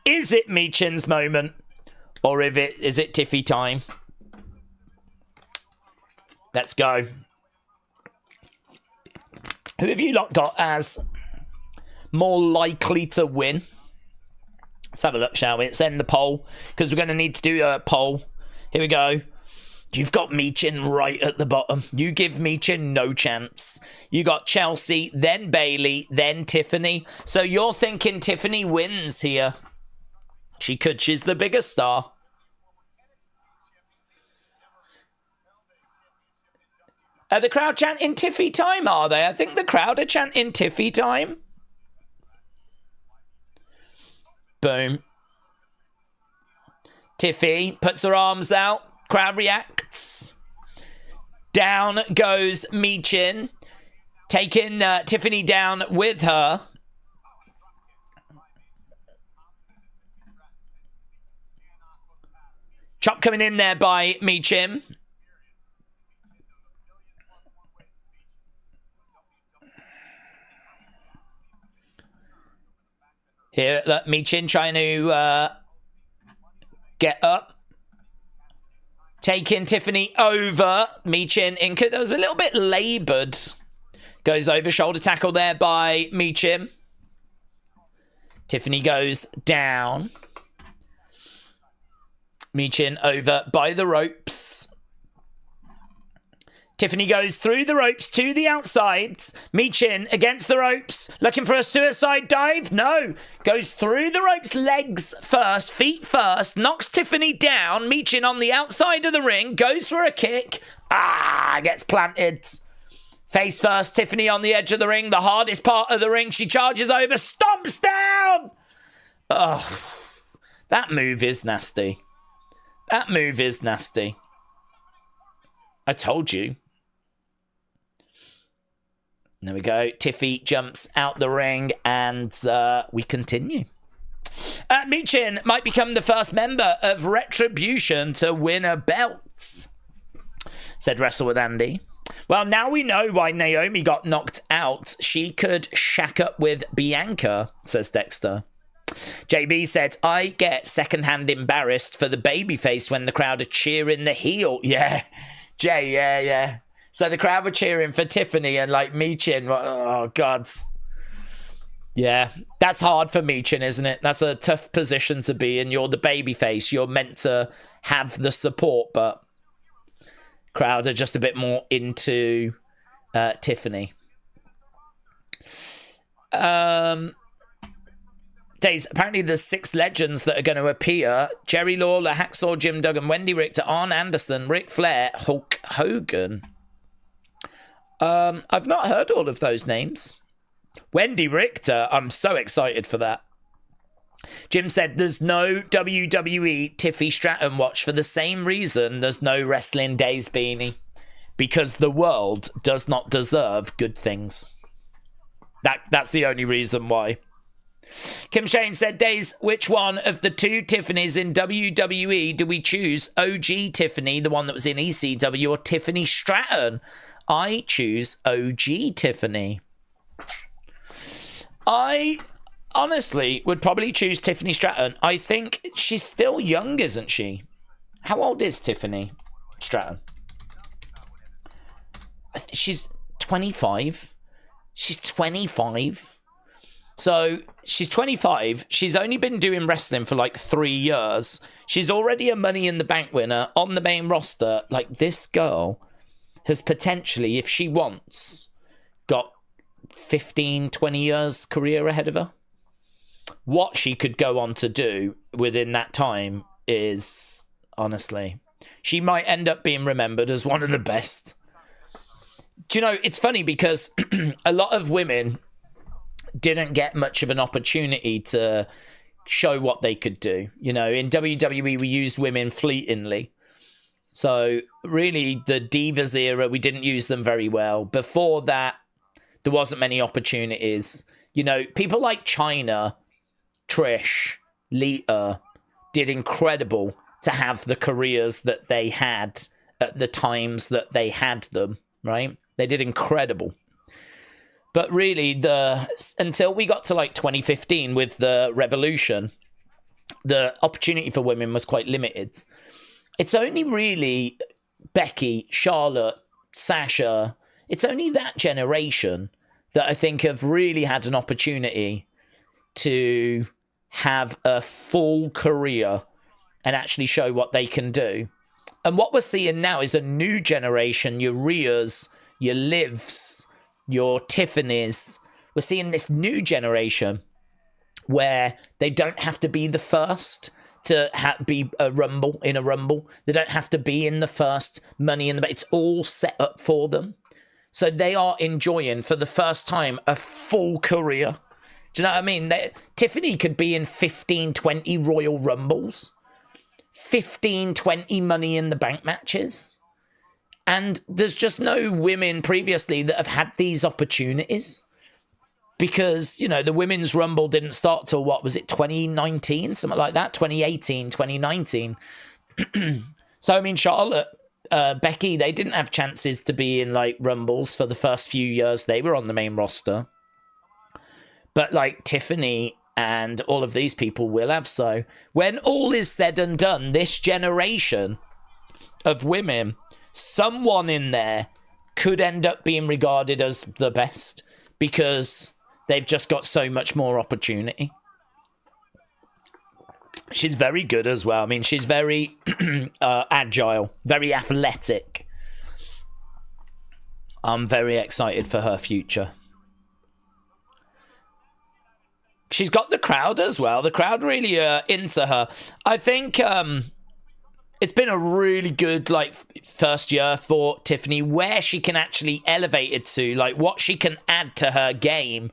Is it Michin's moment? Or is it Tiffy time? Let's go. Who have you lot got as more likely to win? Let's have a look, shall we? Let's end the poll, because we're going to need to do a poll. Here we go. You've got Michin right at the bottom. You give Michin no chance. You got Chelsea, then Bayley, then Tiffany. So you're thinking Tiffany wins here. She could. She's the biggest star. Are the crowd chanting Tiffy time, are they? I think the crowd are chanting Tiffy time. Boom. Tiffy puts her arms out. Crowd reacts. Down goes Michin, taking Tiffany down with her. Chop coming in there by Michin. Here, look, Michin trying to get up. Taking Tiffany over. Michin, that was a little bit laboured. Goes over, shoulder tackle there by Michin. Tiffany goes down. Michin over by the ropes. Tiffany goes through the ropes to the outsides. Michin against the ropes. Looking for a suicide dive? No. Goes through the ropes, legs first, feet first. Knocks Tiffany down. Michin on the outside of the ring. Goes for a kick. Gets planted. Face first, Tiffany on the edge of the ring. The hardest part of the ring. She charges over. Stomps down. Oh, that move is nasty. That move is nasty. I told you. There we go. Tiffy jumps out the ring and we continue. Michin might become the first member of Retribution to win a belt, said Wrestle with Andy. Well, now we know why Naomi got knocked out. She could shack up with Bianca, says Dexter. JB said, I get secondhand embarrassed for the babyface when the crowd are cheering the heel. Yeah, Jay, yeah. So the crowd were cheering for Tiffany and like Michin. Oh, God. Yeah, that's hard for Michin, isn't it? That's a tough position to be in. You're the babyface. You're meant to have the support, but crowd are just a bit more into Tiffany. Days, apparently there's 6 legends that are going to appear. Jerry Lawler, Hacksaw Jim Duggan, Wendy Richter, Arn Anderson, Ric Flair, Hulk Hogan. I've not heard all of those names. Wendy Richter, I'm so excited for that. Jim said there's no WWE Tiffy Stratton watch for the same reason there's no Wrestling Days beanie. Because the world does not deserve good things. That's the only reason why. Kim Shane said, Days, which one of the 2 Tiffany's in WWE do we choose? OG Tiffany, the one that was in ECW, or Tiffany Stratton? I choose OG Tiffany. I honestly would probably choose Tiffany Stratton. I think she's still young, isn't she? How old is Tiffany Stratton? She's 25. She's 25. So she's 25. She's only been doing wrestling for like 3 years. She's already a Money in the Bank winner on the main roster. Like, this girl has potentially, if she wants, got 15, 20 years career ahead of her. What she could go on to do within that time is, honestly, she might end up being remembered as one of the best. Do you know, it's funny because a lot of women didn't get much of an opportunity to show what they could do. You know, in WWE, we used women fleetingly. So really, the Divas era, we didn't use them very well. Before that, there wasn't many opportunities. You know, people like Chyna, Trish, Lita did incredible to have the careers that they had at the times that they had them, right? They did incredible. But really, until we got to like 2015 with the Revolution, the opportunity for women was quite limited. It's only really Becky, Charlotte, Sasha, it's only that generation that I think have really had an opportunity to have a full career and actually show what they can do. And what we're seeing now is a new generation, your Rheas, your Livs, your Tiffany's. We're seeing this new generation where they don't have to be the first to be in a rumble. They don't have to be in the first Money in the Bank. It's all set up for them. So they are enjoying, for the first time, a full career. Do you know what I mean? Tiffany could be in 15, 20 Royal Rumbles, 15, 20 Money in the Bank matches. And there's just no women previously that have had these opportunities. Because, you know, the Women's Rumble didn't start till, what was it, 2019? Something like that, 2018, 2019. So, I mean, Charlotte, Becky, they didn't have chances to be in, like, Rumbles for the first few years they were on the main roster. But, like, Tiffany and all of these people will have. So, when all is said and done, this generation of women, someone in there could end up being regarded as the best because they've just got so much more opportunity. She's very good as well. I mean, she's very agile, very athletic. I'm very excited for her future. She's got the crowd as well. The crowd really into her. I think it's been a really good like first year for Tiffany, where she can actually elevate it to, like what she can add to her game.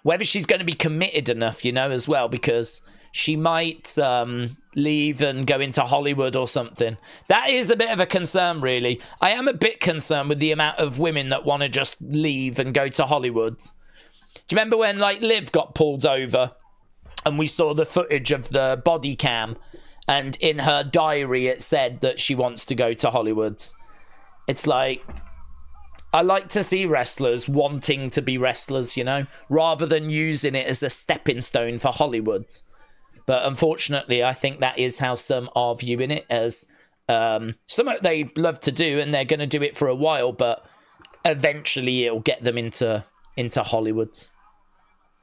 Whether she's going to be committed enough, you know, as well, because she might leave and go into Hollywood or something. That is a bit of a concern, really. I am a bit concerned with the amount of women that want to just leave and go to Hollywood. Do you remember when, like, Liv got pulled over and we saw the footage of the body cam, and in her diary it said that she wants to go to Hollywood? It's like, I like to see wrestlers wanting to be wrestlers, you know, rather than using it as a stepping stone for Hollywood. But unfortunately, I think that is how some are viewing it, as something they love to do, and they're going to do it for a while, but eventually it'll get them into Hollywood.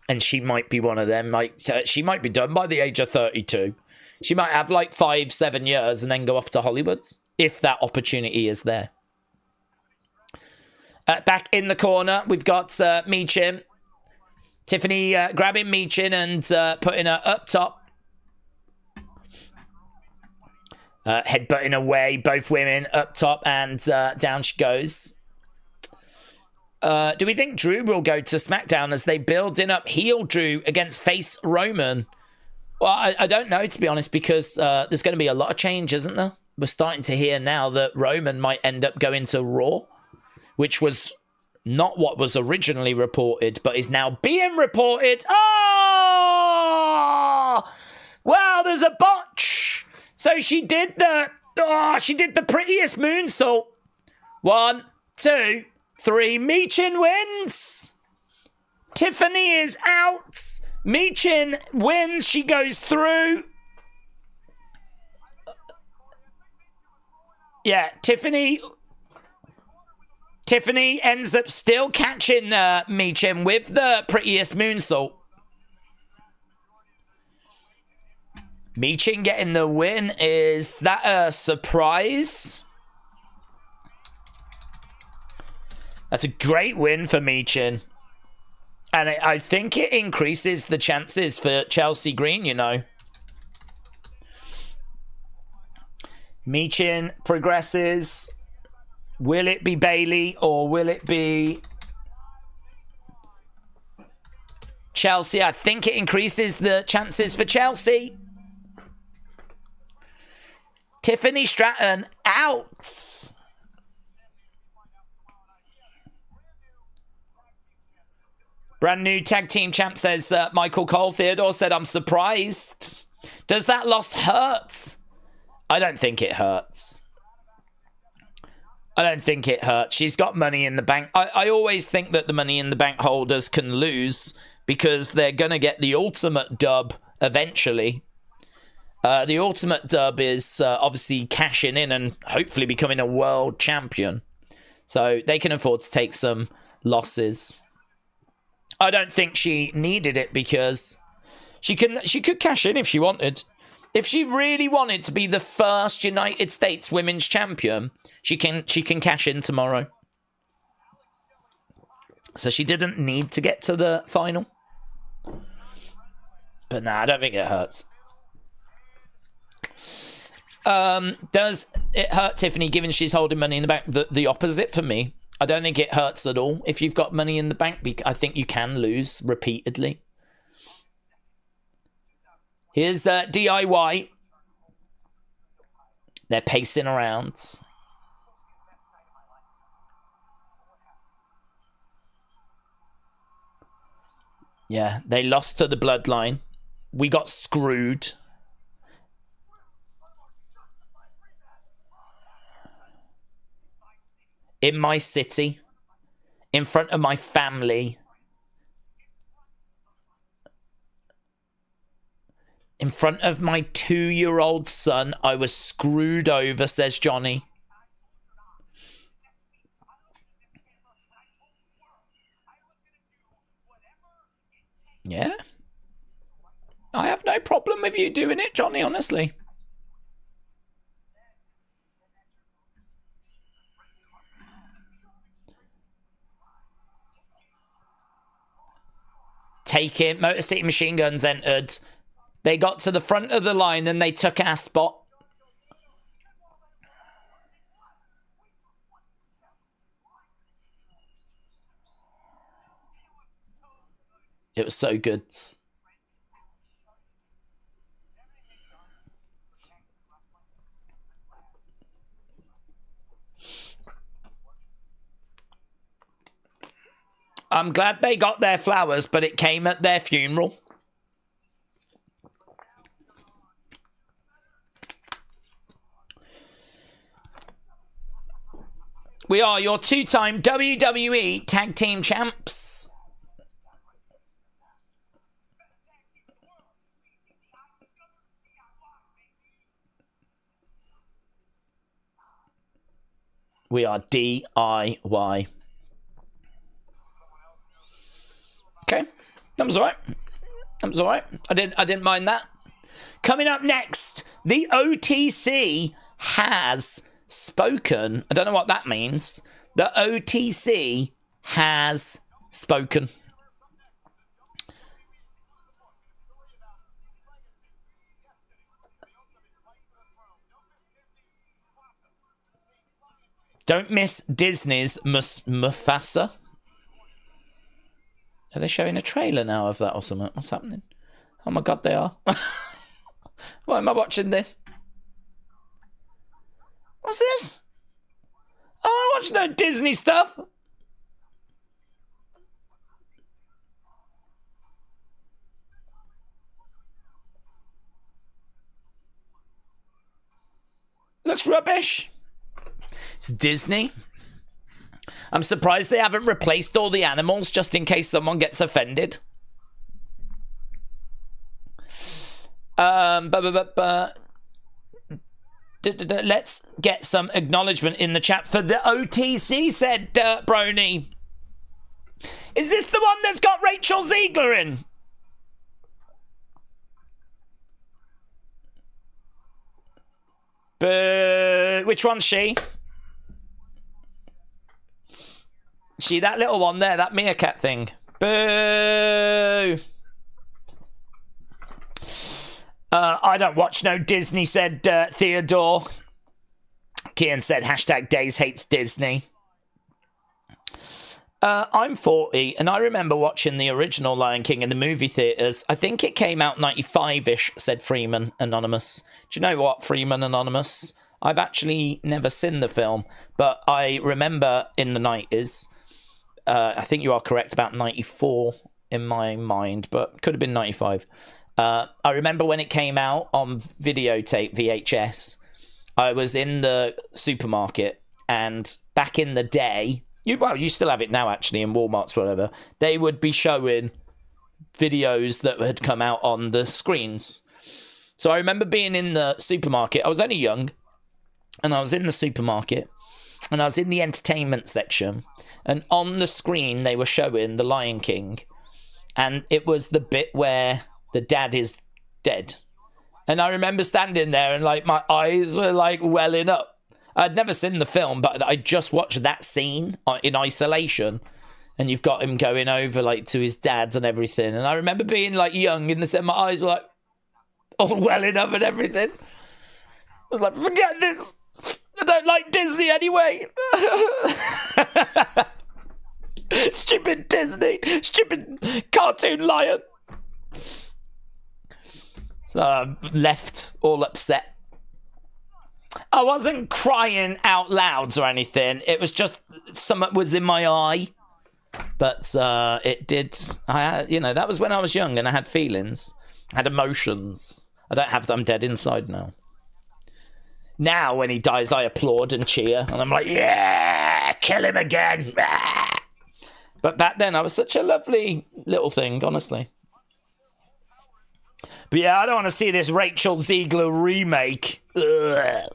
And she might be one of them. Like, she might be done by the age of 32. She might have like 5-7 years and then go off to Hollywood, if that opportunity is there. Back in the corner, we've got Michin. Tiffany grabbing Michin and putting her up top. Headbutting away, both women up top, and down she goes. Do we think Drew will go to SmackDown as they building up heel Drew against face Roman? Well, I don't know, to be honest, because there's going to be a lot of change, isn't there? We're starting to hear now that Roman might end up going to Raw, which was not what was originally reported, but is now being reported. Oh! Wow, there's a botch. So she did the prettiest moonsault. 1, 2, 3. Michin wins. Tiffany is out. Michin wins. She goes through. Yeah, Tiffany ends up still catching Michin with the prettiest moonsault. Michin getting the win. Is that a surprise? That's a great win for Michin. And I think it increases the chances for Chelsea Green, you know. Michin progresses. Will it be Bayley or will it be Chelsea? I think it increases the chances for Chelsea. Tiffany Stratton out. Brand new tag team champ, says Michael Cole. Theodore said, I'm surprised. Does that loss hurt? I don't think it hurts. I don't think it hurts. She's got Money in the Bank. I always think that the Money in the Bank holders can lose because they're going to get the ultimate dub eventually. The ultimate dub is obviously cashing in and hopefully becoming a world champion. So they can afford to take some losses. I don't think she needed it because she could cash in if she wanted. If she really wanted to be the first United States Women's Champion, she can cash in tomorrow. So she didn't need to get to the final. But nah, I don't think it hurts. Does it hurt Tiffany given she's holding Money in the Bank? The opposite for me. I don't think it hurts at all if you've got money in the bank. I think you can lose repeatedly. Here's DIY. They're pacing around. Yeah, they lost to the Bloodline. We got screwed. In my city. In front of my family. In front of my 2-year-old son, I was screwed over, says Johnny. Yeah. I have no problem with you doing it, Johnny, honestly. Take it. Motor City Machine Guns entered. They got to the front of the line and they took our spot. It was so good. I'm glad they got their flowers, but it came at their funeral. We are your 2-time WWE Tag Team Champs. We are DIY. Okay, that was all right. That was all right. I didn't mind that. Coming up next, the OTC has spoken. I don't know what that means. The OTC has spoken. Don't miss Disney's Mufasa. Are they showing a trailer now of that or something? What's happening? Oh my god, they are. Why am I watching this? What's this? Oh, I watch no Disney stuff. Looks rubbish. It's Disney. I'm surprised they haven't replaced all the animals just in case someone gets offended. Let's get some acknowledgement in the chat for the OTC, said Dirt Brony. Is this the one that's got Rachel Ziegler in? Which one's she? She, that little one there, that meerkat thing. Boo! I don't watch no Disney, said Theodore. Kian said, hashtag Days hates Disney. I'm 40, and I remember watching the original Lion King in the movie theatres. I think it came out 95-ish, said Freeman Anonymous. Do you know what, Freeman Anonymous? I've actually never seen the film, but I remember in the 90s. I think you are correct, about 94 in my mind, but could have been 95. I remember when it came out on videotape, VHS, I was in the supermarket, and back in the day, you still have it now actually in Walmarts, whatever, they would be showing videos that had come out on the screens. So I remember being in the supermarket. I was only young, and I was in the supermarket, and I was in the entertainment section, and on the screen they were showing The Lion King, and it was the bit where the dad is dead. And I remember standing there and like my eyes were like welling up. I'd never seen the film, but I just watched that scene in isolation, and you've got him going over like to his dad's and everything. And I remember being like young in the sense, my eyes were like all welling up and everything. I was like, forget this. don't like Disney anyway. Stupid Disney. Stupid cartoon lion. So I left all upset. I wasn't crying out loud or anything. It was just something was in my eye. But it did. That was when I was young and I had feelings. I had emotions. I don't have them. Dead inside now. Now, when he dies, I applaud and cheer. And I'm like, yeah, kill him again. But back then, I was such a lovely little thing, honestly. But yeah, I don't want to see this Rachel Ziegler remake. Ugh.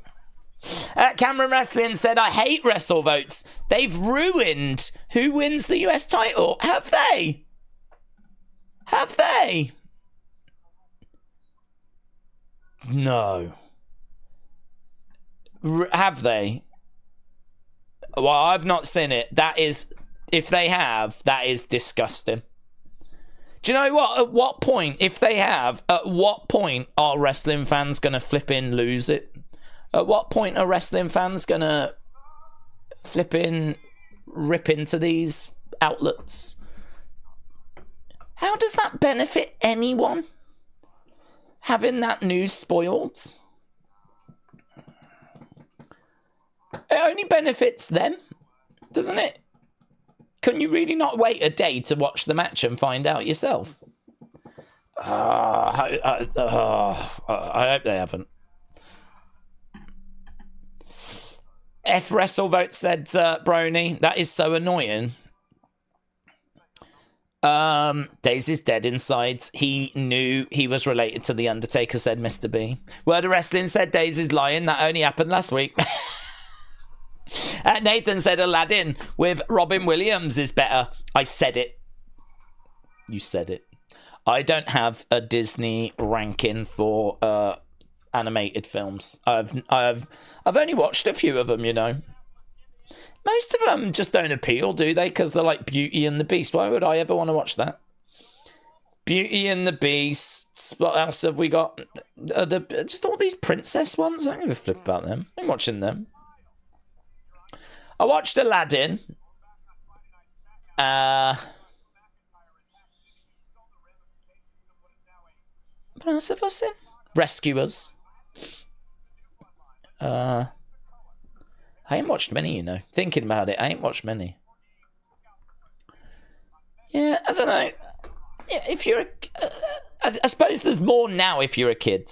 Cameron Wrestling said, I hate Wrestle Votes. They've ruined who wins the US title. Have they? Have they? No. Have they? Well, I've not seen it. That is, if they have, that is disgusting. Do you know what? At what point, if they have, at what point are wrestling fans going to flip in lose it? At what point are wrestling fans going to flip in, rip into these outlets? How does that benefit anyone? Having that news spoiled? It only benefits them, doesn't it? Can you really not wait a day to watch the match and find out yourself? I hope they haven't. F WrestleVote said, Brony, that is so annoying. Daisy's dead inside. He knew he was related to The Undertaker, said Mr. B. Word of Wrestling said Daisy's lying. That only happened last week. Nathan said Aladdin with Robin Williams is better. I said it. You said it. I don't have a Disney ranking for animated films. I've only watched a few of them, you know. Most of them just don't appeal, do they? Because they're like Beauty and the Beast. Why would I ever want to watch that? Beauty and the Beast. What else have we got? Just all these princess ones. I don't give a flip about them. I'm watching them. I watched Aladdin. What else have I seen? Rescuers. I ain't watched many, you know. Thinking about it, I ain't watched many. Yeah, I don't know. Yeah, if you're I suppose there's more now if you're a kid.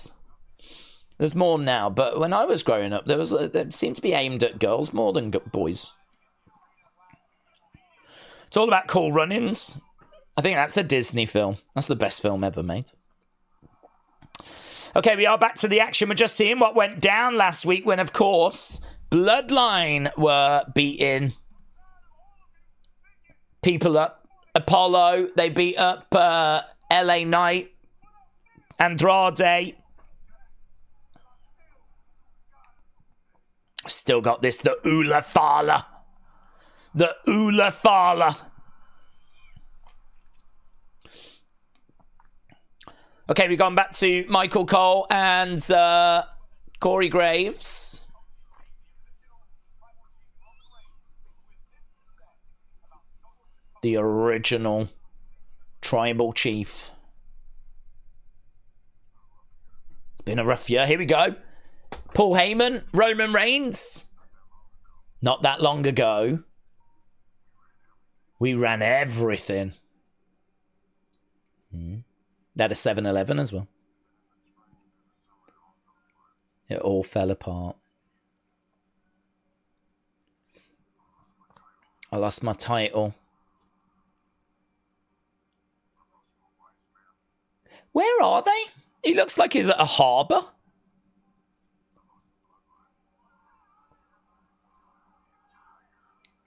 There's more now, but when I was growing up, there seemed to be aimed at girls more than boys. It's all about Cool Runnings. I think that's a Disney film. That's the best film ever made. Okay, we are back to the action. We're just seeing what went down last week when, of course, Bloodline were beating people up. Apollo, they beat up LA Knight, Andrade. Still got this, the Ula Fala. The Ula Fala. Okay, we've gone back to Michael Cole and Corey Graves. The original tribal chief. It's been a rough year. Here we go. Paul Heyman, Roman Reigns. Not that long ago, we ran everything. They had a 7-Eleven as well. It all fell apart. I lost my title. Where are they? He looks like he's at a harbour.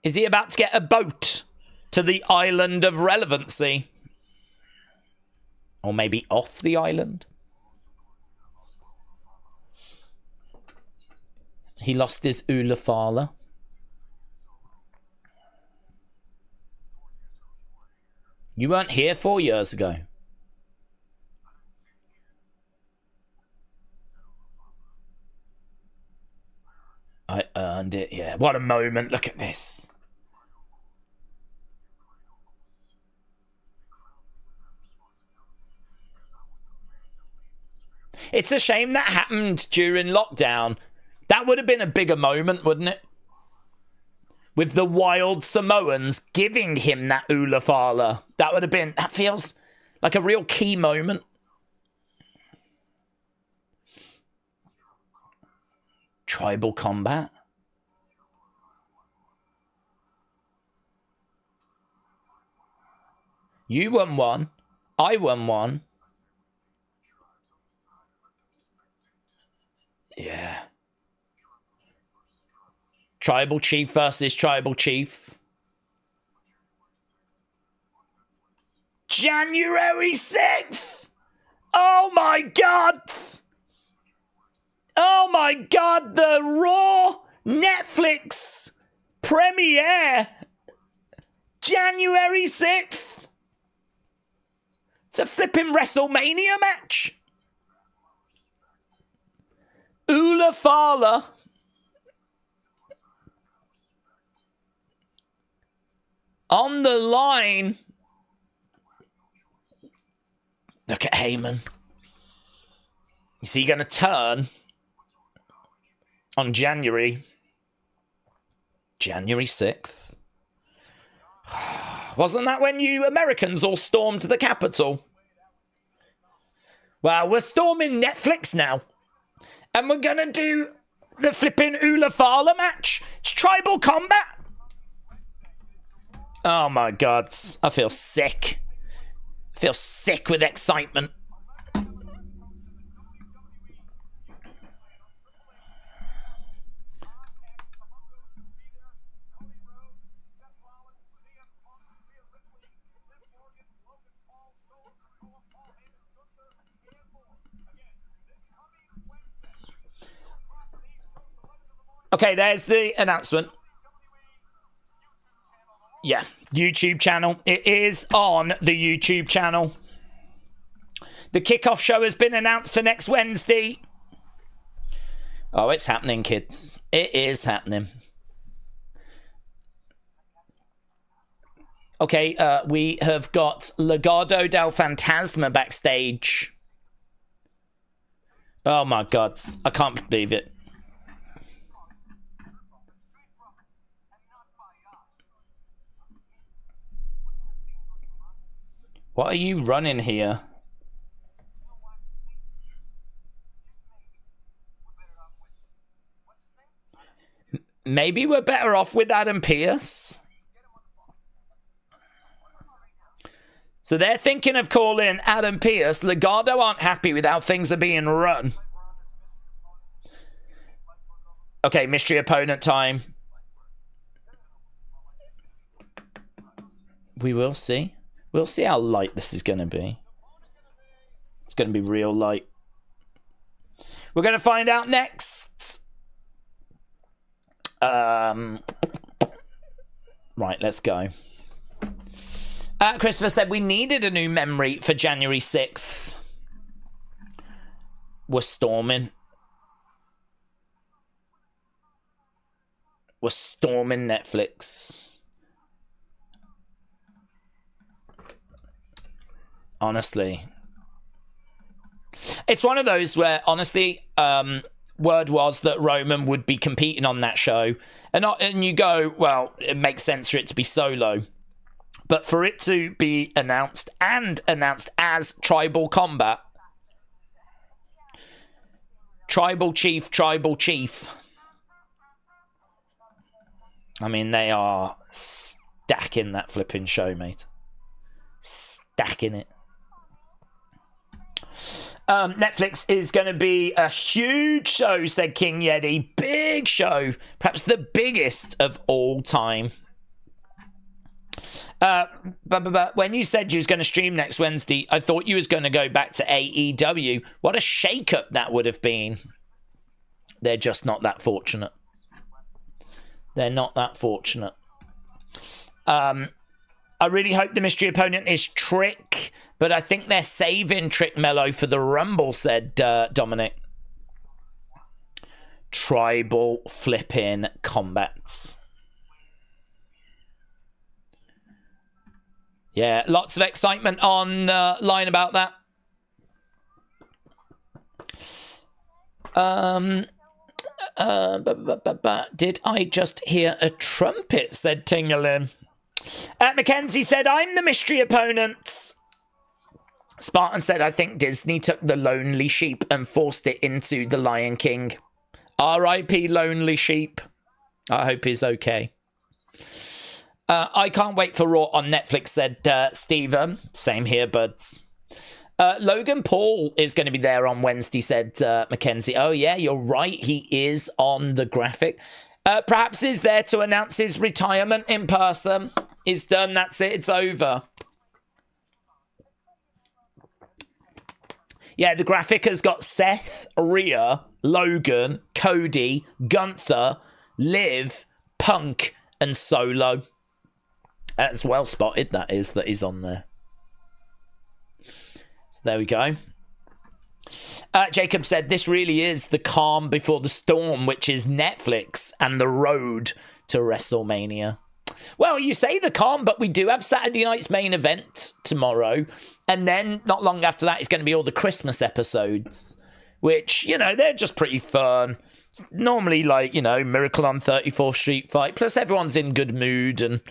Is he about to get a boat to the island of relevancy? Or maybe off the island? He lost his Ula Fala. You weren't here 4 years ago. Yeah, what a moment. Look at this. It's a shame that happened during lockdown. That would have been a bigger moment, wouldn't it? With the wild Samoans giving him that Ula Fala. That would have been... That feels like a real key moment. Tribal combat. You won one. I won one. Yeah. Tribal Chief versus Tribal Chief. January 6th! Oh my God! Oh my God, the Raw Netflix premiere! January 6th! It's a flipping WrestleMania match! Ula Fala on the line. Look at Heyman. Is he going to turn on January 6th? Wasn't that when you Americans all stormed the Capitol? Well, we're storming Netflix now. And we're going to do the flipping Ula Fala match. It's tribal combat. Oh my God. I feel sick. I feel sick with excitement. Okay, there's the announcement. Yeah, YouTube channel. It is on the YouTube channel. The kickoff show has been announced for next Wednesday. Oh, it's happening, kids. It is happening. Okay, we have got Legado del Fantasma backstage. Oh my God, I can't believe it. What are you running here? Maybe we're better off with Adam Pearce. So they're thinking of calling Adam Pearce. Legado aren't happy with how things are being run. Okay, mystery opponent time. We will see. We'll see how light this is going to be. It's going to be real light. We're going to find out next. Right, let's go. Christopher said we needed a new memory for January 6th. We're storming. We're storming Netflix. Honestly, it's one of those where, honestly, word was that Roman would be competing on that show, and you go, well, it makes sense for it to be solo, but for it to be announced as Tribal Combat, Tribal Chief. I mean, they are stacking that flipping show, mate. Stacking it. Netflix is going to be a huge show, said King Yeti. Big show. Perhaps the biggest of all time. But when you said you was going to stream next Wednesday, I thought you was going to go back to AEW. What a shake-up that would have been. They're just not that fortunate. They're not that fortunate. I really hope the mystery opponent is Trick, but I think they're saving Trick Mello for the Rumble, said Dominic. tribal flipping combats. Yeah, lots of excitement online about that. Did I just hear a trumpet? Said Tingerlin. Mackenzie said, I'm the mystery opponent. Spartan said, I think Disney took the Lonely Sheep and forced it into the Lion King. R.I.P. Lonely Sheep. I hope he's okay. I can't wait for Raw on Netflix, said Steven. Same here, buds. Logan Paul is going to be there on Wednesday, said Mackenzie. Oh, yeah, you're right. He is on the graphic. Perhaps he's there to announce his retirement in person. He's done. That's it. It's over. Yeah, the graphic has got Seth, Rhea, Logan, Cody, Gunther, Liv, Punk, and Solo. That's well spotted, that is, that he's on there. So there we go. Jacob said, this really is the calm before the storm, which is Netflix and the road to WrestleMania. Well, you say the calm, but we do have Saturday night's main event tomorrow. And then not long after that, it's going to be all the Christmas episodes, which, you know, they're just pretty fun. It's normally like, you know, Miracle on 34th Street fight. Plus everyone's in good mood. And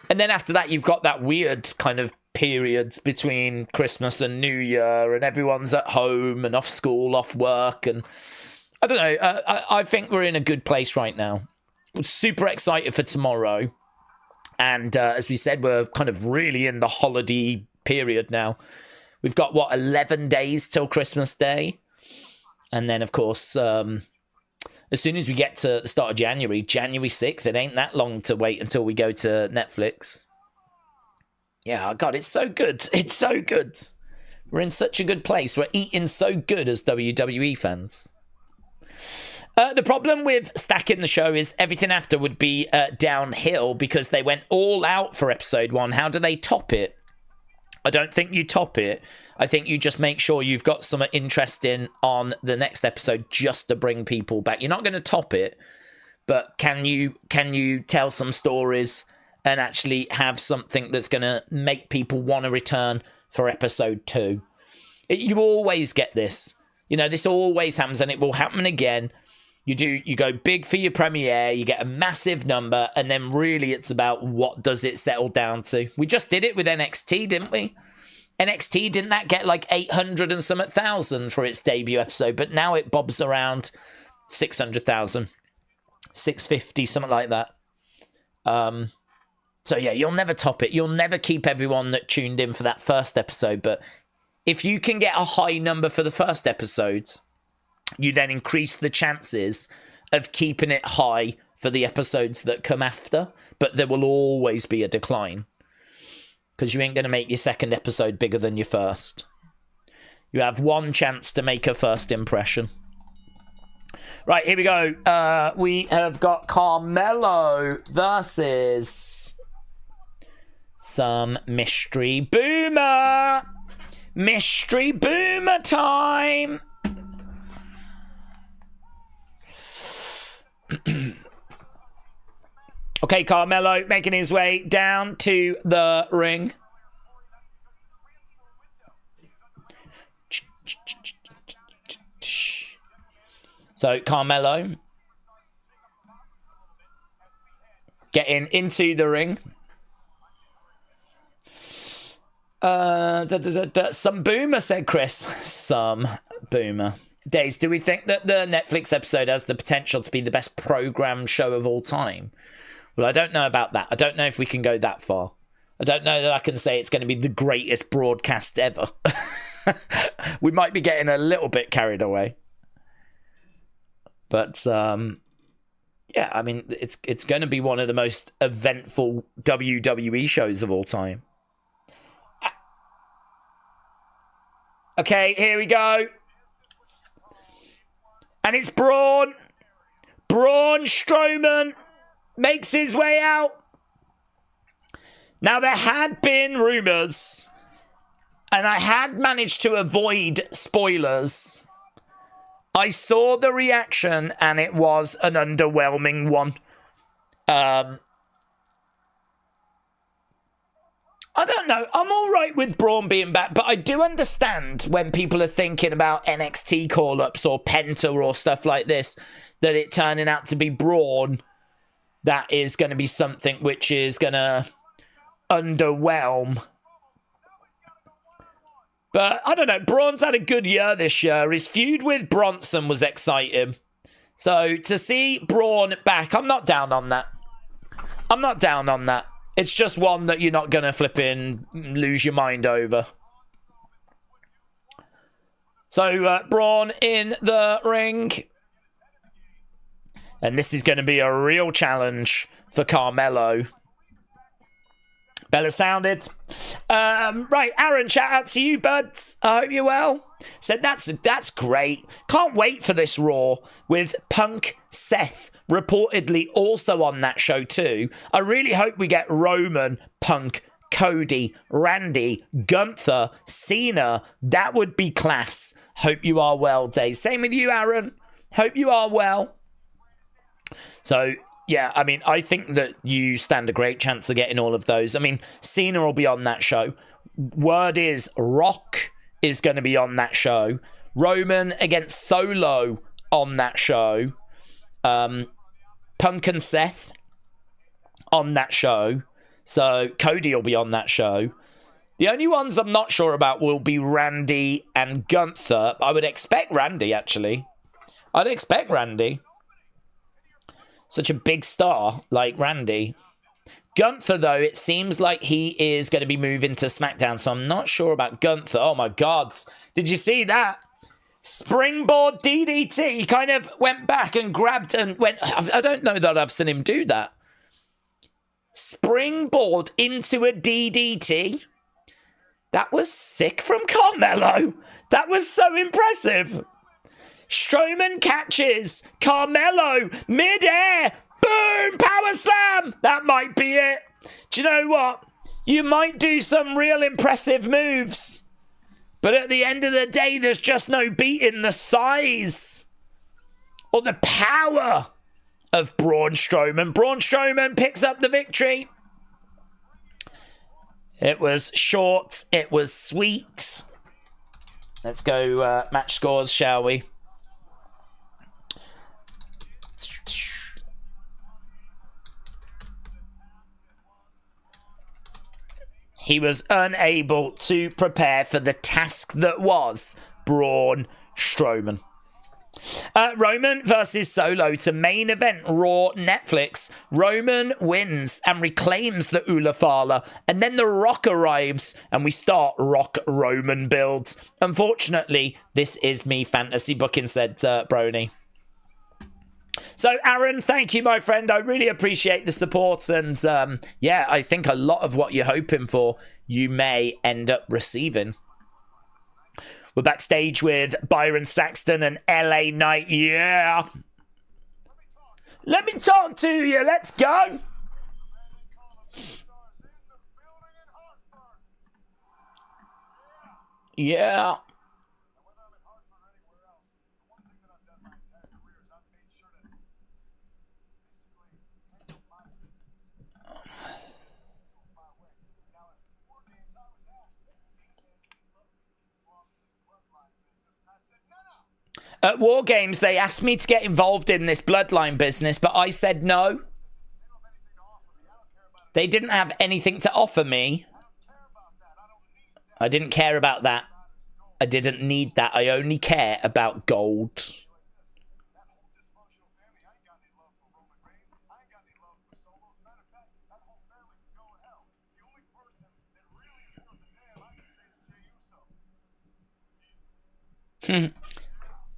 then after that, you've got that weird kind of periods between Christmas and New Year, and everyone's at home and off school, off work. And I don't know. I think we're in a good place right now. I'm super excited for tomorrow. And as we said, we're kind of really in the holiday period now. We've got, what, 11 days till Christmas Day? And then, of course, as soon as we get to the start of January 6th, it ain't that long to wait until we go to Netflix. Yeah, God, it's so good. It's so good. We're in such a good place. We're eating so good as WWE fans. The problem with stacking the show is everything after would be downhill because they went all out for episode 1. How do they top it? I don't think you top it. I think you just make sure you've got something interesting on the next episode just to bring people back. You're not going to top it, but can you tell some stories and actually have something that's going to make people want to return for episode 2? You always get this. You know, this always happens, and it will happen again. You go big for your premiere, you get a massive number, and then really it's about what does it settle down to. We just did it with NXT, didn't we? NXT, didn't that get like 800 and some thousand for its debut episode? But now it bobs around 600,000, 650, something like that. So yeah, you'll never top it. You'll never keep everyone that tuned in for that first episode. But if you can get a high number for the first episodes, you then increase the chances of keeping it high for the episodes that come after. But there will always be a decline because you ain't going to make your second episode bigger than your first. You have one chance to make a first impression. Right, here we go. We have got Carmelo versus some Mystery Boomer. Mystery Boomer time. Okay, Carmelo making his way down to the ring. So Carmelo getting into the ring. Some boomer, said Chris. Some boomer. Days, do we think that the Netflix episode has the potential to be the best program show of all time? Well, I don't know about that. I don't know if we can go that far. I don't know that I can say it's going to be the greatest broadcast ever. We might be getting a little bit carried away. But, yeah, I mean, it's going to be one of the most eventful WWE shows of all time. Okay, here we go. And it's Braun. Braun Strowman makes his way out. Now, there had been rumours, and I had managed to avoid spoilers I saw the reaction and it was an underwhelming one. I don't know. I'm all right with Braun being back, but I do understand when people are thinking about NXT call-ups or Penta or stuff like this, that it turning out to be Braun, that is going to be something which is going to underwhelm. But I don't know. Braun's had a good year this year. His feud with Bronson was exciting. So to see Braun back, I'm not down on that. I'm not down on that. It's just one that you're not going to flipping lose your mind over. So, Braun in the ring. And this is going to be a real challenge for Carmelo. Bella sounded. Right, Aaron, shout out to you, buds. I hope you're well. Said that's great. Can't wait for this Raw with Punk Seth reportedly also on that show too. I really hope we get Roman, Punk, Cody, Randy, Gunther, Cena. That would be class. Hope you are well, Dave. Same with you, Aaron. Hope you are well. So, yeah, I mean, I think that you stand a great chance of getting all of those. I mean, Cena will be on that show. Word is Rock is going to be on that show. Roman against Solo on that show. Punk and Seth on that show. So Cody will be on that show. The only ones I'm not sure about will be Randy and Gunther. I would expect Randy, actually. I'd expect Randy. Such a big star like Randy. Gunther, though, it seems like he is going to be moving to SmackDown, so I'm not sure about Gunther. Oh, my God. Did you see that? Springboard DDT. He kind of went back and grabbed and went... I don't know that I've seen him do that. Springboard into a DDT. That was sick from Carmelo. That was so impressive. Strowman catches Carmelo mid-air. Boom! Power slam! That might be it. Do you know what? You might do some real impressive moves. But at the end of the day, there's just no beating the size or the power of Braun Strowman. Braun Strowman picks up the victory. It was short. It was sweet. Let's go match scores, shall we? He was unable to prepare for the task that was Braun Strowman. Roman versus Solo to main event Raw Netflix. Roman wins and reclaims the Ula Fala, and then The Rock arrives and we start Rock Roman builds. Unfortunately, this is me fantasy booking, said Brony. So, Aaron, thank you, my friend. I really appreciate the support. And, yeah, I think a lot of what you're hoping for, you may end up receiving. We're backstage with Byron Saxton and LA Knight. Yeah. Let me talk to you. Let's go. Yeah. At War Games, they asked me to get involved in this Bloodline business, but I said no. They didn't have anything to offer me. I didn't care about that. I didn't need that. I only care about gold.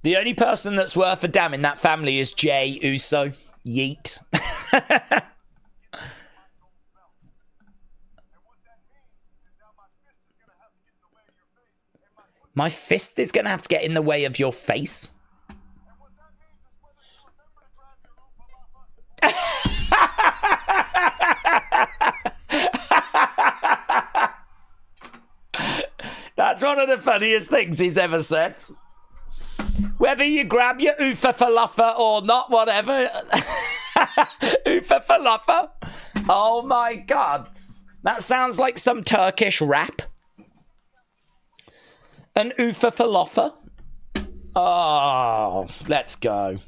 The only person that's worth a damn in that family is Jey Uso. Yeet. My fist is going to have to get in the way of your face. That's one of the funniest things he's ever said. Whether you grab your Ufa Falafel or not, whatever. Ufa Falafel. Oh my God. That sounds like some Turkish rap. An Ufa Falafel. Oh, let's go.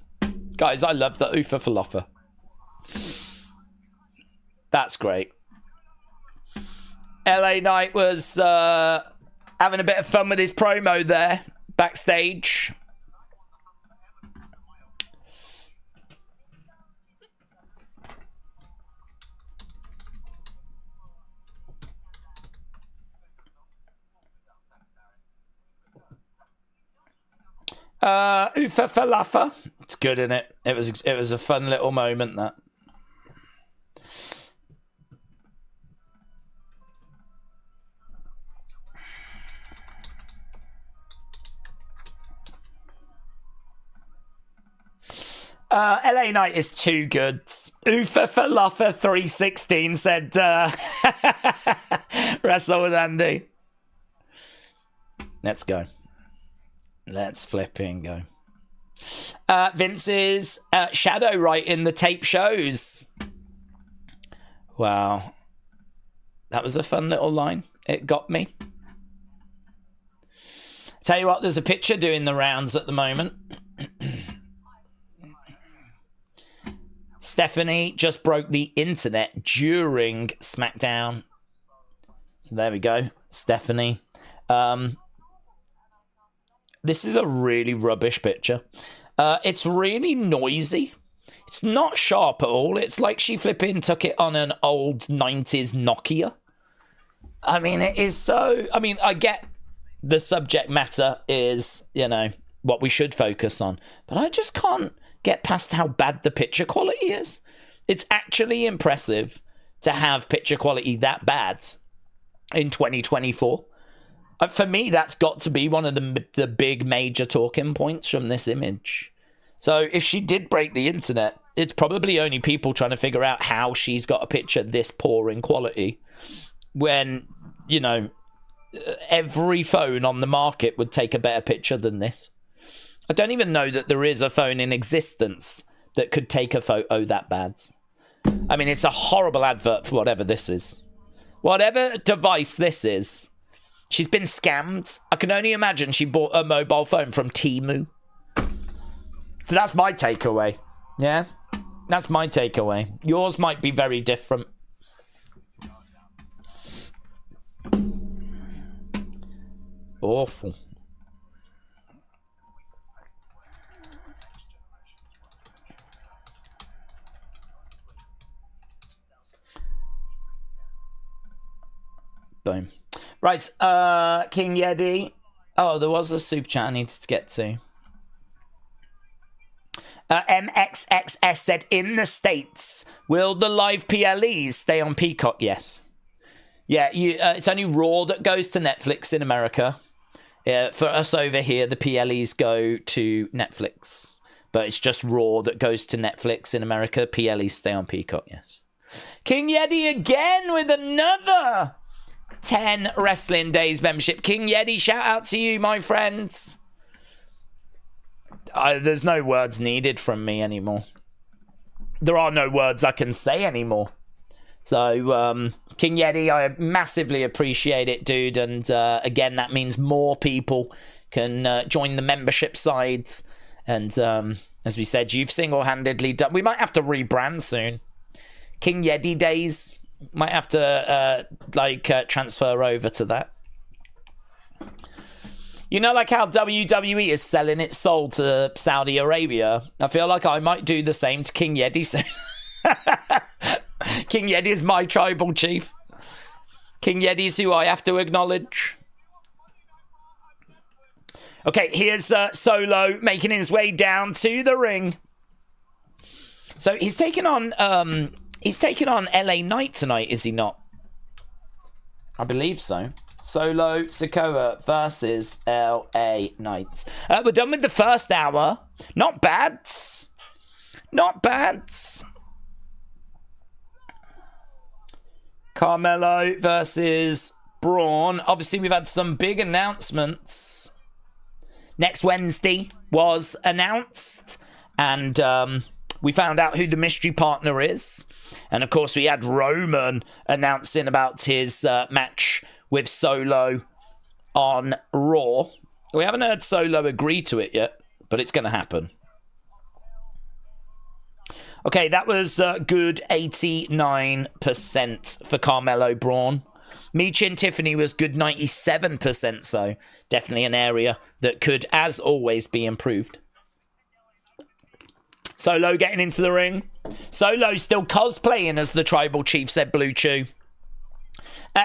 Guys, I love the Ufa Falafel. That's great. LA Knight was having a bit of fun with his promo there, backstage. Ufa Falafel. It's good, isn't it? It was a fun little moment, that. LA Knight is too good. Ufa Falafel 316 said wrestle with Andy. Let's go. Let's flipping go. Vince's shadow right in the tape shows. Wow. That was a fun little line. It got me. Tell you what, there's a picture doing the rounds at the moment. Stephanie just broke the internet during SmackDown. So there we go. Stephanie. This is a really rubbish picture. It's really noisy. It's not sharp at all. It's like she flipping took it on an old 90s Nokia. I mean, it is so... I mean, I get the subject matter is, you know, what we should focus on. But I just can't get past how bad the picture quality is. It's actually impressive to have picture quality that bad in 2024. For me, that's got to be one of the big major talking points from this image. So if she did break the internet, it's probably only people trying to figure out how she's got a picture this poor in quality when, you know, every phone on the market would take a better picture than this. I don't even know that there is a phone in existence that could take a photo that bad. I mean, it's a horrible advert for whatever this is. Whatever device this is. She's been scammed. I can only imagine she bought a mobile phone from Temu. So that's my takeaway. Yeah? That's my takeaway. Yours might be very different. Awful. Boom. Right, King Yeti. Oh, there was a super chat I needed to get to. MXXS said, in the States, will the live PLEs stay on Peacock? Yes. Yeah, it's only Raw that goes to Netflix in America. For us over here, the PLEs go to Netflix. But it's just Raw that goes to Netflix in America. PLEs stay on Peacock, yes. King Yeti again with another 10 Wrestling Days membership. King Yeti, shout out to you, my friends. There's no words needed from me anymore. There are no words I can say anymore. So, King Yeti, I massively appreciate it, dude. And again, that means more people can join the membership sides. And as we said, you've single-handedly done... We might have to rebrand soon. King Yeti Days... Might have to, transfer over to that. You know, like how WWE is selling its soul to Saudi Arabia? I feel like I might do the same to King Yeti soon. King Yeti is my tribal chief. King Yeti's who I have to acknowledge. Okay, here's Solo making his way down to the ring. So he's taking on... He's taking on LA Knight tonight, is he not? I believe so. Solo Sikoa versus LA Knight. We're done with the first hour. Not bad. Not bad. Carmelo versus Braun. Obviously, we've had some big announcements. Next Wednesday, was announced, and we found out who the mystery partner is. And of course, we had Roman announcing about his match with Solo on Raw. We haven't heard Solo agree to it yet, but it's going to happen. Okay, that was good 89% for Carmelo Braun. Michin Tiffany was good 97%, so definitely an area that could, as always, be improved. Solo getting into the ring. Solo still cosplaying as the Tribal Chief, said Blue Chew.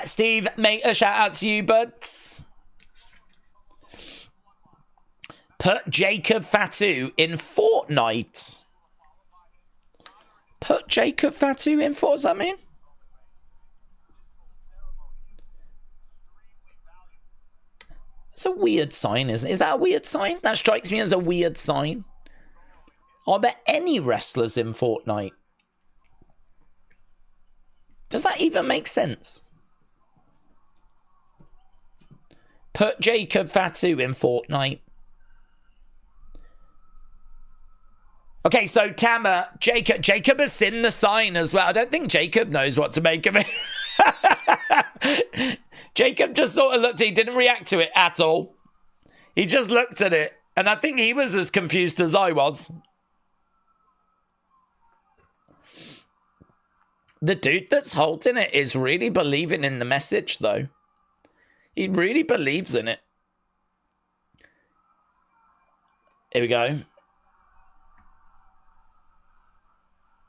Steve, mate, a shout out to you, buds. Put Jacob Fatu in Fortnite. Put Jacob Fatu in Fortnite, what does that mean? It's a weird sign, isn't it? Is that a weird sign? That strikes me as a weird sign. Are there any wrestlers in Fortnite? Does that even make sense? Put Jacob Fatu in Fortnite. Okay, so Tama, Jacob has seen the sign as well. I don't think Jacob knows what to make of it. Jacob just sort of looked, he didn't react to it at all. He just looked at it, and I think he was as confused as I was. The dude that's holding it is really believing in the message, though. He really believes in it. Here we go.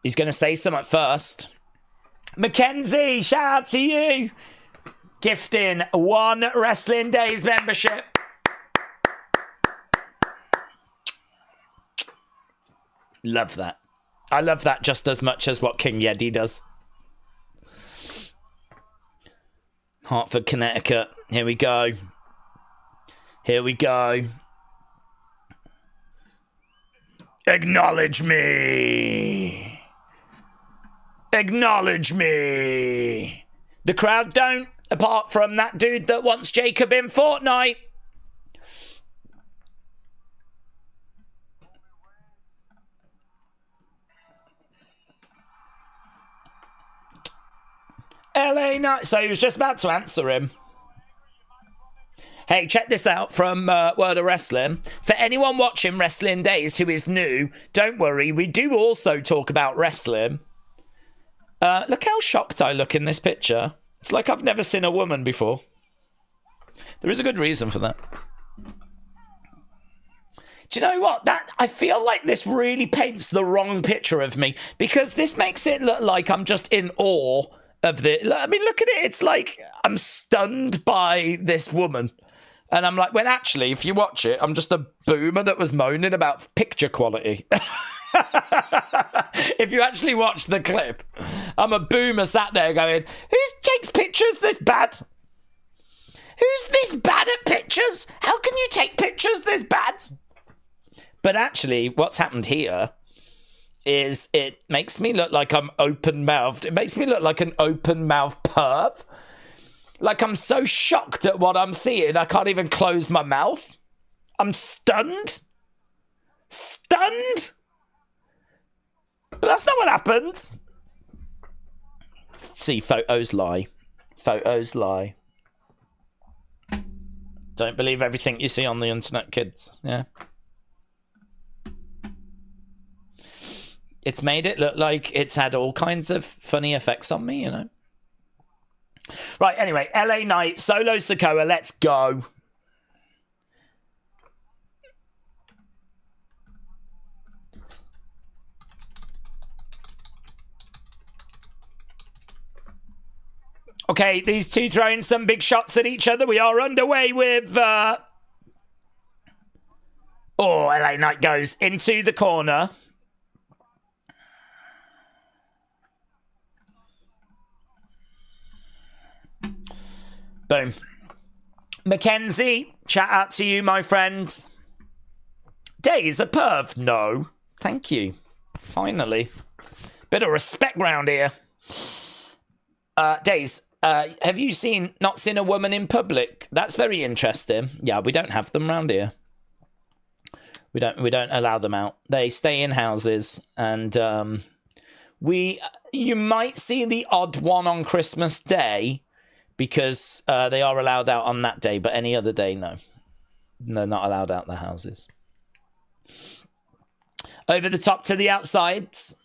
He's going to say something first. Mackenzie, shout out to you. Gifting 1 Wrestling Days membership. Love that. I love that just as much as what King Yeti does. Hartford, Connecticut. Here we go. Here we go. Acknowledge me. Acknowledge me. The crowd don't, apart from that dude that wants Jacob in Fortnite. LA Knight. So he was just about to answer him. Hey, check this out from World of Wrestling. For anyone watching Wrestling Days who is new, don't worry, we do also talk about wrestling. Look how shocked I look in this picture. It's like I've never seen a woman before. There is a good reason for that. Do you know what? I feel like this really paints the wrong picture of me, because this makes it look like I'm just in awe of the... I mean, look at it. It's like I'm stunned by this woman. And I'm like, when actually, if you watch it, I'm just a boomer that was moaning about picture quality. If you actually watch the clip, I'm a boomer sat there going, who takes pictures this bad? Who's this bad at pictures? How can you take pictures this bad? But actually, what's happened here is it makes me look like I'm open-mouthed. It makes me look like an open-mouthed perv. Like I'm so shocked at what I'm seeing, I can't even close my mouth. I'm stunned. Stunned? But that's not what happened. See, photos lie. Photos lie. Don't believe everything you see on the internet, kids. Yeah. It's made it look like it's had all kinds of funny effects on me, you know. Right, anyway, LA Knight, Solo Sikoa, let's go. Okay, these two throwing some big shots at each other. We are underway with... Oh, LA Knight goes into the corner. Boom. Mackenzie, chat out to you, my friend. Days a perv? No. Thank you. Finally. Bit of respect round here. Days, have you not seen a woman in public? That's very interesting. Yeah, we don't have them round here. We don't allow them out. They stay in houses, and you might see the odd one on Christmas Day because they are allowed out on that day, but any other day, no. They're not allowed out their houses. Over the top to the outsides.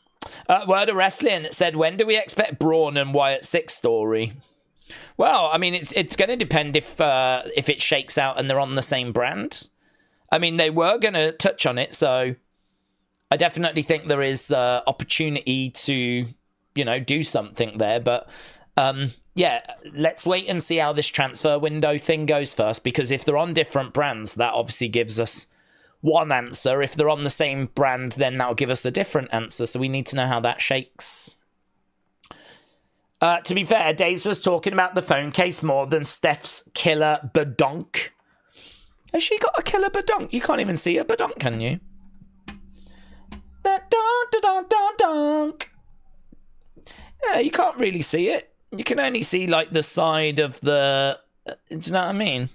Word of Wrestling said, when do we expect Braun and Wyatt 6 story? Well, I mean, it's going to depend if it shakes out and they're on the same brand. I mean, they were going to touch on it, so I definitely think there is opportunity to, do something there. But, yeah, let's wait and see how this transfer window thing goes first, because if they're on different brands, that obviously gives us one answer. If they're on the same brand, then that'll give us a different answer. So we need to know how that shakes. To be fair, Daze was talking about the phone case more than Steph's killer badonk. Has she got a killer badonk? You can't even see a badonk, can you? That donk. Yeah, you can't really see it. You can only see like the side of the... do you know what I mean?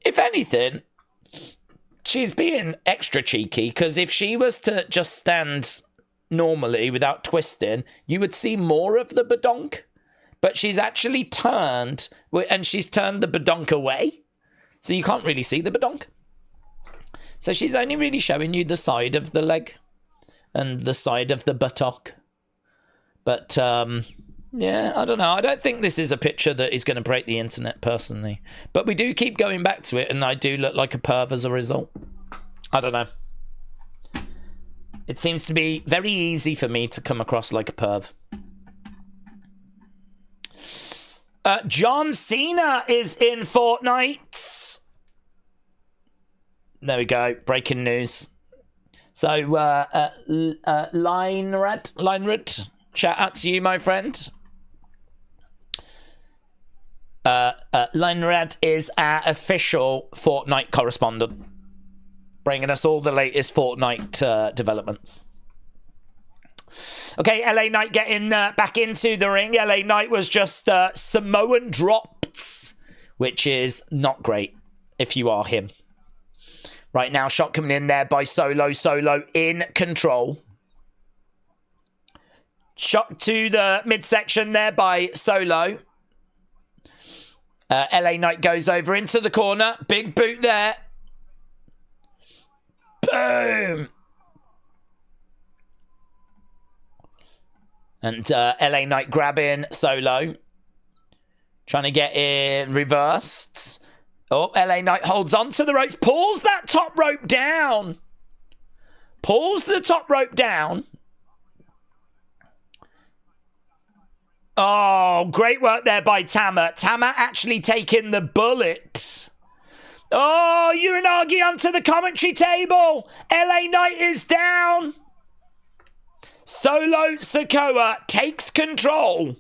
If anything, she's being extra cheeky, because if she was to just stand normally without twisting, you would see more of the badonk. But she's actually turned, and she's turned the badonk away, so you can't really see the badonk. So she's only really showing you the side of the leg and the side of the buttock. But yeah, I don't know. I don't think this is a picture that is going to break the internet, personally. But we do keep going back to it, and I do look like a perv as a result. I don't know. It seems to be very easy for me to come across like a perv. John Cena is in Fortnite. There we go. Breaking news. So, Linerad, shout out to you, my friend. Linerad is our official Fortnite correspondent, bringing us all the latest Fortnite developments. Okay, LA Knight getting back into the ring. LA Knight was just Samoan dropped, which is not great if you are him. Right now, shot coming in there by Solo. Solo in control. Shot to the midsection there by Solo. LA Knight goes over into the corner. Big boot there. Boom. And LA Knight grabbing Solo. Trying to get in reversed. Oh, LA Knight holds on to the ropes. Pulls that top rope down. Pulls the top rope down. Oh, great work there by Tama. Tama actually taking the bullet. Oh, Uranagi onto the commentary table. LA Knight is down. Solo Sikoa takes control.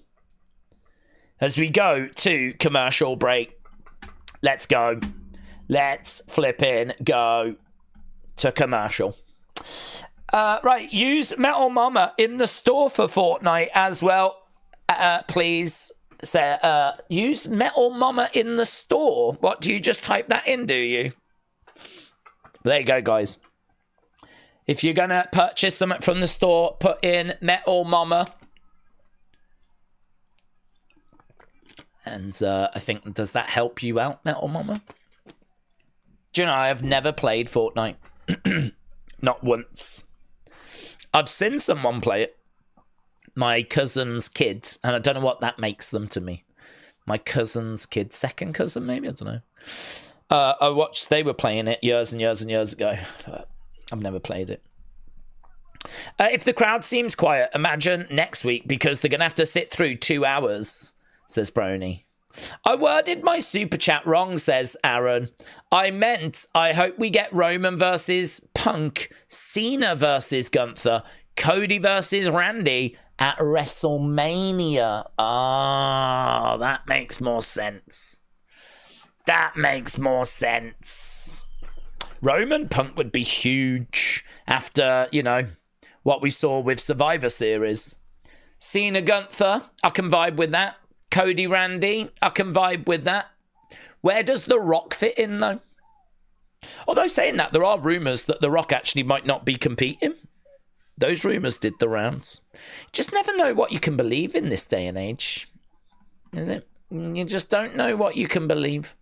As we go to commercial break. Let's go. Let's flippin' go to commercial. Right, use Metal Mama in the store for Fortnite as well. Please, use Metal Mama in the store. What, do you just type that in, do you? There you go, guys. If you're going to purchase something from the store, put in Metal Mama. And I think, does that help you out, Metal Mama? Do you know, I have never played Fortnite. Not once. I've seen someone play it. My cousin's kid. And I don't know what that makes them to me. My cousin's kid. Second cousin, maybe? I don't know. I watched, they were playing it years and years and years ago. But I've never played it. If the crowd seems quiet, imagine next week, because they're going to have to sit through 2 hours. Says Brony. I worded my super chat wrong, says Aaron. I meant, I hope we get Roman versus Punk, Cena versus Gunther, Cody versus Randy at WrestleMania. Ah, that makes more sense. That makes more sense. Roman Punk would be huge after, what we saw with Survivor Series. Cena Gunther, I can vibe with that. Cody Randy, I can vibe with that. Where does The Rock fit in, though? Although saying that, there are rumours that The Rock actually might not be competing. Those rumours did the rounds. Just never know what you can believe in this day and age. Is it? You just don't know what you can believe.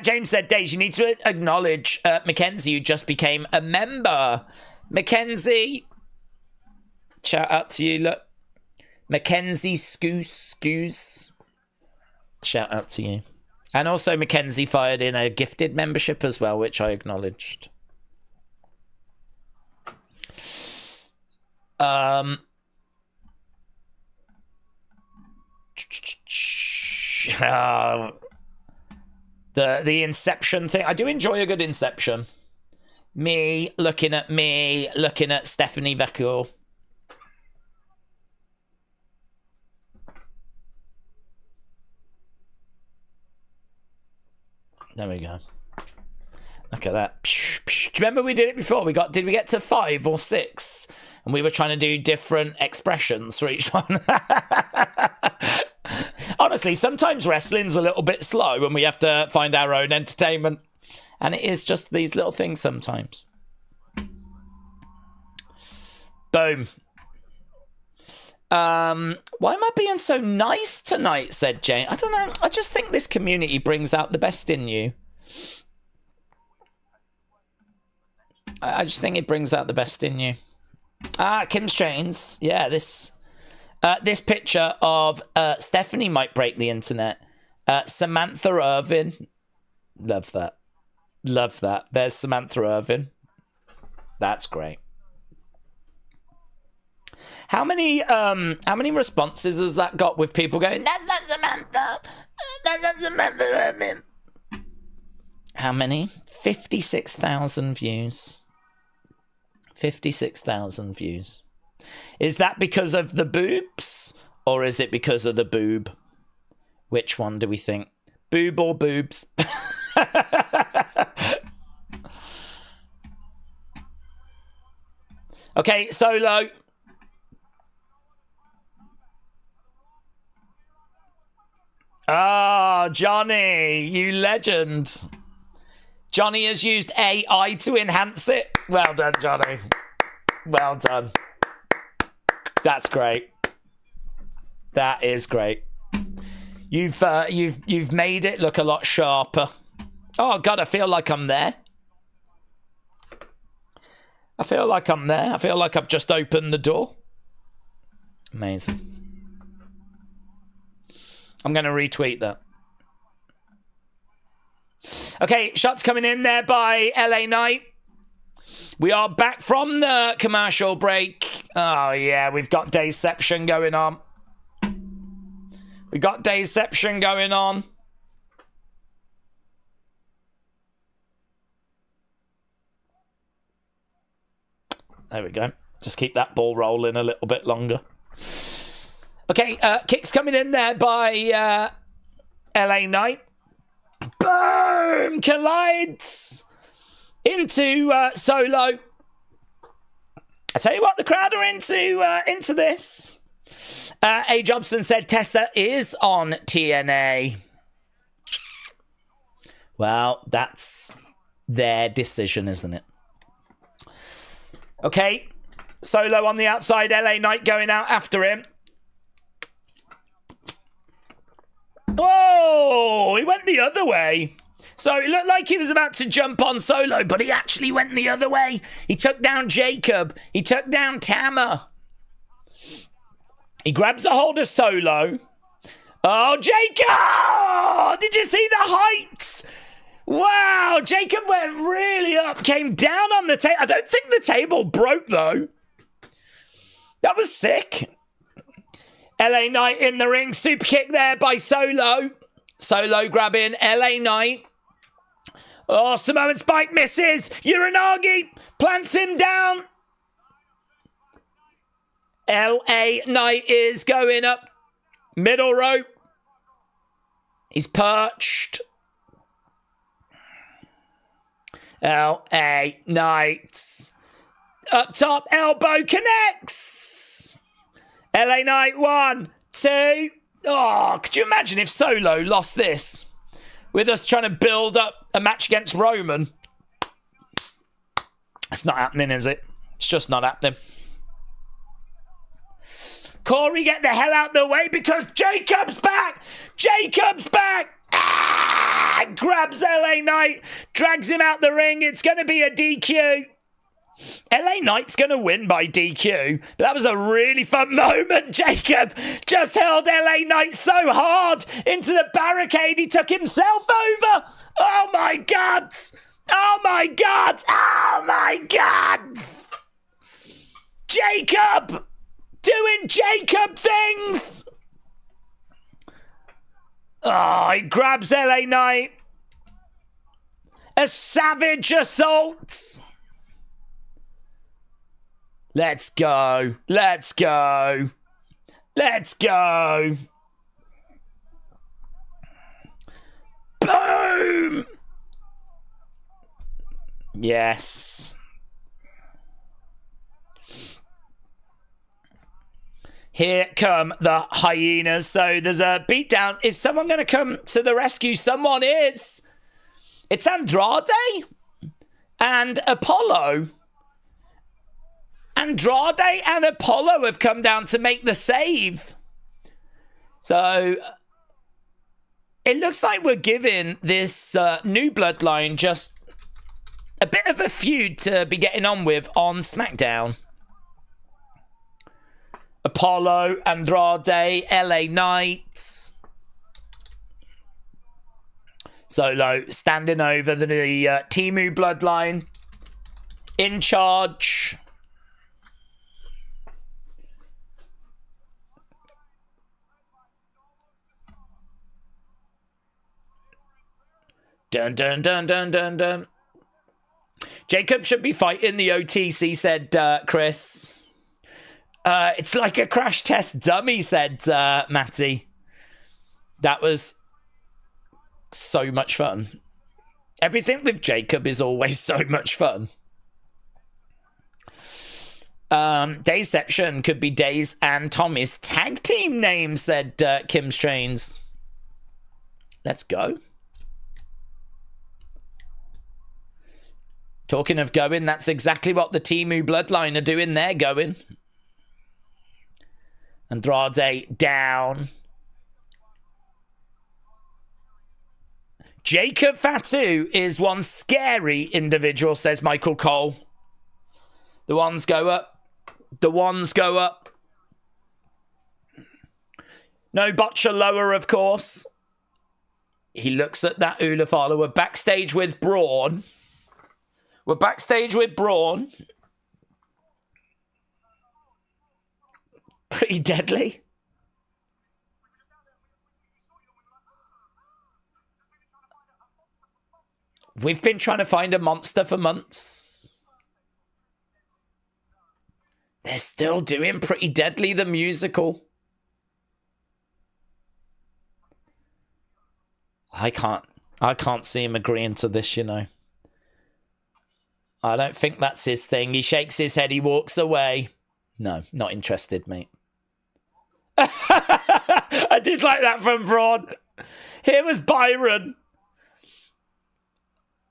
James said, Days, you need to acknowledge Mackenzie, who just became a member. Mackenzie, shout out to you. Look, Mackenzie Scoos. Shout out to you. And also Mackenzie fired in a gifted membership as well, which I acknowledged. The Inception thing. I do enjoy a good Inception. Me looking at Stephanie Beckle. There we go. Look at that. Do you remember we did it before? Did we get to 5 or 6? And we were trying to do different expressions for each one. Honestly, sometimes wrestling's a little bit slow and we have to find our own entertainment. And it is just these little things sometimes. Boom. Why am I being so nice tonight, said Jane. I don't know. I just think this community brings out the best in you. I just think it brings out the best in you. Kim's Chains. Yeah, this picture of Stephanie might break the internet. Samantha Irvin. Love that. Love that. There's Samantha Irvin. That's great. How many responses has that got with people going, that's not Samantha, that's not Samantha Irvin? How many? 56,000 views. 56,000 views. Is that because of the boobs or is it because of the boob? Which one do we think? Boob or boobs? Okay, Solo. Ah, Johnny, you legend. Johnny has used AI to enhance it. Well done, Johnny. Well done. That's great. That is great. You've made it look a lot sharper. Oh God, I feel like I'm there. I feel like I'm there. I feel like I've just opened the door. Amazing. I'm going to retweet that. Okay, shots coming in there by LA Knight. We are back from the commercial break. Oh, yeah, we've got Dayception going on. We got Dayception going on. There we go. Just keep that ball rolling a little bit longer. Okay, kicks coming in there by LA Knight. Boom! Collides into Solo. I tell you what, the crowd are into this. A. Jobson said Tessa is on TNA. Well, that's their decision, isn't it? Okay, Solo on the outside, LA Knight going out after him. Oh, he went the other way. So it looked like he was about to jump on Solo, but he actually went the other way. He took down Jacob. He took down Tama. He grabs a hold of Solo. Oh, Jacob! Did you see the heights? Wow, Jacob went really up, came down on the table. I don't think the table broke, though. That was sick. LA Knight in the ring. Super kick there by Solo. Solo grabbing LA Knight. Oh, Samoan Spike misses. Uranagi plants him down. LA Knight is going up. Middle rope. He's perched. LA Knight. Up top. Elbow connects. LA Knight, 1, 2. Oh, could you imagine if Solo lost this? with us trying to build up a match against Roman. It's not happening, is it? It's just not happening. Corey, get the hell out the way because Jacob's back! Jacob's back! Ah! Grabs LA Knight, drags him out the ring. It's going to be a DQ. LA Knight's going to win by DQ. But that was a really fun moment. Jacob just held LA Knight so hard into the barricade he took himself over. Oh my God. Oh my God. Oh my God. Jacob doing Jacob things. Oh, he grabs LA Knight. A savage assault. Let's go. Let's go. Let's go. Boom. Yes. Here come the hyenas. So there's a beatdown. Is someone going to come to the rescue? Someone is. It's Andrade and Apollo. Andrade and Apollo have come down to make the save. So it looks like we're giving this new Bloodline just a bit of a feud to be getting on with on SmackDown. Apollo, Andrade, LA Knight. Solo standing over the Timu Bloodline. In charge. Dun, dun, dun, dun, dun, dun. Jacob should be fighting the OTC, said Chris. It's like a crash test dummy, said Matty. That was so much fun. Everything with Jacob is always so much fun. Dayception could be Days and Tommy's tag team name, said Kim Strains. Let's go. Talking of going, that's exactly what the Timu Bloodline are doing. They're going. Andrade down. Jacob Fatu is one scary individual, says Michael Cole. The ones go up. The ones go up. No botcha lower, of course. He looks at that Ula follower. We're backstage with Braun. We're backstage with Braun. Pretty deadly. We've been trying to find a monster for months. They're still doing Pretty Deadly, the musical. I can't see him agreeing to this, you know. I don't think that's his thing. He shakes his head, he walks away. No, not interested, mate. I did like that from Braun. Here was Byron.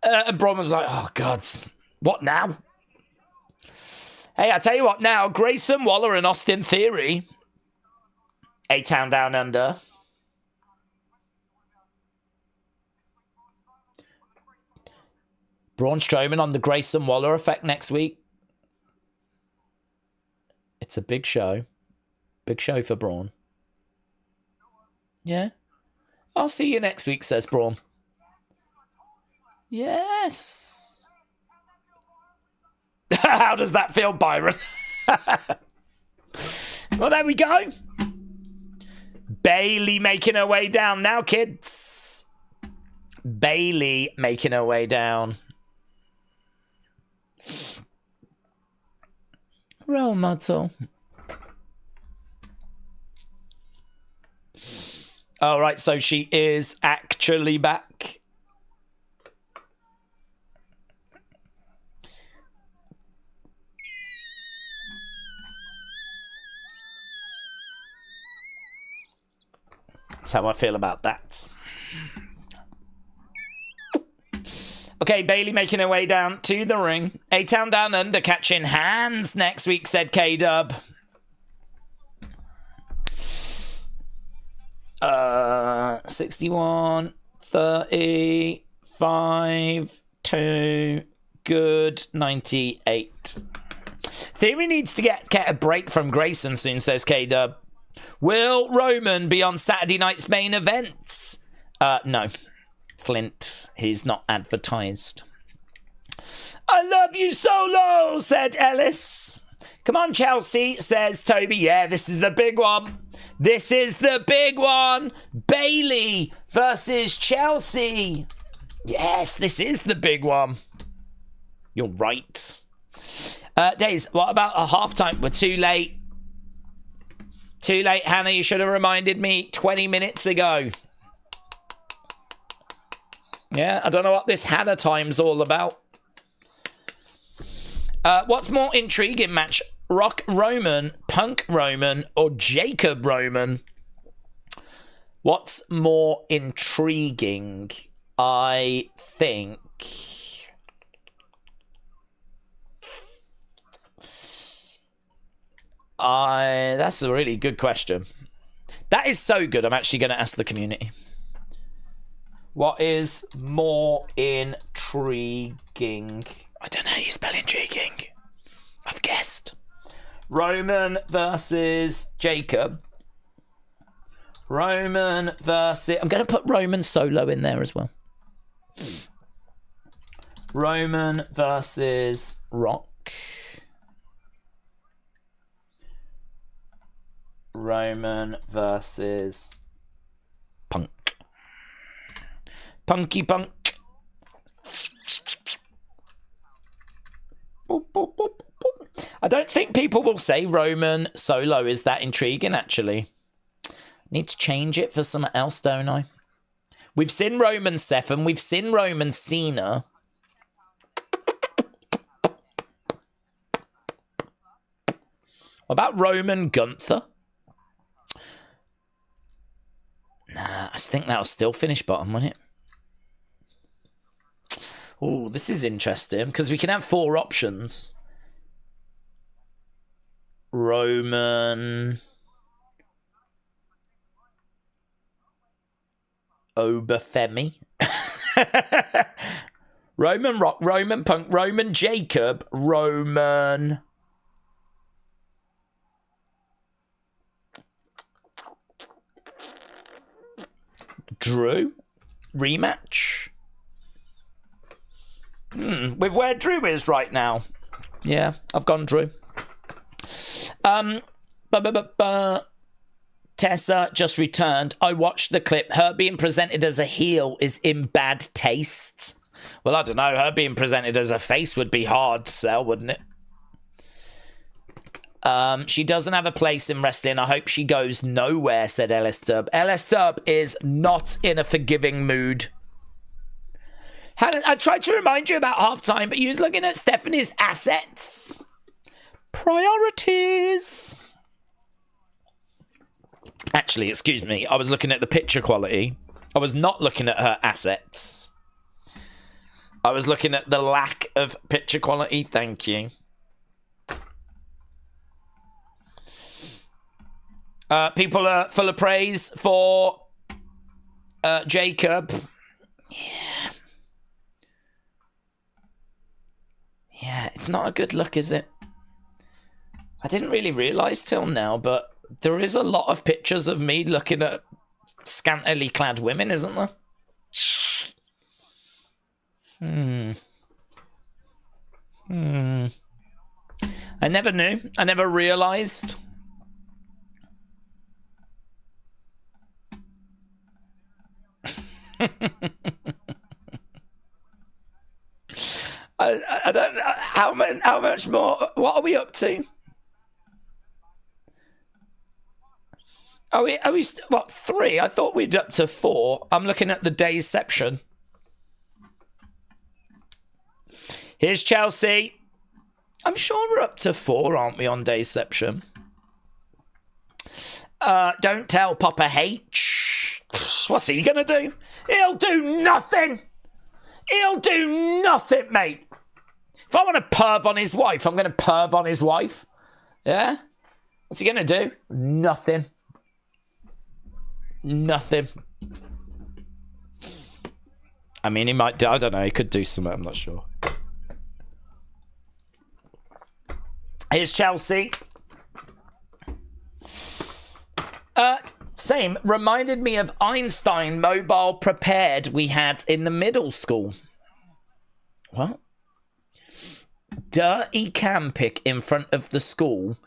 And Braun was like, oh, God, what now? Hey, I tell you what now. Grayson Waller and Austin Theory. A-Town Down Under. Braun Strowman on the Grayson Waller effect next week. It's a big show. Big show for Braun. Yeah. I'll see you next week, says Braun. Yes. How does that feel, Byron? Well, there we go. Bayley making her way down now, kids. Bayley making her way down. Role model. All right, so she is actually back. That's how I feel about that. Okay, Bayley making her way down to the ring. A-Town Down Under catching hands next week, said K-Dub. 61, 35, 2, good, 98. Theory needs to get a break from Grayson soon, says K-Dub. Will Roman be on Saturday night's main events? No. Flint, he's not advertised. I love you, Solo, said Ellis. Come on, Chelsea, says Toby. Yeah, this is the big one. This is the big one. Bayley versus Chelsea. Yes, this is the big one. You're right. Days, what about a halftime? We're too late. Too late, Hannah. You should have reminded me 20 minutes ago. Yeah, I don't know what this Hannah time's all about. What's more intriguing match? Rock Roman, Punk Roman, or Jacob Roman? What's more intriguing? I think... That's a really good question. That is so good, I'm actually going to ask the community. What is more intriguing? I don't know how you spell intriguing. I've guessed. Roman versus Jacob. Roman versus... I'm going to put Roman Solo in there as well. Roman versus Rock. Roman versus Punk. Punky Punk. Boop, boop, boop, boop. I don't think people will say Roman Solo is that intriguing, actually. Need to change it for something else, don't I? We've seen Roman Seth and we've seen Roman Cena. What about Roman Gunther? Nah, I think that'll still finish bottom, won't it? Oh, this is interesting because we can have 4 options. Roman Obafemi. Roman Rock, Roman Punk, Roman Jacob, Roman... Drew? Rematch? With where Drew is right now. Yeah, I've gone Drew. Tessa just returned. I watched the clip. Her being presented as a heel is in bad taste. Well, I don't know. Her being presented as a face would be hard to sell, wouldn't it? She doesn't have a place in wrestling. I hope she goes nowhere, said LS Dub. LS Dub is not in a forgiving mood. I tried to remind you about halftime, but you was looking at Stephanie's assets. Priorities. Actually, excuse me. I was looking at the picture quality. I was not looking at her assets. I was looking at the lack of picture quality. Thank you. People are full of praise for Jacob. Yeah. Yeah, it's not a good look, is it? I didn't really realise till now, but there is a lot of pictures of me looking at scantily clad women, isn't there? I never knew. I never realised. I don't know how much more. What are we up to? Are we what, 3? I thought we'd up to 4. I'm looking at the dayception. Here's Chelsea. I'm sure we're up to 4, aren't we, on dayception? Don't tell Papa H. What's he gonna do? He'll do nothing. He'll do nothing, mate. If I want to perv on his wife, I'm going to perv on his wife. Yeah? What's he going to do? Nothing. Nothing. I mean, he might do. I don't know. He could do something. I'm not sure. Here's Chelsea. Same. Reminded me of Einstein Mobile Prepared we had in the middle school. What? Dirty cam pic in front of the school.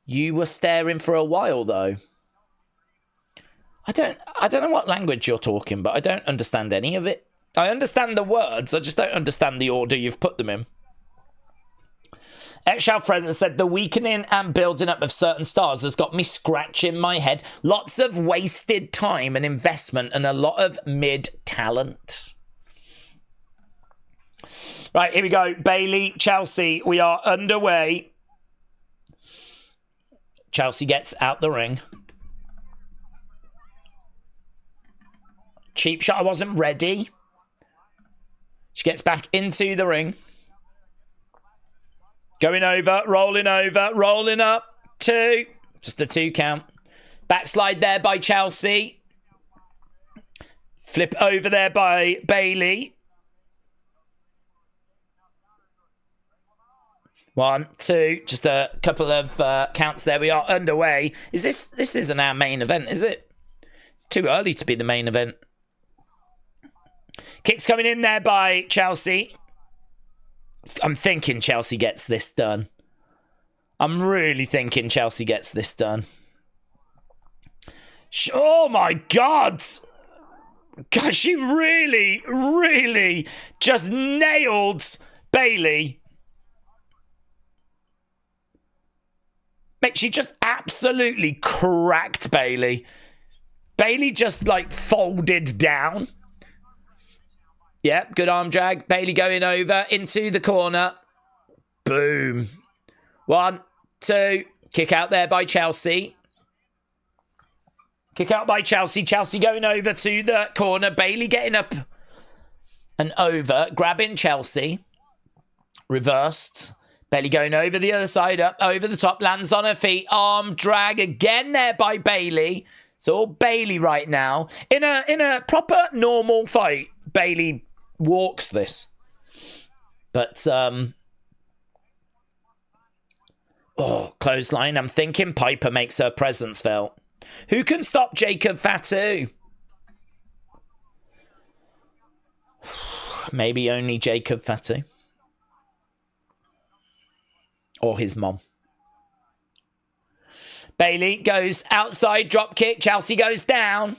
You were staring for a while, though. I don't know what language you're talking, but I don't understand any of it. I understand the words. I just don't understand the order you've put them in. Ex-Shelf President said, the weakening and building up of certain stars has got me scratching my head. Lots of wasted time and investment and a lot of mid-talent. Right, here we go. Bayley, Chelsea, we are underway. Chelsea gets out the ring. Cheap shot, I wasn't ready. She gets back into the ring. Going over, rolling up. 2. Just a 2 count. Backslide there by Chelsea. Flip over there by Bayley. 1, 2. Just a couple of counts there. We are underway. This isn't our main event, is it? It's too early to be the main event. Kicks coming in there by Chelsea. I'm thinking Chelsea gets this done. I'm really thinking Chelsea gets this done. Oh my God! God, she really, really just nailed Bayley. Mate, she just absolutely cracked Bayley. Bayley just like folded down. Yep, good arm drag. Bayley going over into the corner. Boom. 1, 2. Kick out there by Chelsea. Kick out by Chelsea. Chelsea going over to the corner. Bayley getting up and over. Grabbing Chelsea. Reversed. Bayley going over the other side. Up over the top. Lands on her feet. Arm drag again there by Bayley. It's all Bayley right now. In a proper normal fight, Bayley walks this. But, clothesline. I'm thinking Piper makes her presence felt. Who can stop Jacob Fatu? Maybe only Jacob Fatu. Or his mom. Bayley goes outside, drop kick. Chelsea goes down.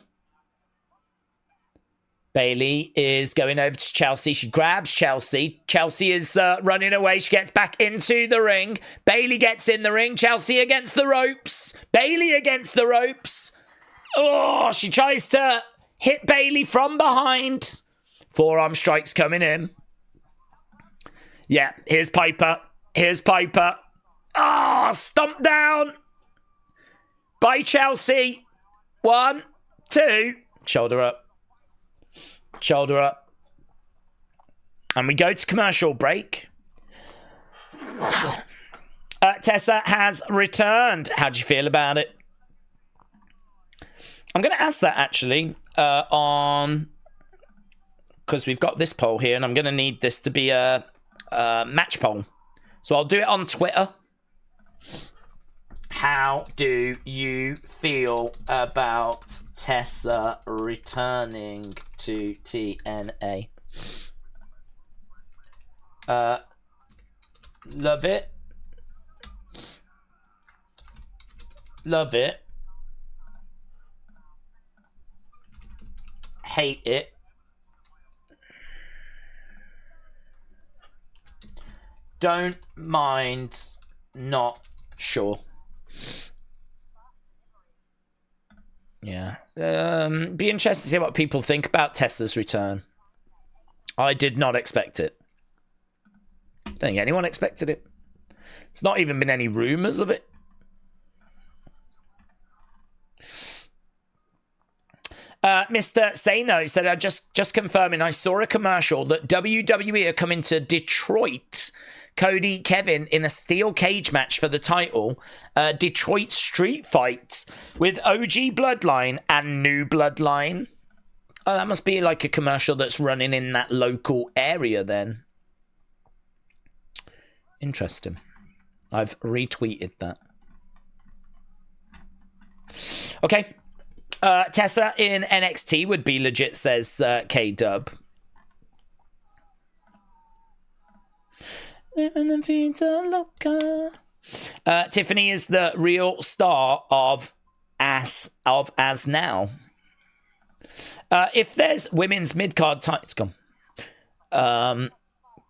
Bayley is going over to Chelsea. She grabs Chelsea. Chelsea is running away. She gets back into the ring. Bayley gets in the ring. Chelsea against the ropes. Bayley against the ropes. Oh, she tries to hit Bayley from behind. Forearm strikes coming in. Yeah, here's Piper. Here's Piper. Ah, stomp down by Chelsea. 1, 2. Shoulder up. Shoulder up. And we go to commercial break. Tessa has returned. How do you feel about it? I'm going to ask that actually on... because we've got this poll here and I'm going to need this to be a match poll. So I'll do it on Twitter. How do you feel about Tessa returning to TNA? Love it. Love it. Hate it. Don't mind. Not sure. Yeah. Be interested to see what people think about Tessa's return. I did not expect it. Don't think anyone expected it. There's not even been any rumours of it. Mr. Say No said, just confirming, I saw a commercial that WWE are coming to Detroit. Cody, Kevin in a steel cage match for the title. Detroit street fight with OG Bloodline and New Bloodline. Oh, that must be like a commercial that's running in that local area then. Interesting. I've retweeted that. Okay. Tessa in NXT would be legit, says K-Dub. Tiffany is the real star of As Now. If there's women's mid-card it's gone.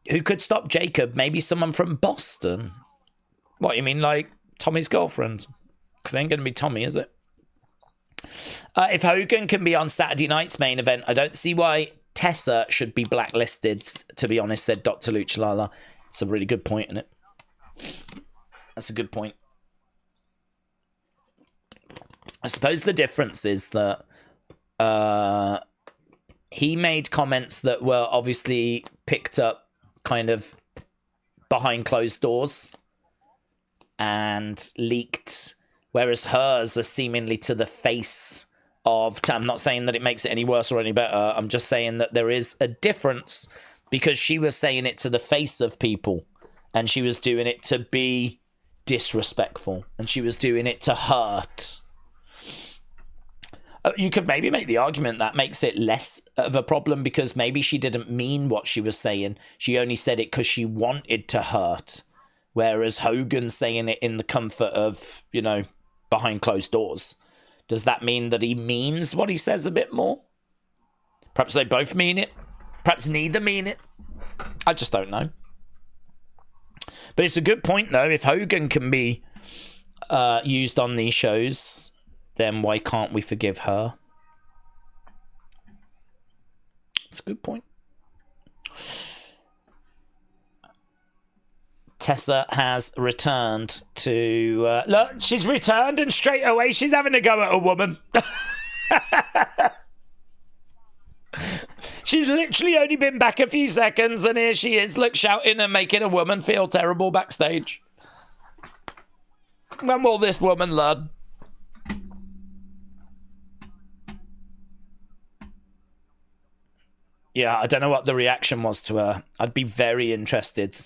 Who could stop Jacob? Maybe someone from Boston. What, you mean like Tommy's girlfriend? Because it ain't going to be Tommy, is it? If Hogan can be on Saturday night's main event, I don't see why Tessa should be blacklisted, to be honest, said Dr. Luchalala. It's a really good point, isn't it? That's a good point. I suppose the difference is that he made comments that were obviously picked up kind of behind closed doors and leaked, whereas hers are seemingly to the face of... I'm not saying that it makes it any worse or any better. I'm just saying that there is a difference because she was saying it to the face of people and she was doing it to be disrespectful and she was doing it to hurt. You could maybe make the argument that makes it less of a problem because maybe she didn't mean what she was saying. She only said it because she wanted to hurt. Whereas Hogan saying it in the comfort of, you know, behind closed doors. Does that mean that he means what he says a bit more? Perhaps they both mean it. Perhaps neither mean it. I just don't know. But it's a good point, though. If Hogan can be used on these shows, then why can't we forgive her? It's a good point. Tessa has returned to... look, she's returned and straight away she's having a go at a woman. She's literally only been back a few seconds and here she is, look, shouting and making a woman feel terrible backstage. When will this woman learn? Yeah, I don't know what the reaction was to her. I'd be very interested.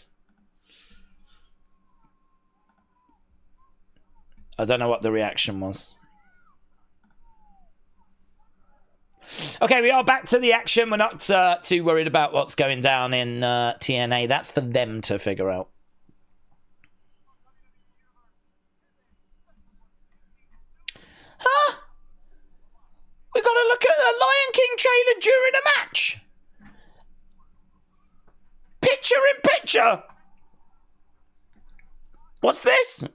I don't know what the reaction was. Okay, we are back to the action. We're not too worried about what's going down in TNA. That's for them to figure out. Huh? We got to look at a Lion King trailer during a match. Picture in picture. What's this?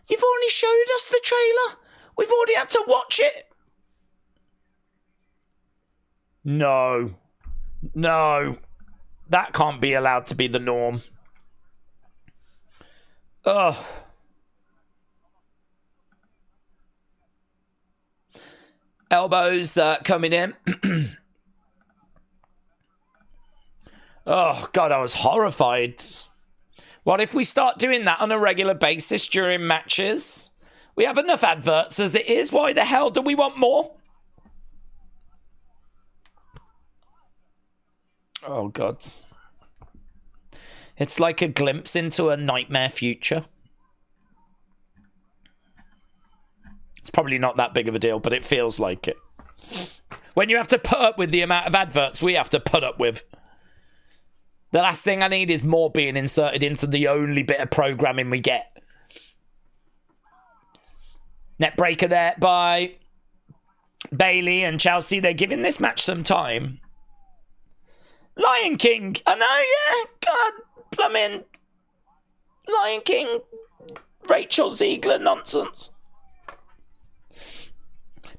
You've already showed us the trailer. We've already had to watch it. No. No. That can't be allowed to be the norm. Ugh. Elbows coming in. Oh, God, I was horrified. What if we start doing that on a regular basis during matches? We have enough adverts as it is. Why the hell do we want more? Oh, God. It's like a glimpse into a nightmare future. It's probably not that big of a deal, but it feels like it. When you have to put up with the amount of adverts we have to put up with. The last thing I need is more being inserted into the only bit of programming we get. Net breaker there by Bayley and Chelsea. They're giving this match some time. Lion King. I know, yeah. God, plumbing. Lion King. Rachel Ziegler nonsense.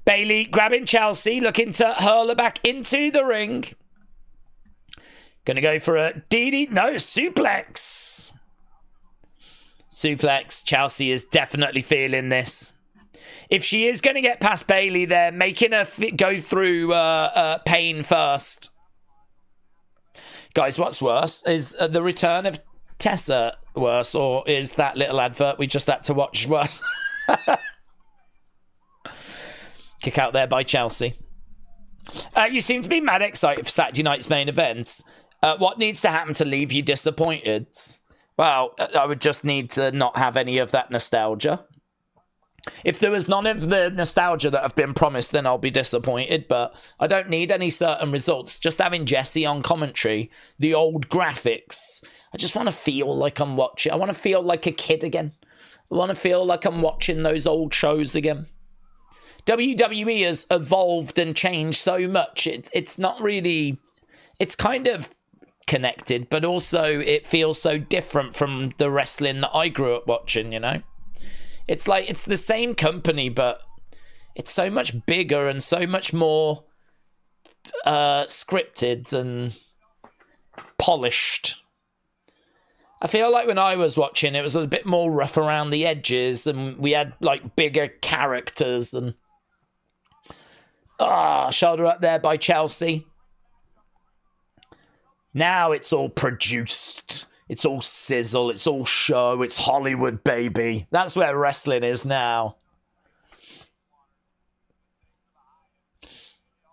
Bayley grabbing Chelsea, looking to hurl her back into the ring. Gonna go for a DD. No, suplex. Suplex. Chelsea is definitely feeling this. if she is going to get past Bayley, they're making her go through pain first. Guys, what's worse? Is the return of Tessa worse, or is that little advert we just had to watch worse? Kick out there by Chelsea. You seem to be mad excited for Saturday night's main event. What needs to happen to leave you disappointed? Well, I would just need to not have any of that nostalgia. If there was none of the nostalgia that have been promised, then I'll be disappointed, but I don't need any certain results. Just having Jesse on commentary, the old graphics, I just want to feel like I'm watching. I want to feel like a kid again. I want to feel like I'm watching those old shows again. WWE has evolved and changed so much. It's not really... It's kind of connected, but also it feels so different from the wrestling that I grew up watching, you know? It's like, it's the same company, but it's so much bigger and so much more scripted and polished. I feel like when I was watching, it was a bit more rough around the edges, and we had like bigger characters. And shoulder up there by Chelsea. Now it's all produced. It's all sizzle, it's all show, it's Hollywood, baby. That's where wrestling is now.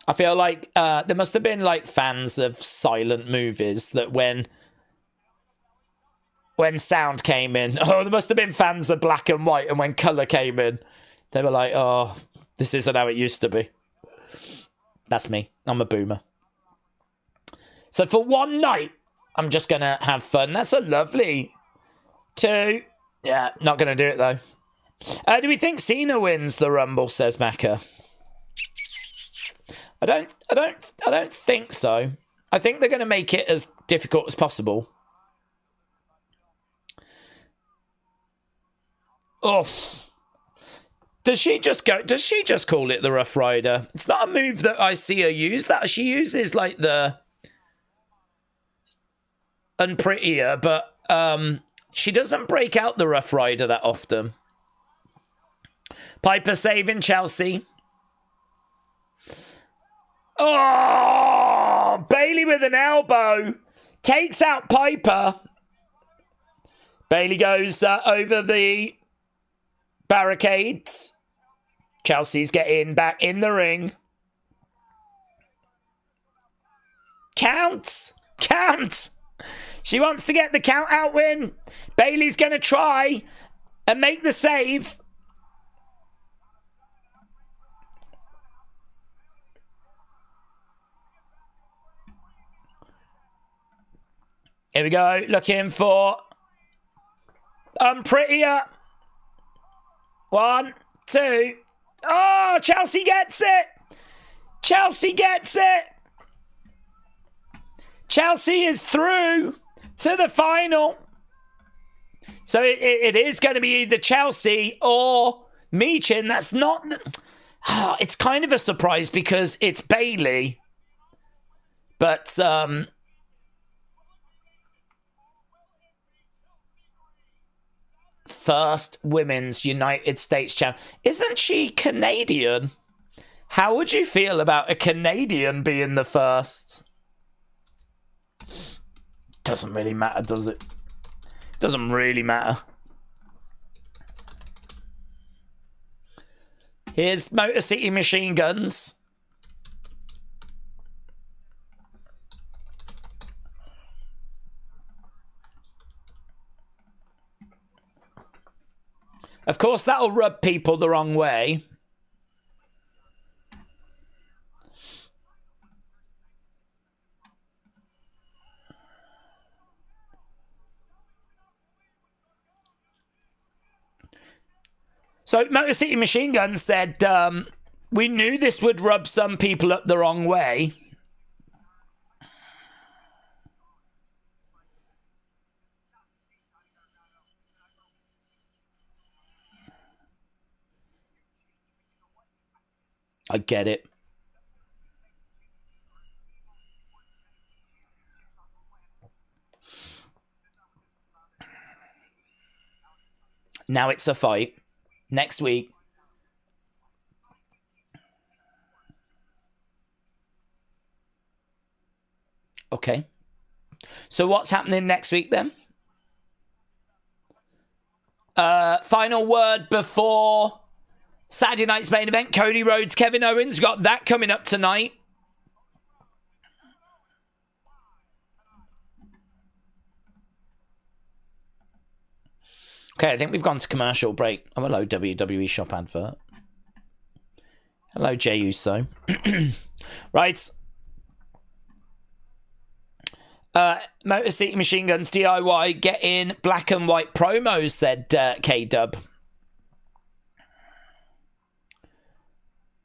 I feel like there must have been like fans of silent movies that when sound came in, there must have been fans of black and white, and when colour came in, they were like, oh, this isn't how it used to be. That's me. I'm a boomer. So for one night, I'm just going to have fun. That's a lovely 2. Yeah, not going to do it, though. Do we think Cena wins the Rumble, says Macca? I don't think so. I think they're going to make it as difficult as possible. Oof. Does she just call it the Rough Rider? It's not a move that I see her use. That she uses like the unprettier, but she doesn't break out the Rough Rider that often. Piper saving Chelsea. Oh, Bayley with an elbow takes out Piper. Bayley goes over the barricades. Chelsea's getting back in the ring. Count. She wants to get the count out win. Bayley's going to try and make the save. Here we go. Looking for unprettier. 1, 2. Oh, Chelsea gets it. Chelsea gets it. Chelsea is through to the final. So it is going to be either Chelsea or Michin. That's not... it's kind of a surprise because it's Bayley. But... first women's United States champion. Isn't she Canadian? How would you feel about a Canadian being the first? Doesn't really matter, does it? Doesn't really matter. Here's Motor City Machine Guns. Of course, that'll rub people the wrong way. So, Motor City Machine Gun said, we knew this would rub some people up the wrong way. I get it. Now it's a fight. Next week, Okay. So what's happening next week then? Final word before Saturday night's main event. Cody Rhodes, Kevin Owens. Got that coming up tonight. Okay, I think we've gone to commercial break. Oh, hello, WWE shop advert. Hello, Jey Uso. Right. Motor City Machine Guns DIY get in black and white promos, said K-Dub.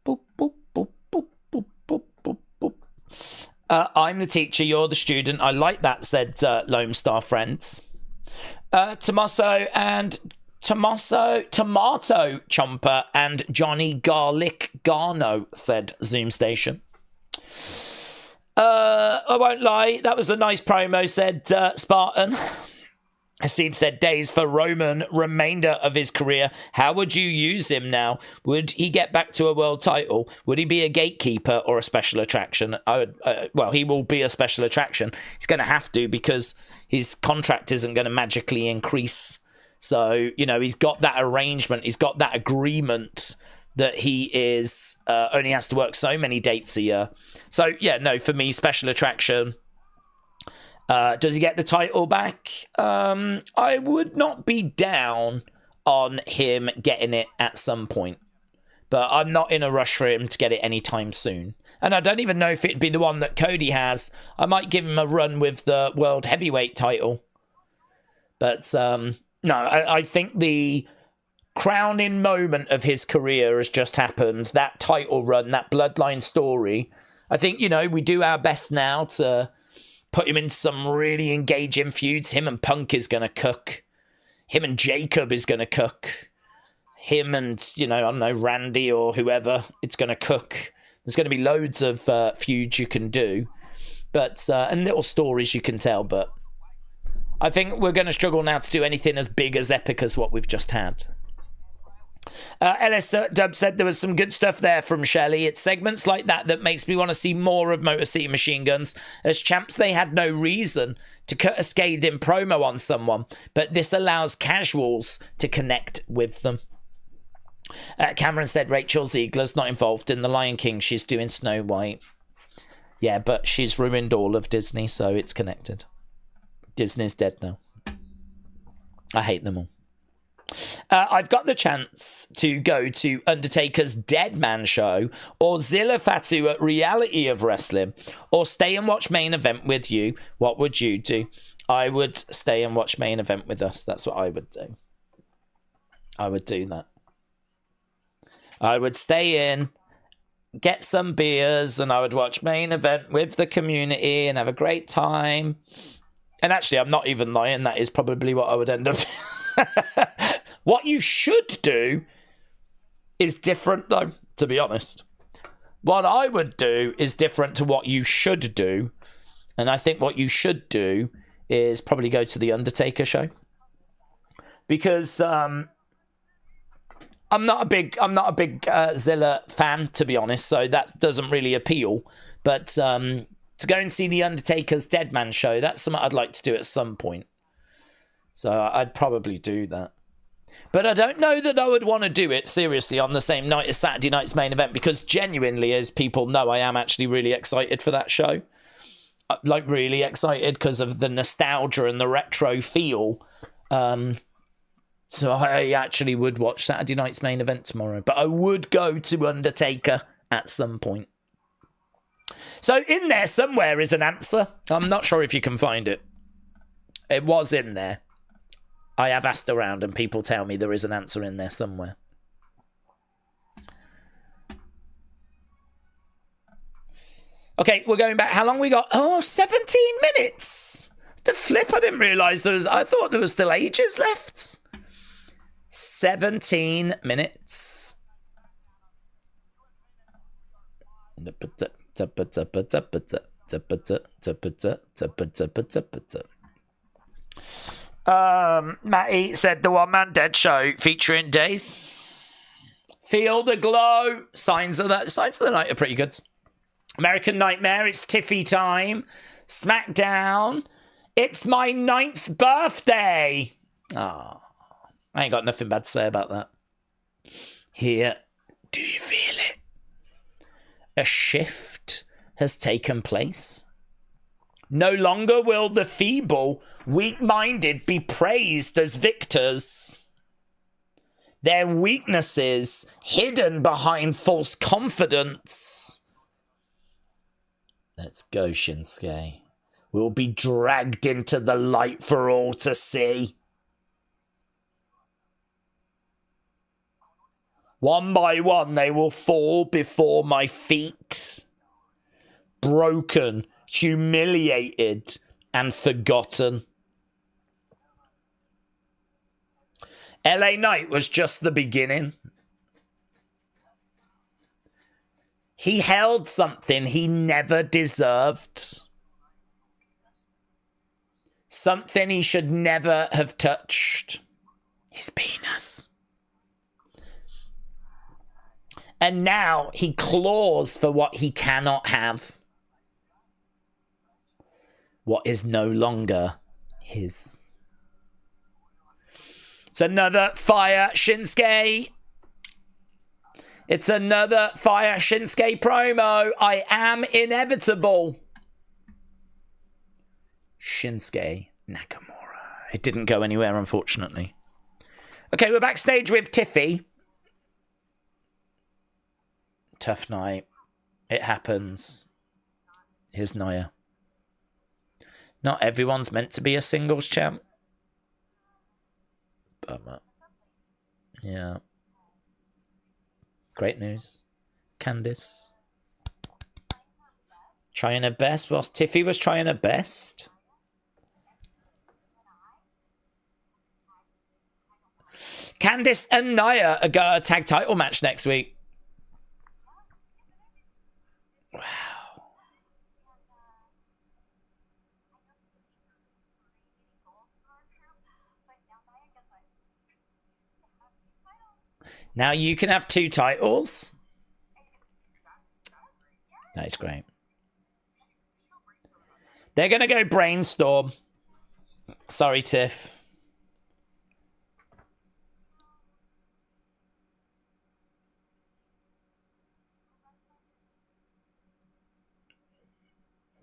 Boop, boop, boop, boop, boop, boop, boop, boop. I'm the teacher, you're the student. I like that, said Lone Star Friends. Tommaso Tomato Chomper and Johnny Garlic Garno, said Zoom Station. I won't lie, that was a nice promo, said Spartan. Haseeb said days for Roman, remainder of his career. How would you use him now? Would he get back to a world title? Would he be a gatekeeper or a special attraction? Well, he will be a special attraction. He's going to have to, because his contract isn't going to magically increase. So, you know, he's got that arrangement. He's got that agreement that he is only has to work so many dates a year. So, yeah, no, for me, special attraction. Does he get the title back? I would not be down on him getting it at some point. But I'm not in a rush for him to get it anytime soon. And I don't even know if it'd be the one that Cody has. I might give him a run with the World Heavyweight title. But, no, I think the crowning moment of his career has just happened. That title run, that Bloodline story. I think, you know, we do our best now to put him in some really engaging feuds. Him and Punk is going to cook. Him and Jacob is going to cook. Him and, you know, I don't know, Randy or whoever, it's going to cook. There's going to be loads of feuds you can do. But, and little stories you can tell. But I think we're going to struggle now to do anything as big, as epic as what we've just had. LS Dub said there was some good stuff there from Shelley. It's segments like that that makes me want to see more of Motor City Machine Guns. As champs, they had no reason to cut a scathing promo on someone, but this allows casuals to connect with them. Cameron said Rachel Ziegler's not involved in The Lion King. She's doing Snow White. Yeah, but she's ruined all of Disney, so it's connected. Disney's dead now. I hate them all. I've got the chance to go to Undertaker's Dead Man show, or Zilla Fatu at Reality of Wrestling, or stay and watch main event with you. What would you do? I would stay and watch main event with us. That's what I would do. I would do that. I would stay in, get some beers, and I would watch main event with the community and have a great time. And actually, I'm not even lying. That is probably what I would end up doing. What you should do is different, though, to be honest. What I would do is different to what you should do. And I think what you should do is probably go to the Undertaker show. Because I'm not a big Zilla fan, to be honest, so that doesn't really appeal. But to go and see the Undertaker's Dead Man show, that's something I'd like to do at some point. So I'd probably do that. But I don't know that I would want to do it, seriously, on the same night as Saturday night's main event, because genuinely, as people know, I am actually really excited for that show. Like, really excited because of the nostalgia and the retro feel. So I actually would watch Saturday night's main event tomorrow. But I would go to Undertaker at some point. So in there somewhere is an answer. I'm not sure if you can find it. It was in there. I have asked around and people tell me there is an answer in there somewhere. Okay, we're going back. How long we got? Oh, 17 minutes. The flip, I didn't realise there was... I thought there was still ages left. 17 minutes. Matty said the One Man Dead show featuring Days. Feel the glow. Signs of the night are pretty good. American Nightmare, it's Tiffy time. Smackdown, it's my 9th birthday. Oh, I ain't got nothing bad to say about that. Here, do you feel it? A shift has taken place. No longer will the feeble, weak-minded be praised as victors. Their weaknesses hidden behind false confidence. Let's go, Shinsuke. We'll be dragged into the light for all to see. One by one, they will fall before my feet. Broken, humiliated, and forgotten. LA Knight was just the beginning. He held something he never deserved. Something he should never have touched. His penis. And now he claws for what he cannot have. What is no longer his. It's another fire Shinsuke. It's another fire Shinsuke promo. I am inevitable. Shinsuke Nakamura. It didn't go anywhere, unfortunately. Okay, we're backstage with Tiffy. Tough night. It happens. Here's Nia. Not everyone's meant to be a singles champ. Bummer. Yeah. Great news. Candice. Trying her best whilst Tiffy was trying her best. Candice and Nia are got a tag title match next week. Wow. Now you can have 2 titles. That is great. They're going to go brainstorm. Sorry, Tiff.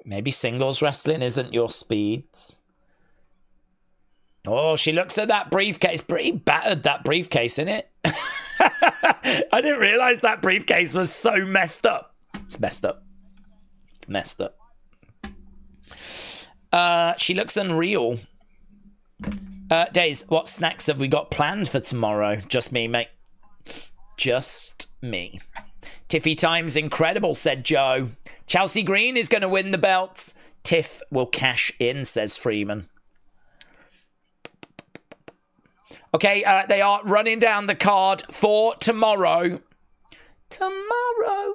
Maybe singles wrestling isn't your speeds. Oh, she looks at that briefcase. Pretty battered, that briefcase, isn't it? I didn't realise that briefcase was so messed up. It's messed up. It's messed up. She looks unreal. Days, what snacks have we got planned for tomorrow? Just me, mate. Just me. Tiffy time's incredible, said Joe. Chelsea Green is going to win the belts. Tiff will cash in, says Freeman. Okay, they are running down the card for tomorrow. Tomorrow.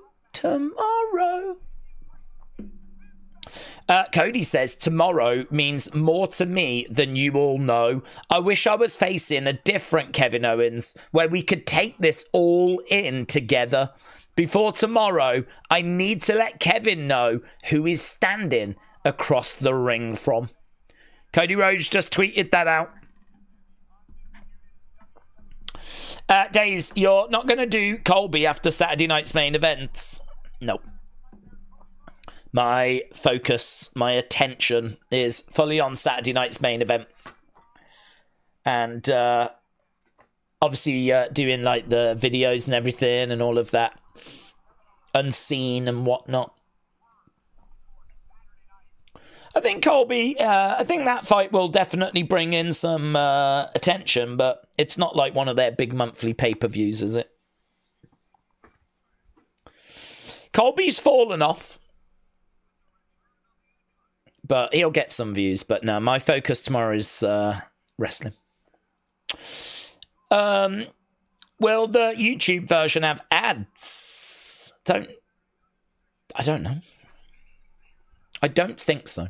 Cody says, tomorrow means more to me than you all know. I wish I was facing a different Kevin Owens, where we could take this all in together. Before tomorrow, I need to let Kevin know who is standing across the ring from. Cody Rhodes just tweeted that out. Days, you're not going to do Colby after Saturday night's main events? No. My focus, my attention is fully on Saturday night's main event. And obviously doing like the videos and everything and all of that. Unseen and whatnot. I think Colby, I think that fight will definitely bring in some attention, but it's not like one of their big monthly pay-per-views, is it? Colby's fallen off, but he'll get some views. But no, my focus tomorrow is wrestling. Will the YouTube version have ads? I don't know. I don't think so.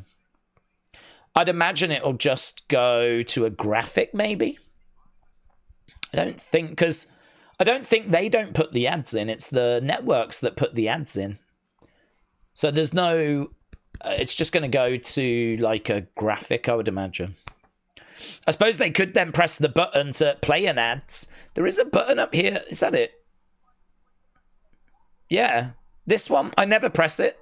I'd imagine it'll just go to a graphic, maybe. I don't think they don't put the ads in. It's the networks that put the ads in. So there's no... it's just going to go to, like, a graphic, I would imagine. I suppose they could then press the button to play an ads. There is a button up here. Is that it? Yeah. This one. I never press it.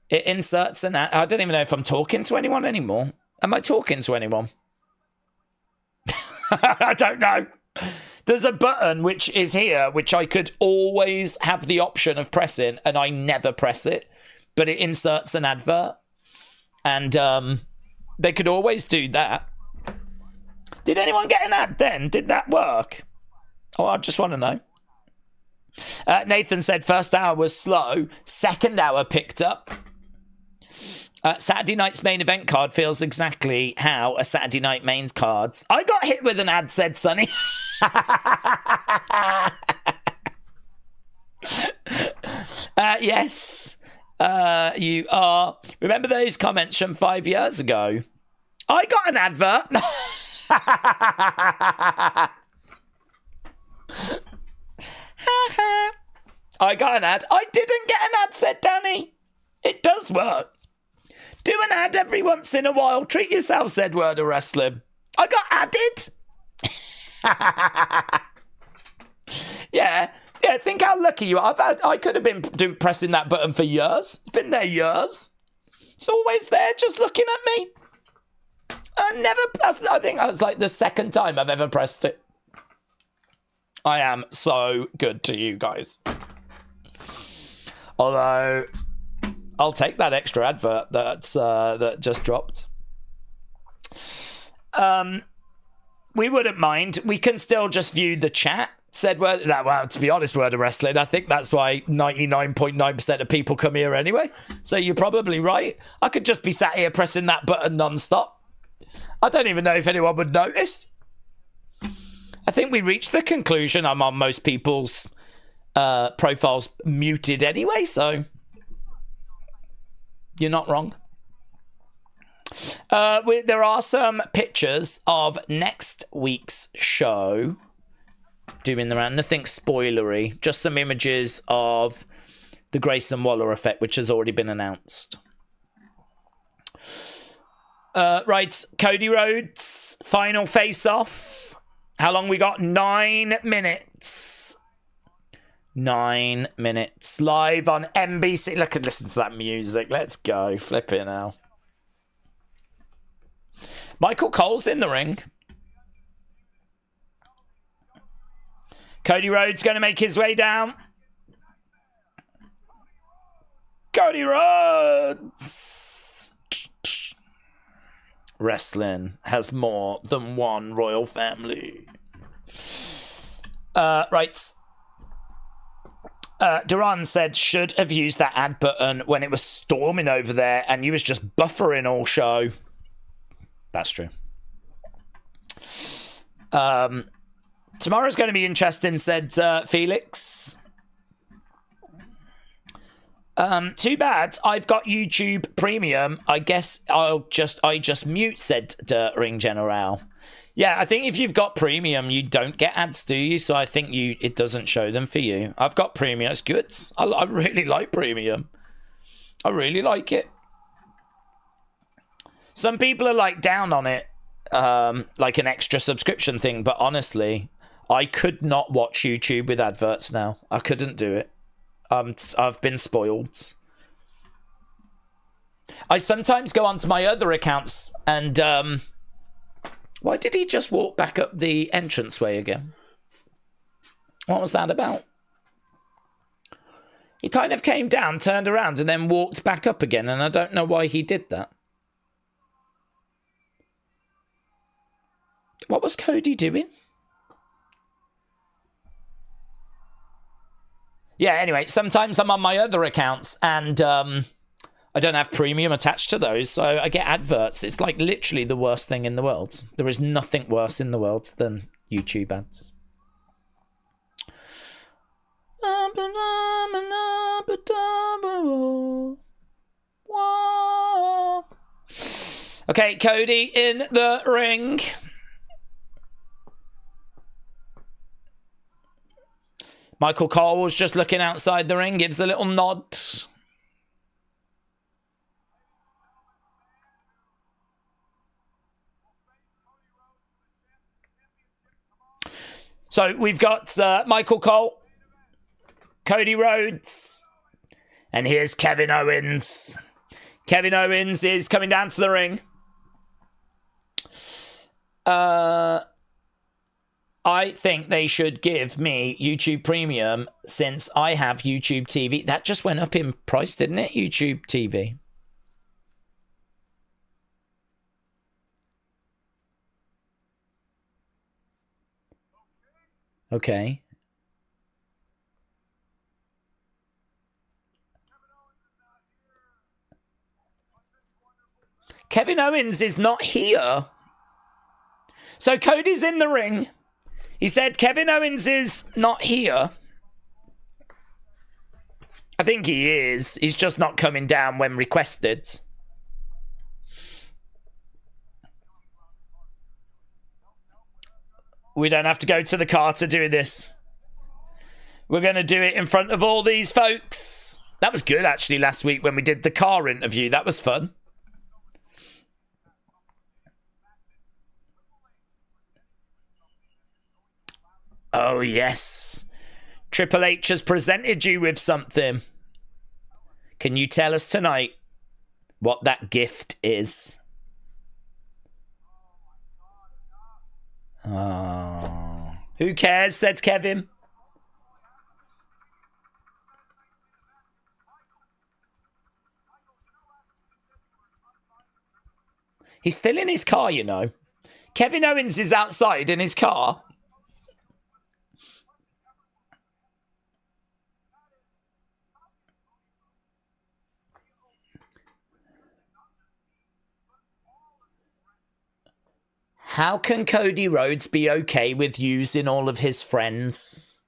It inserts an ad. I don't even know if I'm talking to anyone anymore. Am I talking to anyone? I don't know. There's a button which is here, which I could always have the option of pressing, and I never press it. But it inserts an advert. And they could always do that. Did anyone get an ad then? Did that work? Oh, I just want to know. Nathan said first hour was slow. Second hour picked up. Saturday night's main event card feels exactly how a Saturday night main cards. I got hit with an ad, said Sonny. Yes, you are. Remember those comments from 5 years ago? I got an advert. I got an ad. I didn't get an ad, said Danny. It does work. Do an ad every once in a while. Treat yourself, said Word of Wrestling. I got added. Yeah, think how lucky you are. I could have been pressing that button for years. It's been there years. It's always there, just looking at me. I think that was like the second time I've ever pressed it. I am so good to you guys. Although... I'll take that extra advert that just dropped. We wouldn't mind. We can still just view the chat. Said well, to be honest, Word of Wrestling, I think that's why 99.9% of people come here anyway. So you're probably right. I could just be sat here pressing that button non-stop. I don't even know if anyone would notice. I think we reached the conclusion I'm on most people's profiles muted anyway, so... You're not wrong. There are some pictures of next week's show doing the round. Nothing spoilery. Just some images of the Grayson Waller effect, which has already been announced. Right. Cody Rhodes, final face-off. How long we got? 9 minutes. 9 minutes live on NBC. Look and listen to that music. Let's go. Flipping now. Michael Cole's in the ring. Cody Rhodes going to make his way down. Cody Rhodes. Wrestling has more than one royal family. Right. Duran said should have used that ad button when it was storming over there and you was just buffering all show. That's true. Tomorrow's going to be interesting, said Felix. Too bad. I've got YouTube Premium. I guess I just mute, said Ring General. Yeah, I think if you've got Premium, you don't get ads, do you? So I think it doesn't show them for you. I've got Premium. It's good. I really like Premium. I really like it. Some people are like down on it, like an extra subscription thing. But honestly, I could not watch YouTube with adverts now. I couldn't do it. I've been spoiled. I sometimes go onto my other accounts and... why did he just walk back up the entranceway again? What was that about? He kind of came down, turned around, and then walked back up again, and I don't know why he did that. What was Cody doing? Yeah, anyway, sometimes I'm on my other accounts, and I don't have Premium attached to those, so I get adverts. It's like literally the worst thing in the world. There is nothing worse in the world than YouTube ads. Okay, Cody in the ring. Michael Cole was just looking outside the ring, gives a little nod. So we've got Michael Cole, Cody Rhodes, and here's Kevin Owens. Kevin Owens is coming down to the ring. I think they should give me YouTube Premium since I have YouTube TV. That just went up in price, didn't it? YouTube TV. Okay. Kevin Owens is not here. So Cody's in the ring. He said Kevin Owens is not here. I think he is. He's just not coming down when requested. We don't have to go to the car to do this. We're going to do it in front of all these folks. That was good, actually, last week when we did the car interview. That was fun. Oh, yes. Triple H has presented you with something. Can you tell us tonight what that gift is? Oh. Who cares, said Kevin. He's still in his car, you know. Kevin Owens is outside in his car. How can Cody Rhodes be okay with using all of his friends?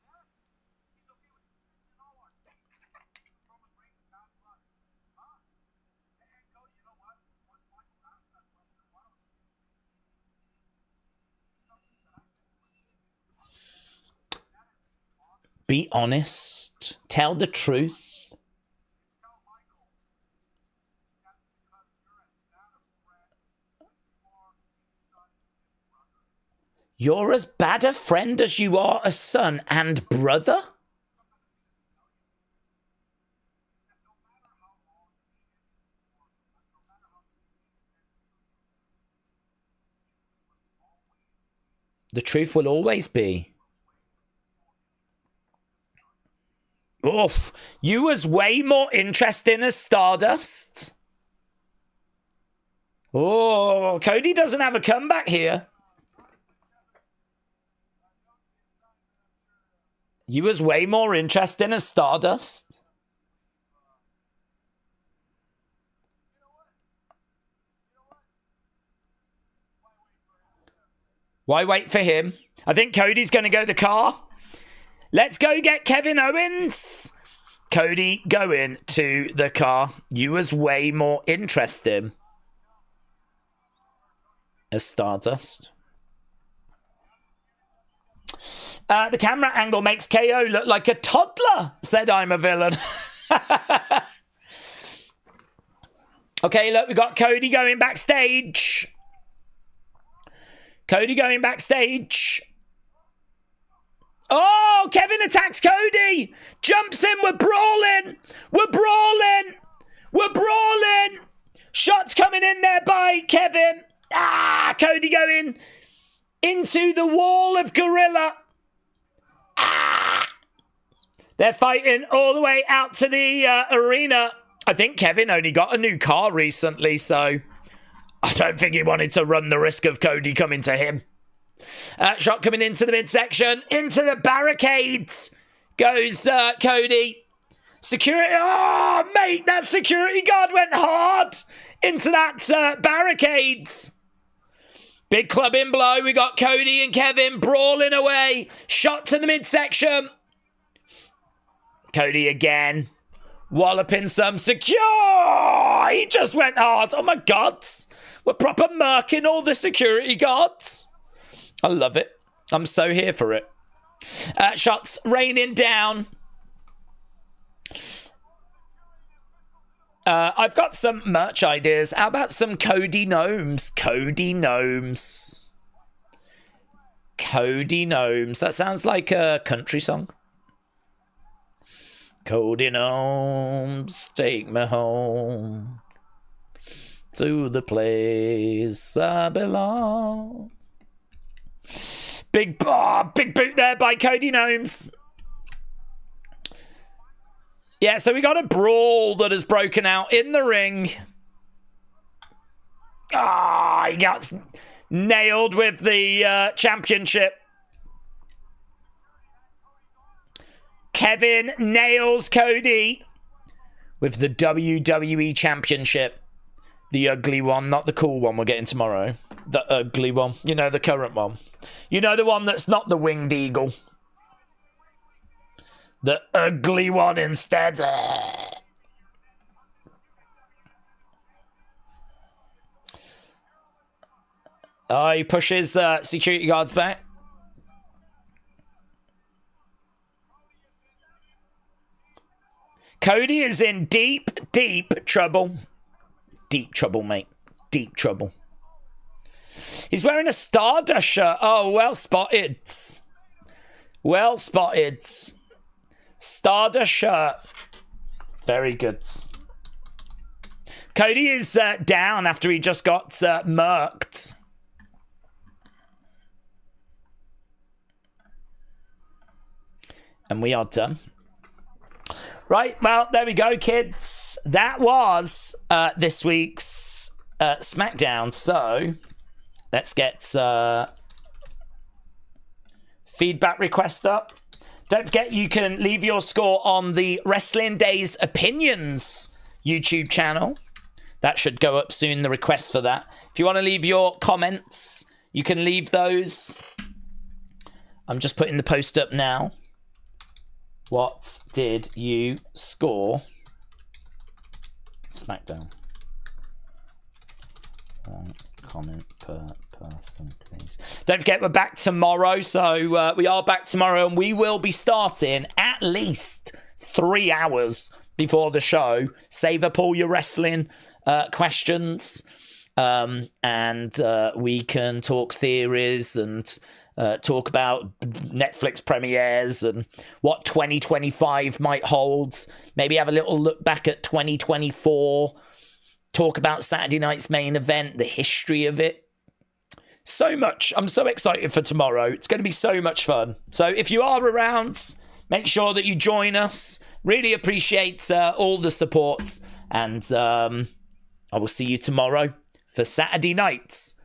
Be honest. Tell the truth. You're as bad a friend as you are a son and brother? The truth will always be. Oof, you was way more interesting as Stardust. Oh, Cody doesn't have a comeback here. You was way more interesting as Stardust. Why wait for him? I think Cody's going to go the car. Let's go get Kevin Owens. Cody going to the car. You was way more interesting as Stardust. The camera angle makes KO look like a toddler, said I'm a villain. Okay, look, we got Cody going backstage. Cody going backstage. Oh, Kevin attacks Cody. Jumps in, we're brawling. We're brawling. We're brawling. Shots coming in there by Kevin. Ah, Cody going into the wall of Gorilla. Ah! They're fighting all the way out to the arena. I think Kevin only got a new car recently, so I don't think he wanted to run the risk of Cody coming to him. Shot coming into the midsection. Into the barricades goes Cody. Security. Oh, mate, that security guard went hard into that barricades. Big clubbing blow. We got Cody and Kevin brawling away. Shot to the midsection. Cody again. Walloping some secure. He just went hard. Oh my God. We're proper murking all the security guards. I love it. I'm so here for it. Shots raining down. I've got some merch ideas. How about some Cody Gnomes? Cody Gnomes. Cody Gnomes. That sounds like a country song. Cody Gnomes, take me home to the place I belong. Big boot there by Cody Gnomes. Yeah, so we got a brawl that has broken out in the ring. He got nailed with the championship. Kevin nails Cody with the WWE Championship. The ugly one, not the cool one we're getting tomorrow. The ugly one. You know, the current one. You know, the one that's not the winged eagle. The ugly one instead. He pushes security guards back. Cody is in deep trouble. Deep trouble, mate. Deep trouble. He's wearing a Stardust shirt. Oh, well spotted. Well spotted. Stardust shirt. Very good. Cody is down after he just got murked. And we are done. Right, well, there we go, kids. That was this week's SmackDown. So, let's get feedback request up. Don't forget, you can leave your score on the Wrestling Days Opinions YouTube channel. That should go up soon, the request for that. If you want to leave your comments, you can leave those. I'm just putting the post up now. What did you score SmackDown? One comment per person, please. Don't forget, we're back tomorrow. So we are back tomorrow, and we will be starting at least 3 hours before the show. Save up all your wrestling questions, and we can talk theories and talk about Netflix premieres and what 2025 might hold. Maybe have a little look back at 2024. Talk about Saturday night's main event, the history of it. So much. I'm so excited for tomorrow. It's going to be so much fun. So if you are around, make sure that you join us. Really appreciate all the support. And I will see you tomorrow for Saturday night's